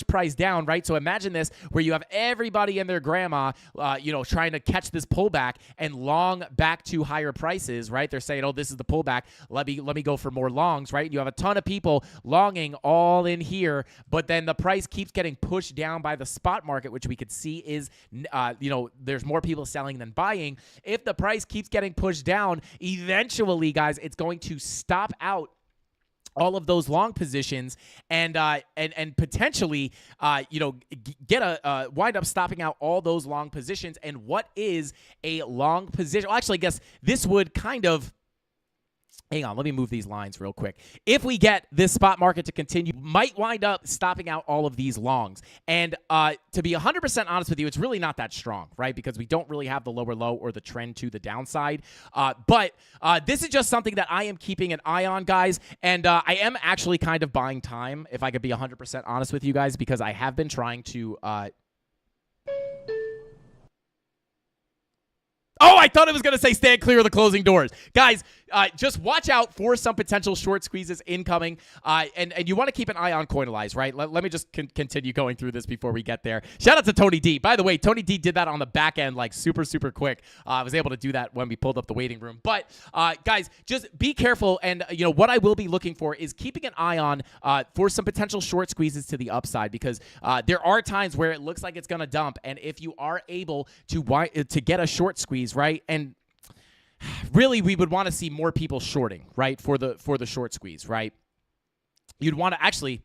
S5: price down, right? So imagine this, where you have everybody and their grandma, trying to catch this pullback and long back to higher prices, right? They're saying, "Oh, this is the pullback. Let me go for more longs," right? You have a ton of people longing all in here, but then the price keeps getting pushed down by the spot market, which we could see is there's more people selling than buying. If the price keeps getting pushed down, eventually, guys, it's going to stop out all of those long positions and potentially wind up stopping out all those long positions. And what is a long position? Well, actually, I guess this would kind of hang on, let me move these lines real quick. If we get this spot market to continue, might wind up stopping out all of these longs. And to be 100% honest with you, it's really not that strong, right? Because we don't really have the lower low or the trend to the downside. But this is just something that I am keeping an eye on, guys. And I am actually kind of buying time, if I could be 100% honest with you guys, because I have been trying to Oh, I thought it was going to say stand clear of the closing doors. Guys, just watch out for some potential short squeezes incoming. And you want to keep an eye on Coinalyze, right? Let me just continue going through this before we get there. Shout out to Tony D. By the way, Tony D did that on the back end like super, super quick. I was able to do that when we pulled up the waiting room. But guys, just be careful. And what I will be looking for is keeping an eye on for some potential short squeezes to the upside, because there are times where it looks like it's going to dump. And if you are able to get a short squeeze, right? And really, we would want to see more people shorting, right? For the short squeeze, right? You'd want to actually.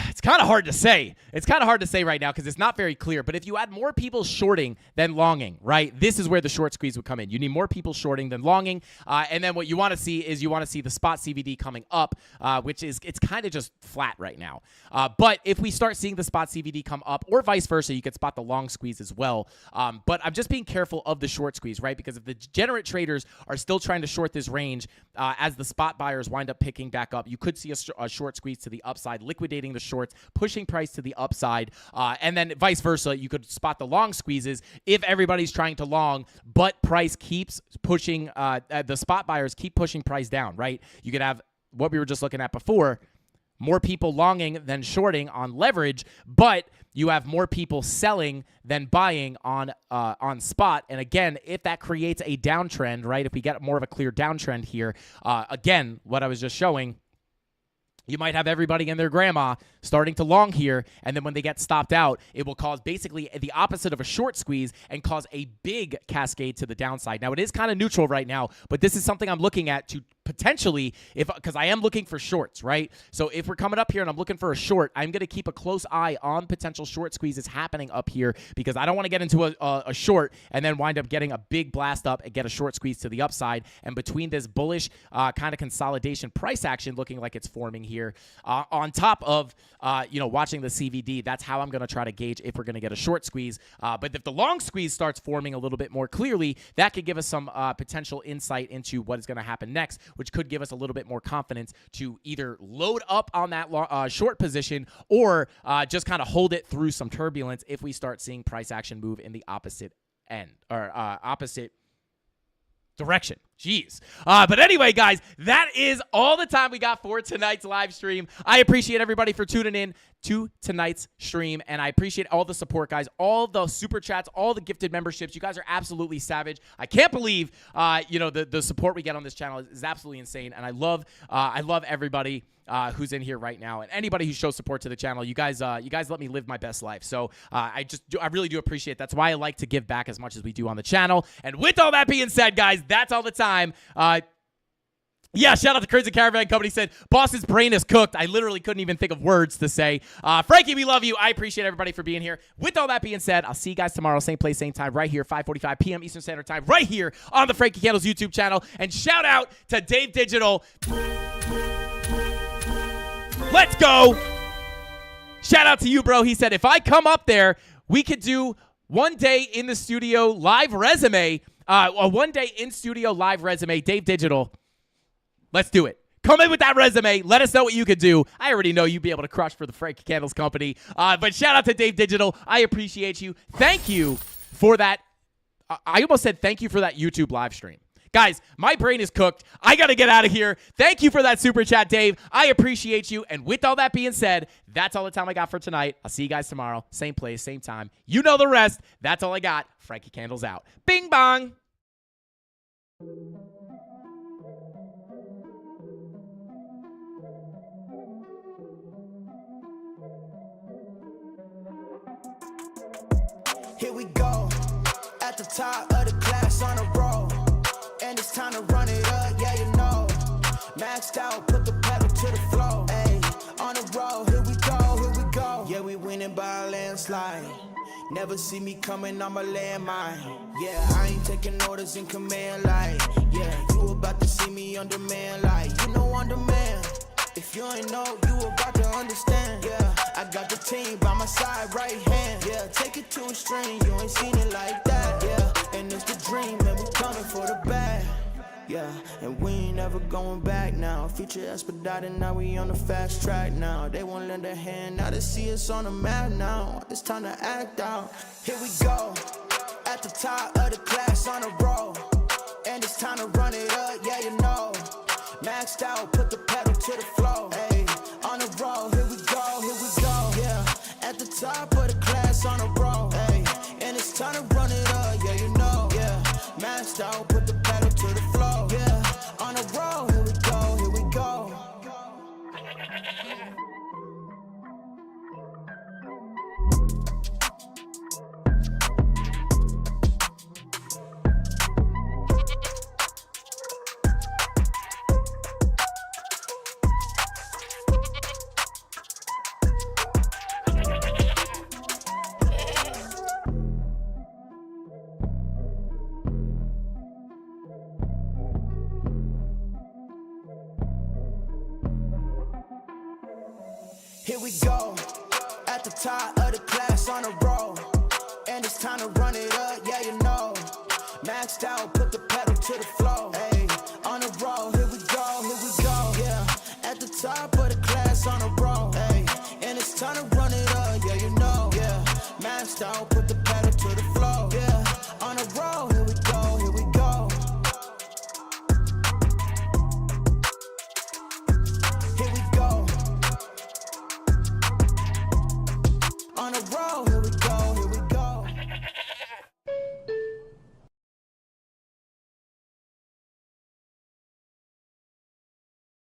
S5: It's kind of hard to say. It's kind of hard to say right now because it's not very clear. But if you had more people shorting than longing, right, this is where the short squeeze would come in. You need more people shorting than longing. And then what you want to see is you want to see the spot CVD coming up, which is it's kind of just flat right now. But if we start seeing the spot CVD come up or vice versa, you could spot the long squeeze as well. But I'm just being careful of the short squeeze, right? Because if the degenerate traders are still trying to short this range as the spot buyers wind up picking back up, you could see a short squeeze to the upside, liquidating the shorts, pushing price to the upside, and then vice versa. You could spot the long squeezes if everybody's trying to long, but price keeps pushing, the spot buyers keep pushing price down, right? You could have what we were just looking at before, more people longing than shorting on leverage, but you have more people selling than buying on spot. And again, if that creates a downtrend, right, if we get more of a clear downtrend here, again, what I was just showing, you might have everybody and their grandma starting to long here, and then when they get stopped out, it will cause basically the opposite of a short squeeze and cause a big cascade to the downside. Now, it is kind of neutral right now, but this is something I'm looking at to potentially, because I am looking for shorts, right? So if we're coming up here and I'm looking for a short, I'm going to keep a close eye on potential short squeezes happening up here, because I don't want to get into a short and then wind up getting a big blast up and get a short squeeze to the upside. And between this bullish kind of consolidation price action looking like it's forming here, on top of watching the CVD, that's how I'm going to try to gauge if we're going to get a short squeeze. But if the long squeeze starts forming a little bit more clearly, that could give us some potential insight into what is going to happen next, which could give us a little bit more confidence to either load up on that short position or just kind of hold it through some turbulence if we start seeing price action move in the opposite end or opposite direction. Jeez. But anyway, guys, that is all the time we got for tonight's live stream. I appreciate everybody for tuning in to tonight's stream, and I appreciate all the support, guys, all the super chats, all the gifted memberships. You guys are absolutely savage. I can't believe, the support we get on this channel is absolutely insane, and I love everybody who's in here right now, and anybody who shows support to the channel. You guys let me live my best life. So I really do appreciate it. That's why I like to give back as much as we do on the channel. And with all that being said, guys, that's all the time. Yeah, shout out to Crazy Caravan Company. Said, boss's brain is cooked. I literally couldn't even think of words to say. Frankie, we love you. I appreciate everybody for being here. With all that being said, I'll see you guys tomorrow, same place, same time, right here, 5:45 p.m. Eastern Standard Time, right here on the Frankie Candles YouTube channel. And shout out to Dave Digital. Let's go. Shout out to you, bro. He said, if I come up there, we could do one day in the studio live resume. A one day in studio live resume. Dave Digital. Let's do it. Come in with that resume. Let us know what you could do. I already know you'd be able to crush for the Frankie Candles Company. But shout out to Dave Digital. I appreciate you. Thank you for that. I almost said thank you for that YouTube live stream. Guys, my brain is cooked. I got to get out of here. Thank you for that super chat, Dave. I appreciate you. And with all that being said, that's all the time I got for tonight. I'll see you guys tomorrow. Same place, same time. You know the rest. That's all I got. Frankie Candles out. Bing bong.
S4: Here we go, at the top of the class on a roll, and it's time to run it up, yeah, you know. Maxed out, put the pedal to the floor, ayy, on a roll, here we go. Yeah, we winning by a landslide. Never see me coming on my landmine. Yeah, I ain't taking orders in command, like, yeah, you about to see me on demand, like, you know on demand. If you ain't know, you about to understand. Yeah, I got the team by my side, right hand. Yeah, take it to a string, you ain't seen it like that. Yeah, and it's the dream, man, we coming for the bag. Yeah, and we ain't ever going back now. Future expedited, now we on the fast track now. They won't lend a hand, now they see us on the map now. It's time to act out. Here we go, at the top of the class on a roll, and it's time to run it up, yeah, you know. Maxed out, put the pedal to the floor, ayy, on a roll, here we go, yeah, at the top of the class on a roll, ayy, and it's time to run it up, yeah, you know, yeah, maxed out, put the pedal to the floor, yeah, on a roll, here we go, here we go. Here we go, at the top of the class on a roll, and it's time to run it up, yeah, you know. Maxed out, put the pedal to the floor, ayy, on a roll, here we go, yeah, at the top of the class on a roll, ayy, and it's time to run it up, yeah, you know, yeah, maxed out, put the